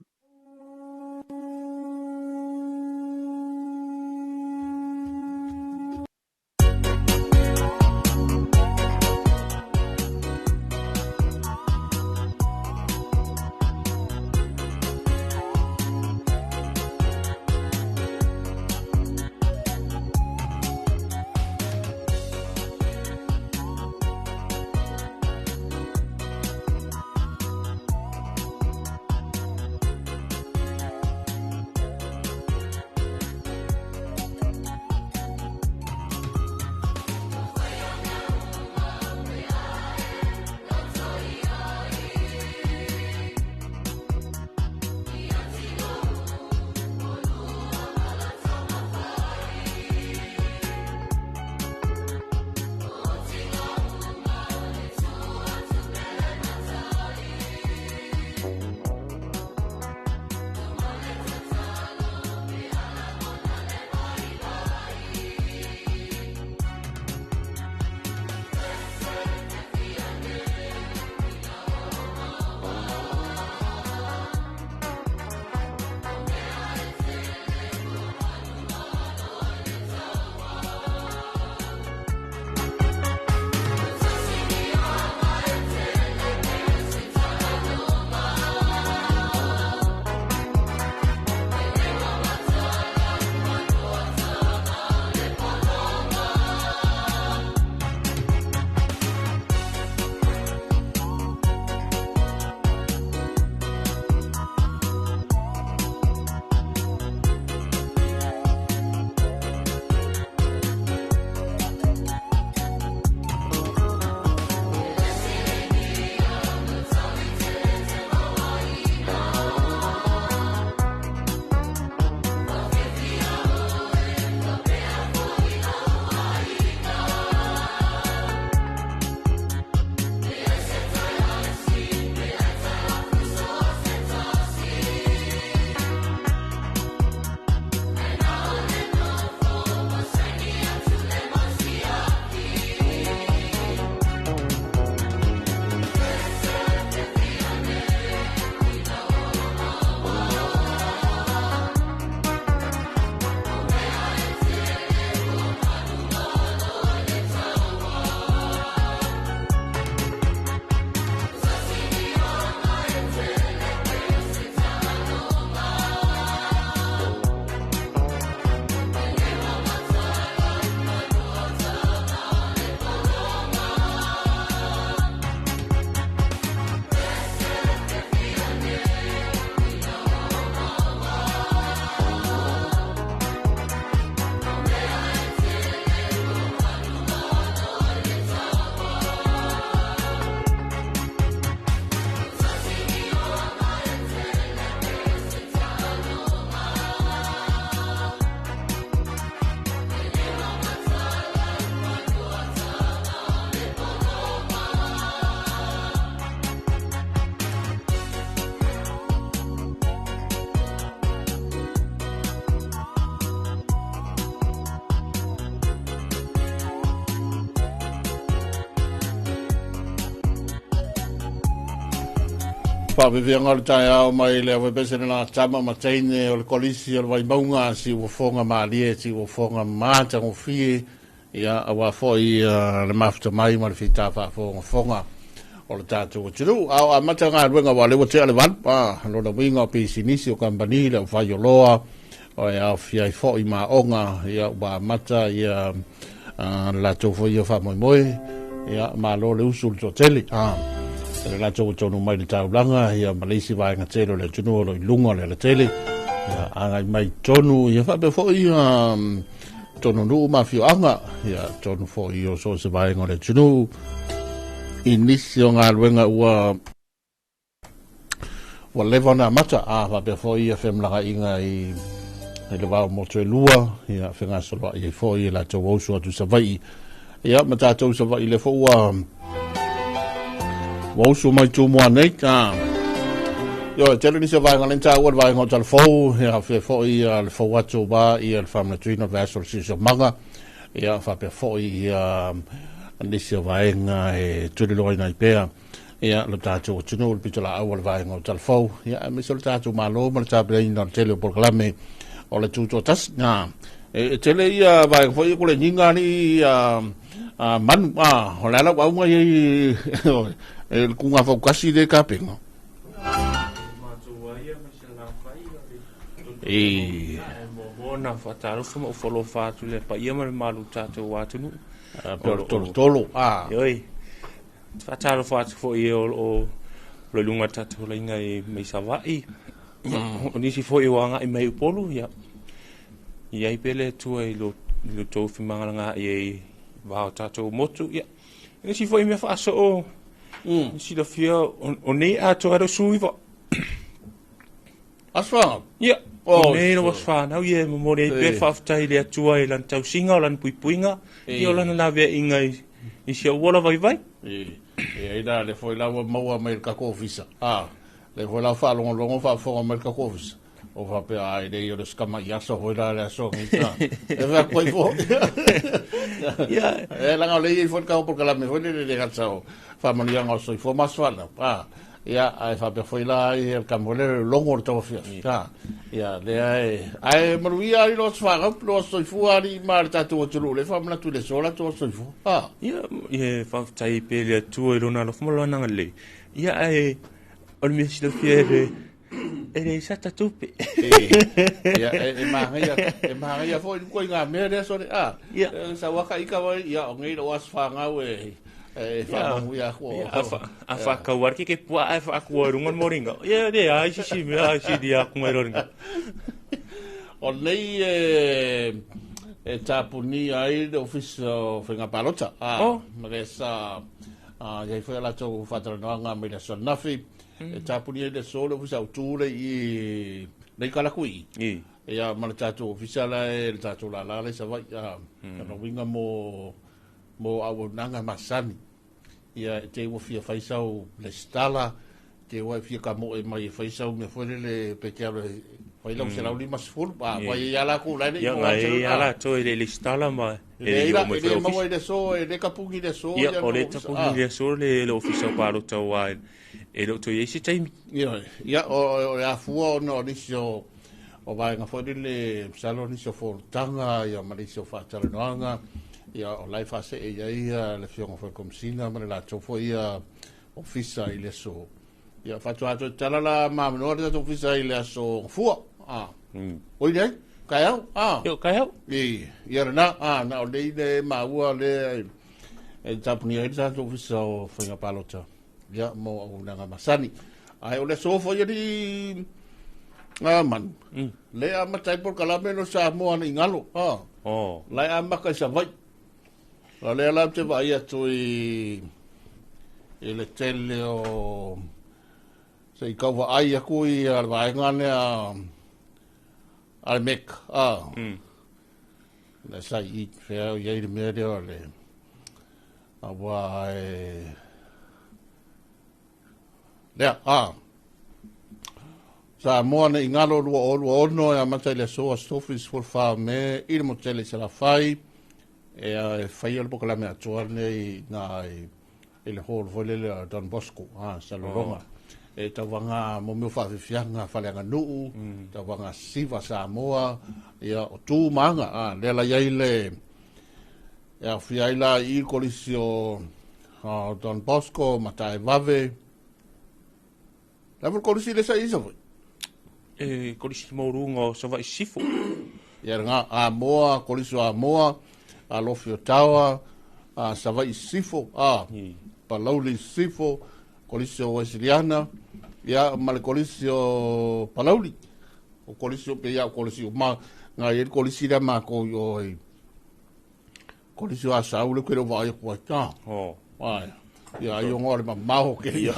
pa ve via ngol tai au mai le we pese na chama ma chaine o le kolisi o vai maunga si o fonga malie si o fonga mata o fi ia awa foi le mafta mai ma le fita fa fonga o le tatu o tru au a mata nga ruenga wa le o te ale van pa lo da winga pe sinisi o company le fa yo loa o ia fia foi ma onga ia ba mata ia la to foi yo fa moi ia ma lo le usul to tele la tau tonu mai le tau langa ia Malaysia vai nga telo le tunu lo lunga le tele ia anga mai tonu ia fa be foi tonu nu ma fio anga ia tonu foi o so se vai nga le tunu inisio nga luenga ua levona mata fa be foi ia fem la inga i le va mo tre lua ia fenga solo ia foi la tau o so tu sa vai ia mata tau sa vai le fo Wau su mai tu mua nei ka. Yo, tele ni se vai ngalen ta wa vai ngol fo, ya fe fo i al fo watu ba i al famna tuina vessel si so manga. Ya fa pe fo i ni se vai nga e tu lo ina pe. Ya lo ta tu no pi la awal vai ngol fo. Ya mi so ta tu malo ma ta bre ina tele proclame o le tu to tas na. E tele ia vai fo i ko le ninga ni man o la wa nga i el kunga fo kasi de kapengo na fatalo fo folo fatu le pa ia mal malu tato watu nu tolo yoi fatalo fatu fo io o lo lunga tato le ngai me savai ni si fo i wanga i mai polu ya ia pele tu ai lo to fi manga i va tato motu ya ni si fo i me fa so si la fia o nei a to ero suiva asfa ya o nei no asfa na ye mo nei pe fa tai le tua i lan tau singa o lan puipuinga i o lan la ve inga i si wala vai e ida le foi la mo mai ka ko ofisa le foi la fa longo fa fo mai ka ko ofisa o va pe ai de yo skama ya so ho la so nta e va ko fo ya e la ngale i fo ka porque la me foi de gatsao fa mania ngo so fo mas fala ya ai fa pe foi la i el camole longo to fia ya le ai maruia i lo fa lo so fu ari marta tu tu le fa mna tu le sola tu so fu ya e fa tai pe le tu e lona lo fo lo na ngale ya ai o mi si lo fiere e sa tupi ya ma ya foi ko nga me de so ya sa wa kai ka ya ngai lo was fa nga we fa mu ya ko fa ka war ki pu fa ko rungon moringa ya de ai si me ai si dia ku moringa o nei tapuni ai de office fenga palota ma sa ya foi la to fa tra nga me de so nafi e tapuni de solo fusa utule i nei kala kui ya ma tato ofisala e tato la le sa vai no winga mo au nanga masani ya te wo fia faisau le stala te wo fia ka mo e mai faisau me foi le pequeno foi la usela uli mas full vai ya la ku la ya ya la to le stala ma e yo mo de so e de kapungi de so ya o le kapungi de so le ofisa paro tawai e lo to yesi time ya o ya fuo no nisio o vai nga fo le salo nisio fo tanga ya marisio fa tala noanga ya o lai fa se ya le fio fo komsina ma la to fo ya ofisa ile so ya fa to tala la ma no de to ofisa ile so fuo o ile kayau yo kayau ya na na o le ma ua le e tapuni e to ofisa fo nga palota ya mo una masani ai ole sofo ye di man le ama tai por kala meno sa mo an ingalo la ama ka sa vai la le la te vai atu i ele tele o sei ka va ai ku i al vai ngane al mek la sai i fe ye di me de ole awa ya sa moana ingalo lo no ya mata le so stofis for fa me il motele se la fai e fai il proclame a torne na il hall vole le Don Bosco sa lo ronga e tawanga mo me fa fianga falenga nuu tawanga siva Samoa ia o tu manga le la yaile ia fiaila I kolisio Don Bosco matai vave la kolisi le sa iso kolisi morungo sa vai sifu ia nga moa kolisio moa a lofio tawa sa vai sifu palauli sifu kolisio Wesleyana ia male kolisio palauli o kolisio pe ia kolisio ma nga ia kolisio da ma ko yo kolisio a saule ko va ia ko ta ai ia yo ngore ma maho ke ia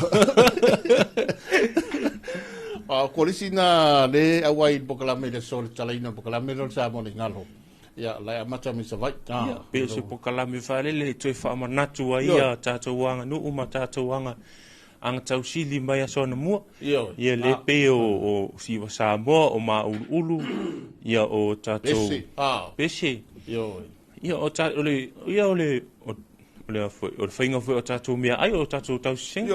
kolisio na le awai pokalame de sol talaina pokalame ro sa mo ngalo ia la mata mi sa vai pe se pokalame fale le toi fa manatu ia tata wanga no uma tata wanga ang tausili mai asona mua ia le pe o siwa Samoa o ma ulu ia o tato pese ia o tato ole ia ole o fainga foi o tato mia ai o tato tausing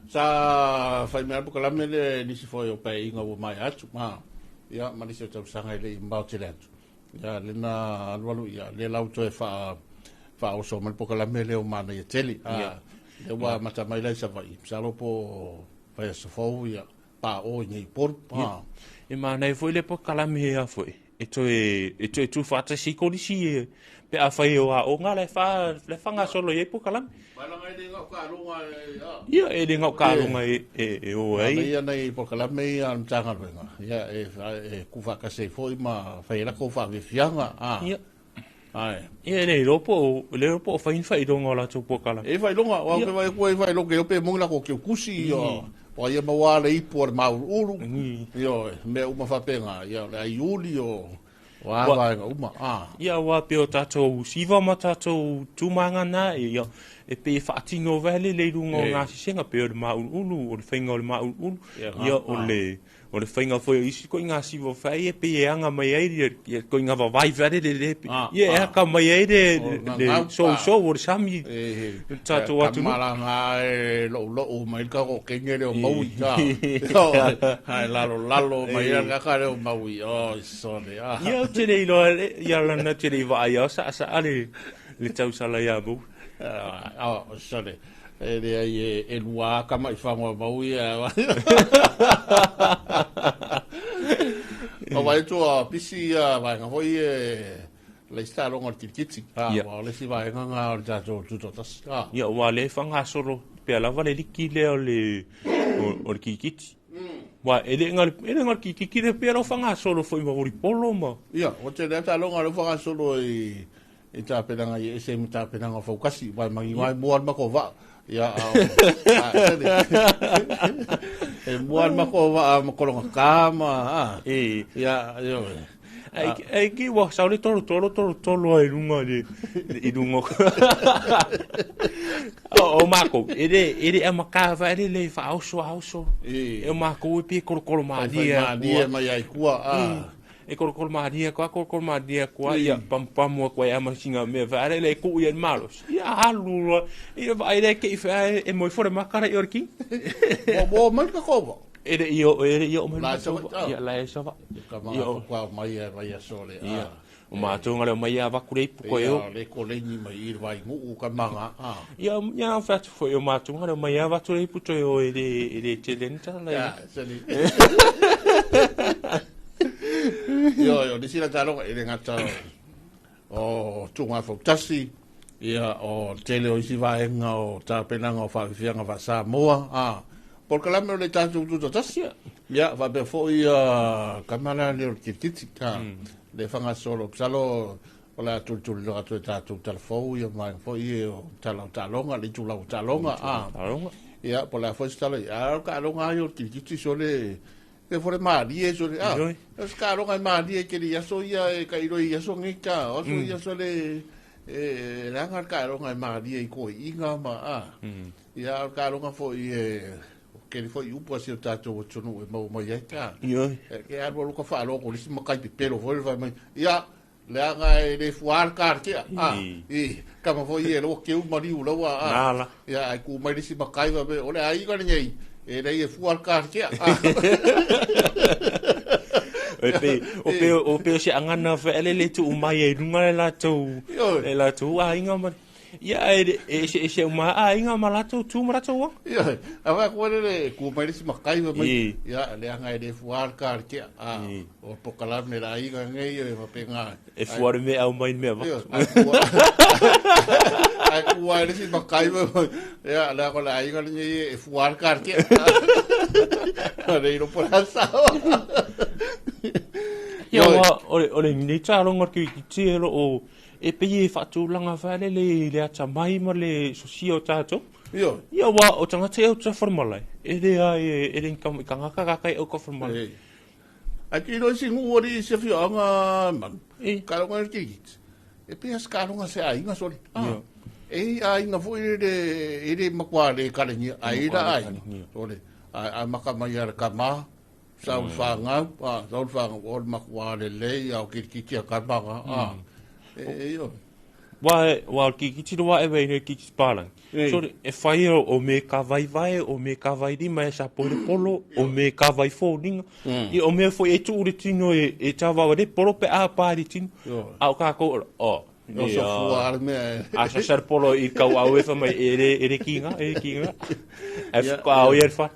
sa fai me apu kala mele nisi foi o pe inga o mai atu ia manisi o tausanga ile mbautilatu ia lena alwalu ia le lauto e fa o so mal pokala mele o mana ia teli e wa mata mai lai sa vai sa lopo vai sa fo ia pa o nei por e mana e foi le pokala me a foi e to tu fata si kolisi pe a fai o ngala fa le fanga solo e pokala mai ngai de ngau ka lunga ia e de ngau ka lunga e o ai ia nei pokala me an tanga venga ia e ku fa ka se foi ma fai la ko fa vi fianga ia ai ia nei lopo fain fai donga la tu pokala e fai longa wa ke vai ko fai longa pe mo la ko ke kusi yo wa ia ma wa le por ma ulu yo me uma fa penga ia la julio wa uma ia wa pe o tato siva ma tato tu manga na ia e pe fa tino vale le lungo nga singa pe o ma ulu o fainga o ma ulu ia o le fainga foi isi ko inga sivo fai e pe anga mai ai ko inga va vai vere de ia ka mai ai de so o sami tato watu malanga lo o mai ka ko kengere o mau ja hai lalo mai nga ka le o mau sorry ia tene lo ia la na tene va ia sa ale le tau sala ya bu sorry e lua ka mai fa mo mau ia o vai tu pisi vai nga foi le sta longo tikiti wa le si vai nga ja tu tas ia wa le fanga solo pe la vale likile o le kikiti wa ele ngal kikiti de pe lo fanga solo foi mo ri polo ma ia o te data longo le fanga solo e ta penanga e se mita penanga focasi vai mangi vai mo ma ko va ia e muan ma ko va ma ko kama ia yo ai ki wa sa le tolo ai lunga de i lungo o mako ere a makava ere le fa auso e mako pe ko ma dia ma ia kua e ko madia ko madia ko ia pam ko ia masinga me vare le ku ia malos ia halu ia vai le ke fa e moi fora makara yorki bo mai ka ko ere io mai ia la so va io qua mai vai sole ia o mato ngale mai ava kure ko eu le ko le ni mai vai ngu ka manga ia fa foi o mato ngale mai ava tu puto eu ere telenta la yo disi la talo e ngata o tunga fo tasi ia o tele o si va nga o ta pena nga fa fianga va Samoa porque la me le tatu tu tasi ya va be fo ia kamala le kititi le fanga solo salo ola tu lo tu tatu telefo ia mai fo ia talonga le tu la talonga ia por la fo stalo ia ka longa yo kititi sole e fore mari e so es caro ngai mari e que ya so ya e cairo ya so ngika o so ya so le la ngar caro ngai mari e ko inga ma ya caro nga fo e que ele foi upo assim o tato o tunu e mo ya ka que arbo lu ko fa lo ko lisi mo kai pelo foi vai mai ya le ngai le fuar car que kama foi e lo que o mari u lo ya ai ku mai lisi ma kai va o le ai ga nei E rei e fuar karkia. O pe se angana fa ele tu mai e runga la tu. E la tu a inga ma. Ia se uma a inga ma la tu mara tu. Ia. Ava ko le ku mai si makai mai. Ia le anga e fuar karkia. O pokalar ne la inga ngai e ma penga. E fuar me au mai me va. Ai ku ai si makai mai. Ia la ko la inga ni e fuar karkia. Rei no por asao. Ia ole ni tsaronga ki tielo o e pe e fatu langa vale le ata mai ma le sosio tato. Ia wa o tanga te o tsa formala. E de ai e ren kam kanga ka o ko formala. Aki no singu ori se fio anga man. Ka ngo ki. E pe as ka nga se ai nga sori. E ai nga foi de makwale ka ni ai da ai. Sori. A maka mai ar kama. Saul fanga, saul fanga o makwale le au ki ka ba. Yo. Wa ki wa e ve ki spala. So e fai o me ka vai o me ka vai di mai sa polo o me ka vai folding. I o me foi e tu ri tino e tava de polo pe a pa ri tin. Au ka ko no so fuar me. A ser polo i ka au e fa mai ere kinga. E ka au e fa.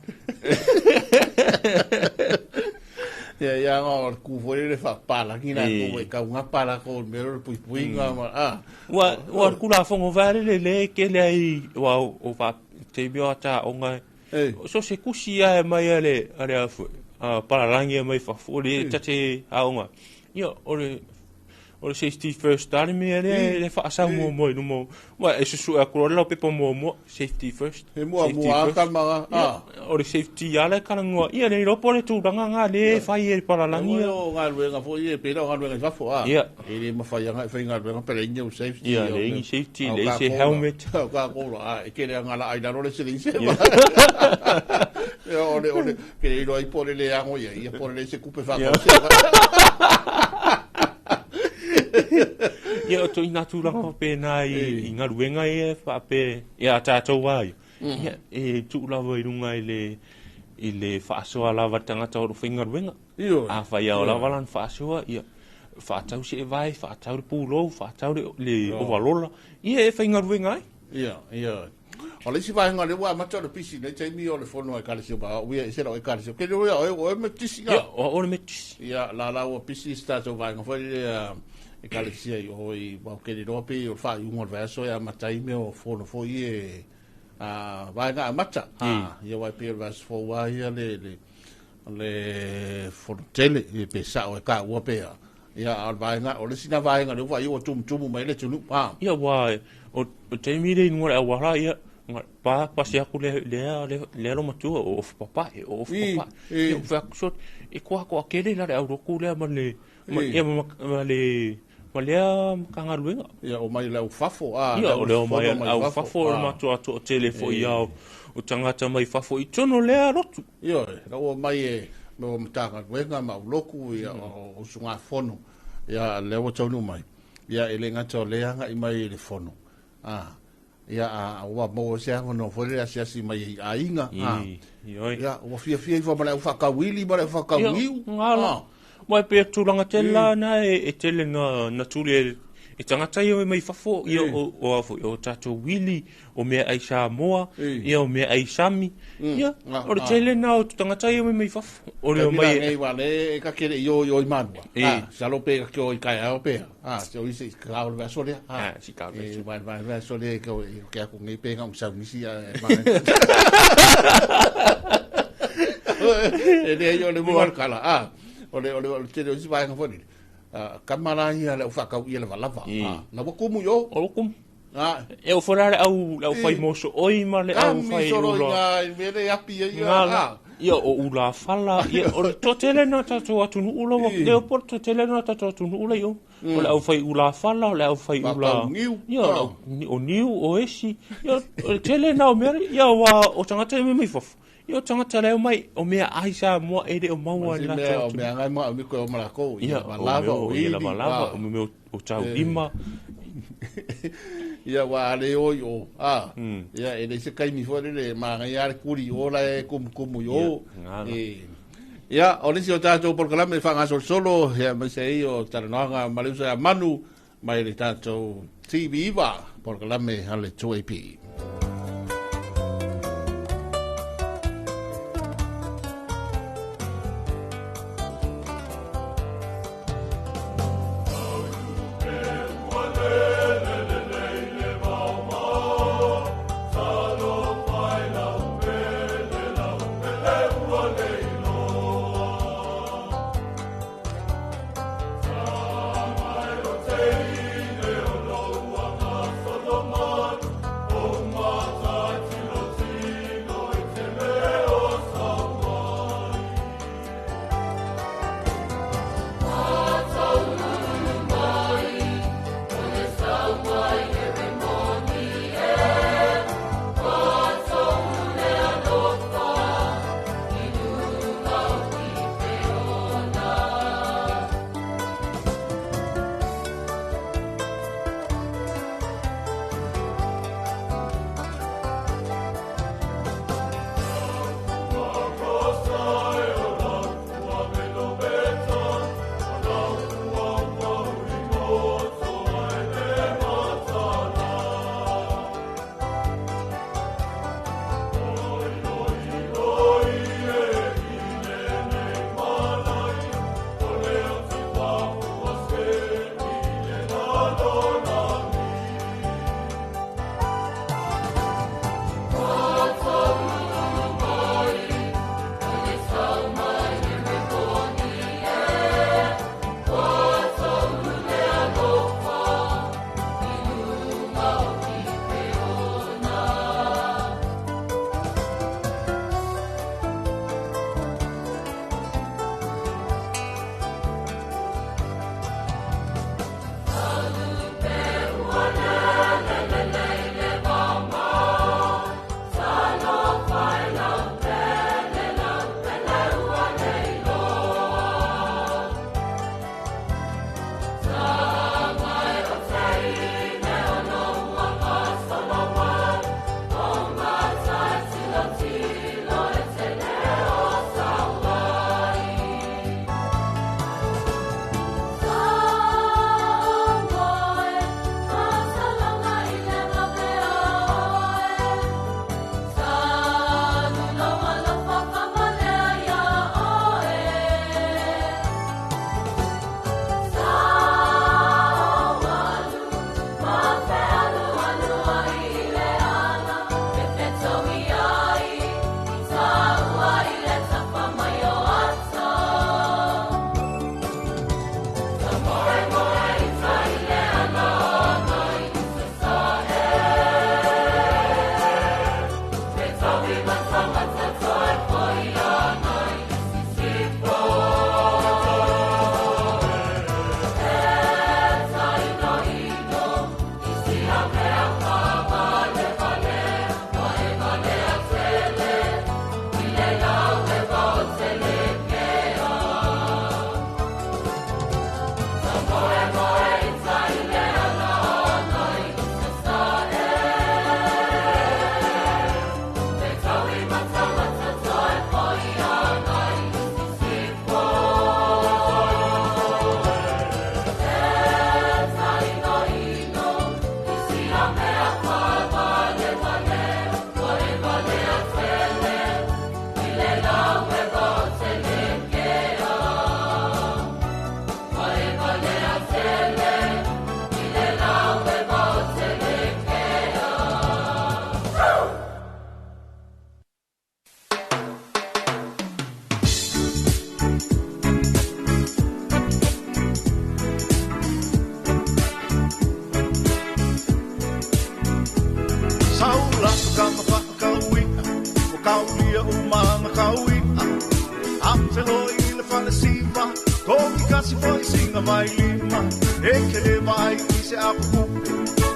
Ya ngor ku foi le fa pala kina ko e ka unha pala ko mero pui nga wa ku la fongo vale le ke le ai wa o fa te biota o nga so se kusia e mai ale para langi mai fa foli tate a nga yo o le 61st tani me le fa sa mo no wa e su a ko lo pe mo safety first e mo ka ma o le safety ala kana ngo ia le ro pole tu ranga nga le fa i para langi o nga le nga fo i pe nga le nga fo ia e le ma fa nga fa nga le pe le safety ia le safety le se helmet ka ko e ke le nga la ai da ro le se se o le ke le ro i pole le ango ia pole le se kupe fa Ia to ina tu la pe na i nga ruenga e fa pe ia tato wai ia e tu la vai runga ile fa so ala vatanga to ru finga ruenga a fa ia la valan fa so ia fa tau se vai fa tau pulo fa tau le o valola ia e finga ruenga ia o le si vai nga le wa ma to pisi ne te mi o le fono e kalsio ba o ia se ro e kalsio ke ro o me tisi ia o me tisi ia la o pisi sta so vai nga foi e kalisia o i wa ke ro pe o fa i un verso ya matai me o fono foi e vai nga mata ia wa pe verso fo wa ia le fortele e pe sa o ka wa pe ia al vai nga o le sina vai nga le wa i o tum mai le tunu ia wa o te mi le ngora wa ia pa si aku le lo matu o papa o papa e fa so e ko akele la au ku le ma le ma le kanga ruenga ia o mai le fafo ia o le mai au fafo o matu ato telefo ia o tangata mai fafo i tono le rotu ia o mai mo mtanga ruenga ma loku ia o sunga fono ia le o tonu mai ia ele ngata le anga i mai le fono ia wa mo se no foi sia si mai ainga ia o fia i fa mala fa ka wili mala fa ka wiu mai pe tulanga tela na e tele na tule e tangata i mai fafo ia o tato wili o me ai sa moa ia o me ai sami ia o tele na o tangata i mai fafo o le mai ai vale ka kere yo i manua sa lo pe ko i kai o pe se o isi ka o va sole si ka va sole ko ke ko ngai pe ngam sa ni si e de yo le mo kala ole te o si vai nga foni kamara ia le fa ka ia le lava na wa kumu yo o kum e o forare au fai moso oi ma le au fai ula vere api ia o ula fala ia o to tele na tato atu nu ula wa le por to tele na tato atu nu ula yo o le au fai ula fala o le au fai ula ia o niu o esi ia o tele na o mere ia wa o tangata me fof Yo tangata leo mai o mea aisa mo ere o maua la to. O mea ngai mo mi ko o malako. Ia malava o ia malava o me o tau ima. ia wa le o yo ia e le se kai mi fo le ma ia le kuri o la kum yo ia o le si o tato por kala me fa nga solo ia me sei o taranga malusa manu mai le tato si viva por kala me ale 2AP. kasi foi singa mai lima e ke le vai i se apu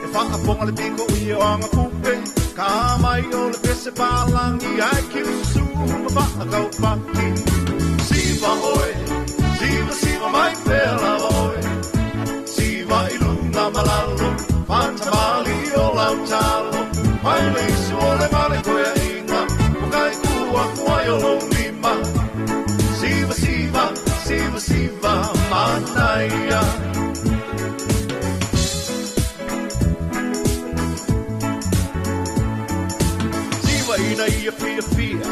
e fa a ponga le pico i o anga kupe ka mai o le pese palangi ai ki su ma fa a kau paki siva oi siva mai pela oi siva i lunga malalo fan talo mai le suole male koe inga Ukai kua kuai o lo lima Siva siva, siva siva manaia Siva ina ia fia fia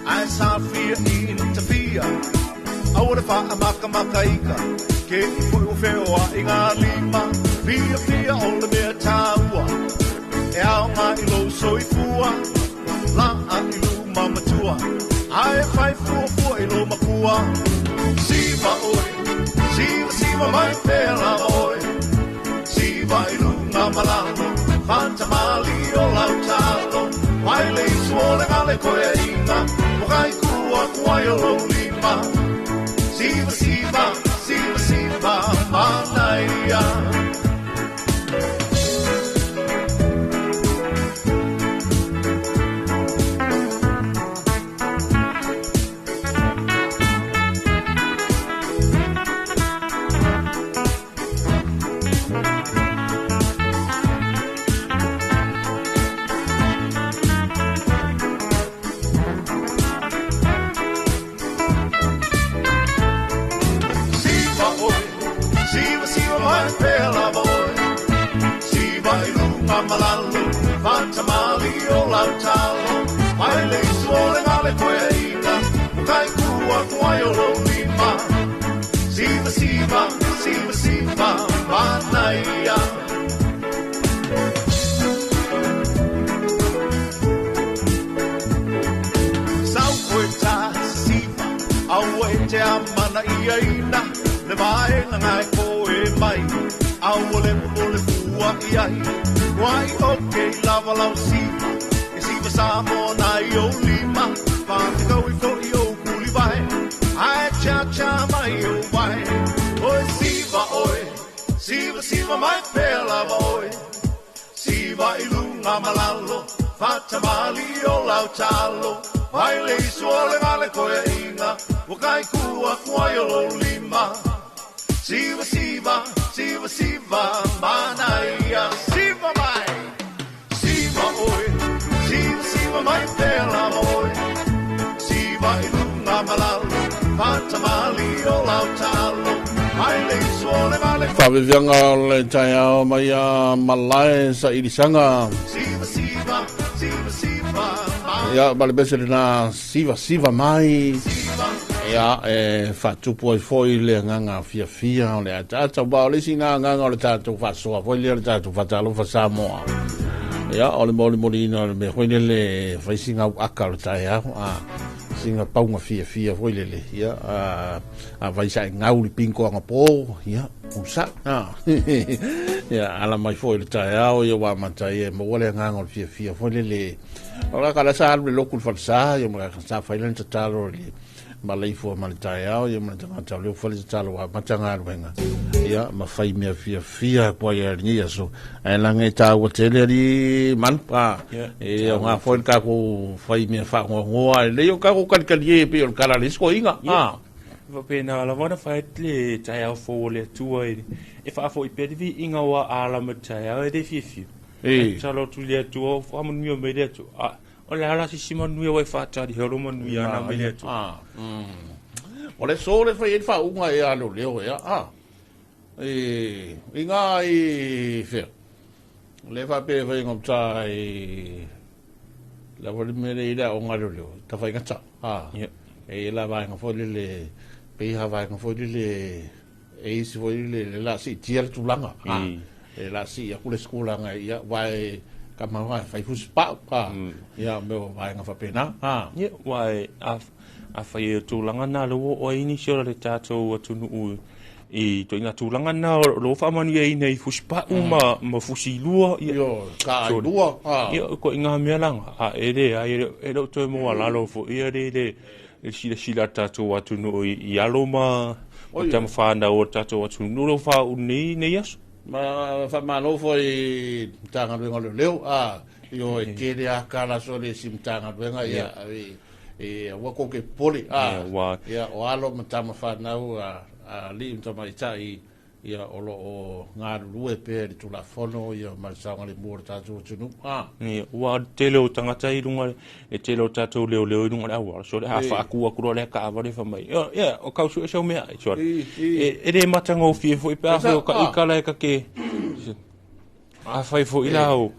Ai sa fia ina fia Aure fa amaka makaika Ke fui o feo a inga lima Fia fia o le mea taua E ao ngā ilo soifua La a ilu mamatua Ai fai fua fua ilo makua Siva oi Siva siva mai pēla oi Siva ilu ngā malalo Fanta mali o lau talo Mai le suole ngale koe inga Mukai kua kuai o lo lima Siva siva, siva siva manaia Malalo, Fanta mali o lau talo Mai le suole ngale koe ina Mukai kua kuai o lo lima Siva siva, siva siva manaia Sau koe ta siva Au e te amana ia ina Le vai na ngai koe mai Au ole fua iai Wai oke lava lau siva E siva samo nai o lima Whāte kau I fo I o kuli vai Ai cha cha mai o vai Oe siva oe Siva siva mai pēla oe Siva I lunga malalo Whāta mali o lau talo Vai le suole ngale koe inga Wakai kua kuai o lo lima Siva siva, siva siva manaia Siva mai, siva oi Siva siva mai pēla oi Siva I lunga malalo Fanta mali o lau talo Mai le suole male Whawewianga o le tai ao mai a malae sa irisanga Siva siva, siva siva Ia, male bese na siva siva mai Ia, whatupu ai foi le nganga fia fia o le atata Wao le singa nganga o le tātou whasoa Foi le tātou whatalo wha Samoa Ia, o le moli ina me hoi le whaisinga u aka o le tai ao Singa paunga fia fia foi le Ia, a vaisa e ngau li pinko anga pō Ia, usa Ia, ala mai foi le tai ao Ia wa matai e mo le nganga o le fia fia Foi le Ora kala sa alwe lokul falsa Ia mga sa whailan tatalo le malai fo malitai ao ia mana tangata leo fale talo wa matanga ruenga ia ma fai mea fia po ia ni so ai langa ta o tele ri manpa e nga fo ka ko fai mea fa ngo le yo ka ko kan ye pe o kala risko inga va pena la vona fai le tai ao fo le tua e fa fo I pedi inga wa ala matai ao de fifi e talo tu le tua fa mo mio me le tu o le ala si simon nui o e whata di hero mo nui ana me letu. O le so le whai e wha unga e alo leo e I ngā I whea. Le wha pe whai ngopta la wali mere I la o ngā leo. Ta whai ngata. E la vai ngā whoi le peiha vai ngā whoi le e isi whoi le la si tia le tūlanga. E la si a kule skulanga ia vai kama wai fai fusi pa ia me vai nga fapena ia wai a fai tūlanga na lo o ini sio le tātou atunu u I to ina tūlanga na lo fa mani e nei fusi pa ma fusi lua ia ka lua ia ko inga mea langa e lo to mo ala lo fo ia le sila tātou atunu I alo ma o tam whāna o tātou atunu lo fa u nei aso ma fa malo foi tanga leo yo e kere a kala so le sim tanga venga ia e wa ko ke poli o alo matama fa na li to mai tai ia olo o ngaru e pe le tula fono ia malsanga le mor tatu tunu ni wa tele o tangata i runga e tele o tatu leo leo i runga le awa so le hafa aku kuro le ka ava le fa mai ia o kausu e sau mea so e re matanga o fie foi pe afa o ka ikala e ka ke a fai foi la o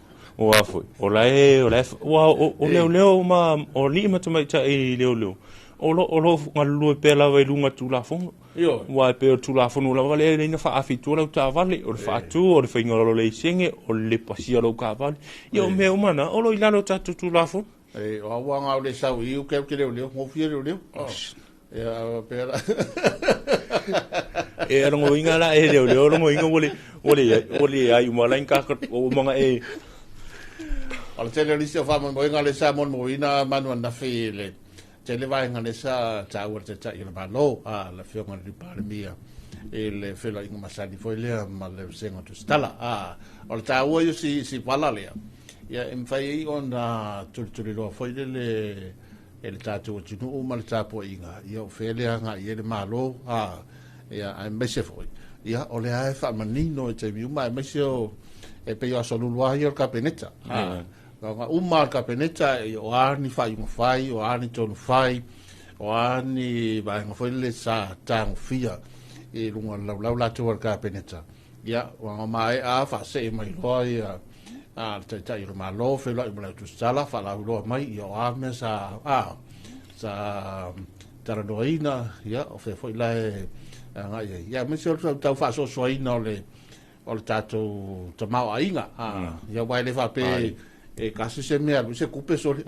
a foi o la e o leo leo ma o li matamai ta e leo leo o lo ngalu pe la vai lunga tula fono Yo, wa pe tu la fonu la vale le na fa afitu la ta vale o fa tu o le finga lo le singe o le pasia lo ka vale yo me umana o lo ilalo ta tu la fonu o wa nga le sa u ke le mo fie le ya pera e era ngo inga la e le ngo inga ole ai mo la inka o manga e al tele li se fa mo inga le sa mo ina manu na fele tele vai ngale sa tawar te tai la lo la fionga di parmia e le fela inga masali foi le ma le senga tu stala o le tawo yo si pala le ya em fai on tu lo foi le el tatu tunu o mal tapo inga yo fele nga ye le malo ya ai mese foi ya o le ai fa manino e te mi mai mese o e pe yo solo lo ai o capeneta nga umar kapeneta o ani fai mo fai o ani tonu fai o ani ba nga foi le sa tang fia e lunga la tu kapeneta ya wa mai a fa se mai loi te tai ma lo fe lo ma tu sala fa la lo mai o a me sa taradoina ya o fe foi la nga ya me se ta fa so ina le o tato tomao ainga ya vai le fa pe e kasi se mea se kupe soli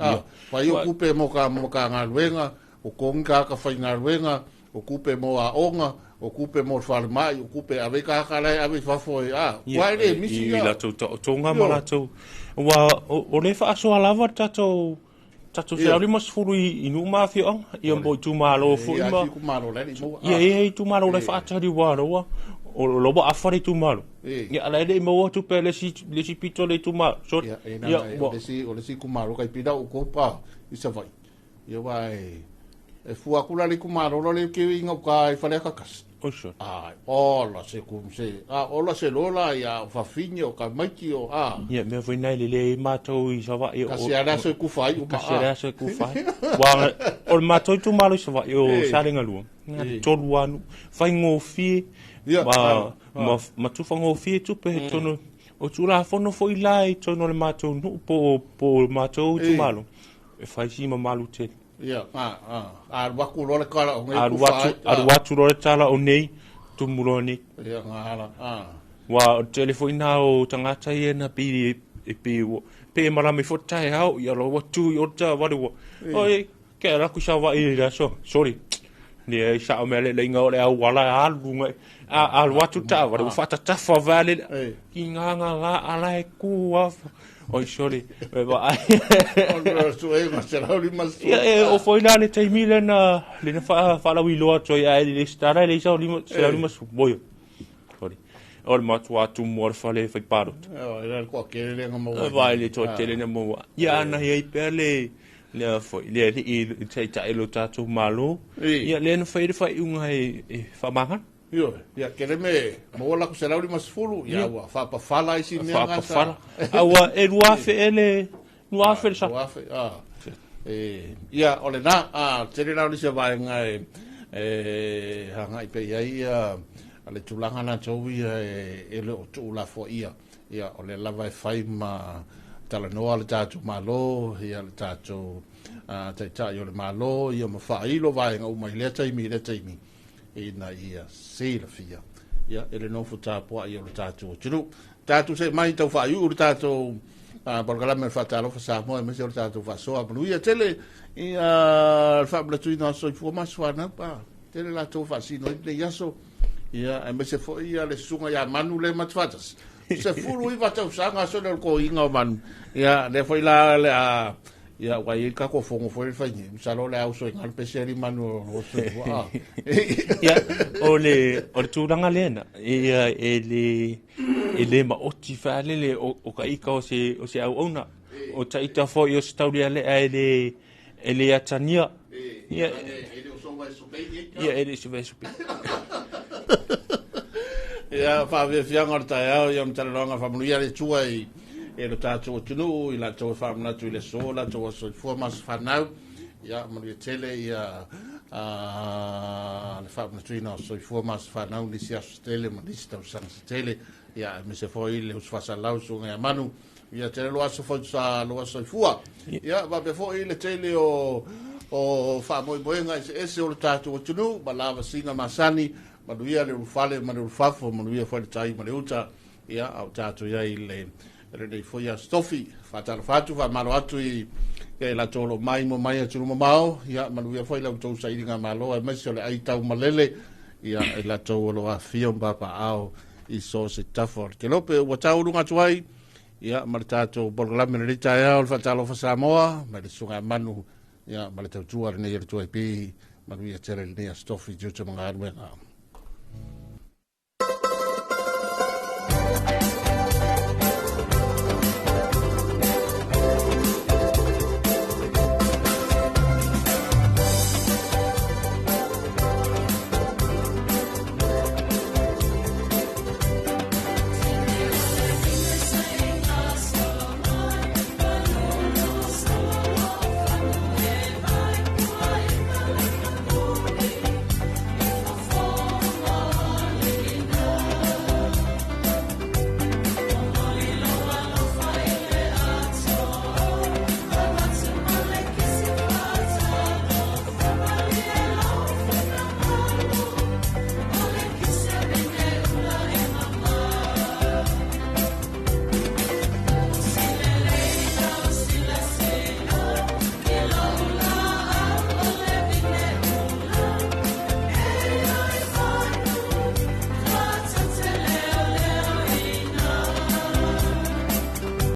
fa yo kupe mo ka ngaluenga o konga ka fa ngaluenga o kupe mo a onga o kupe mo fa mai o kupe ave ka kala ave fa foi wai le misi ya la to tonga mala to wa o le fa so lava tato se ali mas furu inu ma fio i mbo tu malo fu ma ye tu malo le fa tari wa o lobo afari tu malo ya ala de mo tu pele si pito le tu malo so ya o le si ku malo kai pida o ko pa i sa vai yo vai e fu akula le ku malo le ke inga ka i fale ka kas o so la se ku se o la se lola ya fa finio ka maki o ya me foi nai le mato i sa vai o ka se ku fai o ka se ku fai wa o mato tu malo sa vai o sa renga lu tolu anu fai ngo fi ma tu fango fie tu pe tono o tu la fono foi lai tono le mato no po mato tu malo e fai si ma malu te waku lo le kala o ngai watu lo le tala o nei tu muloni ngala wa telefoina o tangata ye na pe mara me fotai hau ya lo watu yo ta wa oi ke ra ku sa wa i la sorry ni e sa me le inga o le wala alunga al watu ta wa fata ta fa vale kinga nga ala e ku oi sorry ba o foi na le taimile na le fa la wi lo to ya le stara le sa li mas boyo sorry o ma tu mor fa le fa parot era ko ke le nga mo vai le to tele na mo ya na ye pele le foi le i tai lo tatu malo ya le no fai unga e fa maha yo ya kele me mo la ku se la mas fulu ya wa fa pa fala isi me nga sa awa e lua fe sa ya ole na tele la se va nga hanga i pe ya ale tulanga na towi e le tu la fo ya ole la vai fai ma tala no al tatu malo ya al tatu tai yo le malo yo ma fa ilo vai nga uma le tai mi ina ia se la fia ya ele no futa po yo le tatu se mai tau fa yu le tatu por la me fa talo fa sa mo me se le tatu fa so a blu ya tele ia fa bla tu no so fu ma so na pa tele la tu fa si no le yaso ya me se fo ia le sunga ya manu le matfatas se fulu i vata usanga so le ko inga man ya le foi la ya wa i ka ko fongo foi fa ni sa lo le auso ngal peseri manu o so ya o tu ranga lena ya ele ma oti fa le o ka i ka o se au ona o ta ita fo yo stauria le ele atania ya ele so vai super ya Ia fa ve fianga ta ia ia mtaronga fa mulia le tuai e lo tato tunu i la to fa na tu le sola to so formas fa now ia mulia tele ia le fa na tu no so formas fa now ni sia tele ma ni sta usang tele ia me se foi le us fa sa lau so ngai manu ia tele lo aso fa sa lo aso fua ia va be foi le tele o fa moi boenga ese o tato tunu ba lava singa masani manuia le ufale ma le ufafo manuia foi tai ma le uta ia au tato ia ile re foi a stofi fatal fatu va malo atu i ke la tolo mai mo mai atu mo mao ia manuia foi la uto sai dinga malo e meso le ai tau malele ia la tolo a fion papa au i so se tafor ke lope o tau lunga tuai ia ma tato borla me le tai au fatalo fa samoa ma le sunga manu ia ma le tau tuar nei le tuai pi manuia tere le stofi juto mga armenga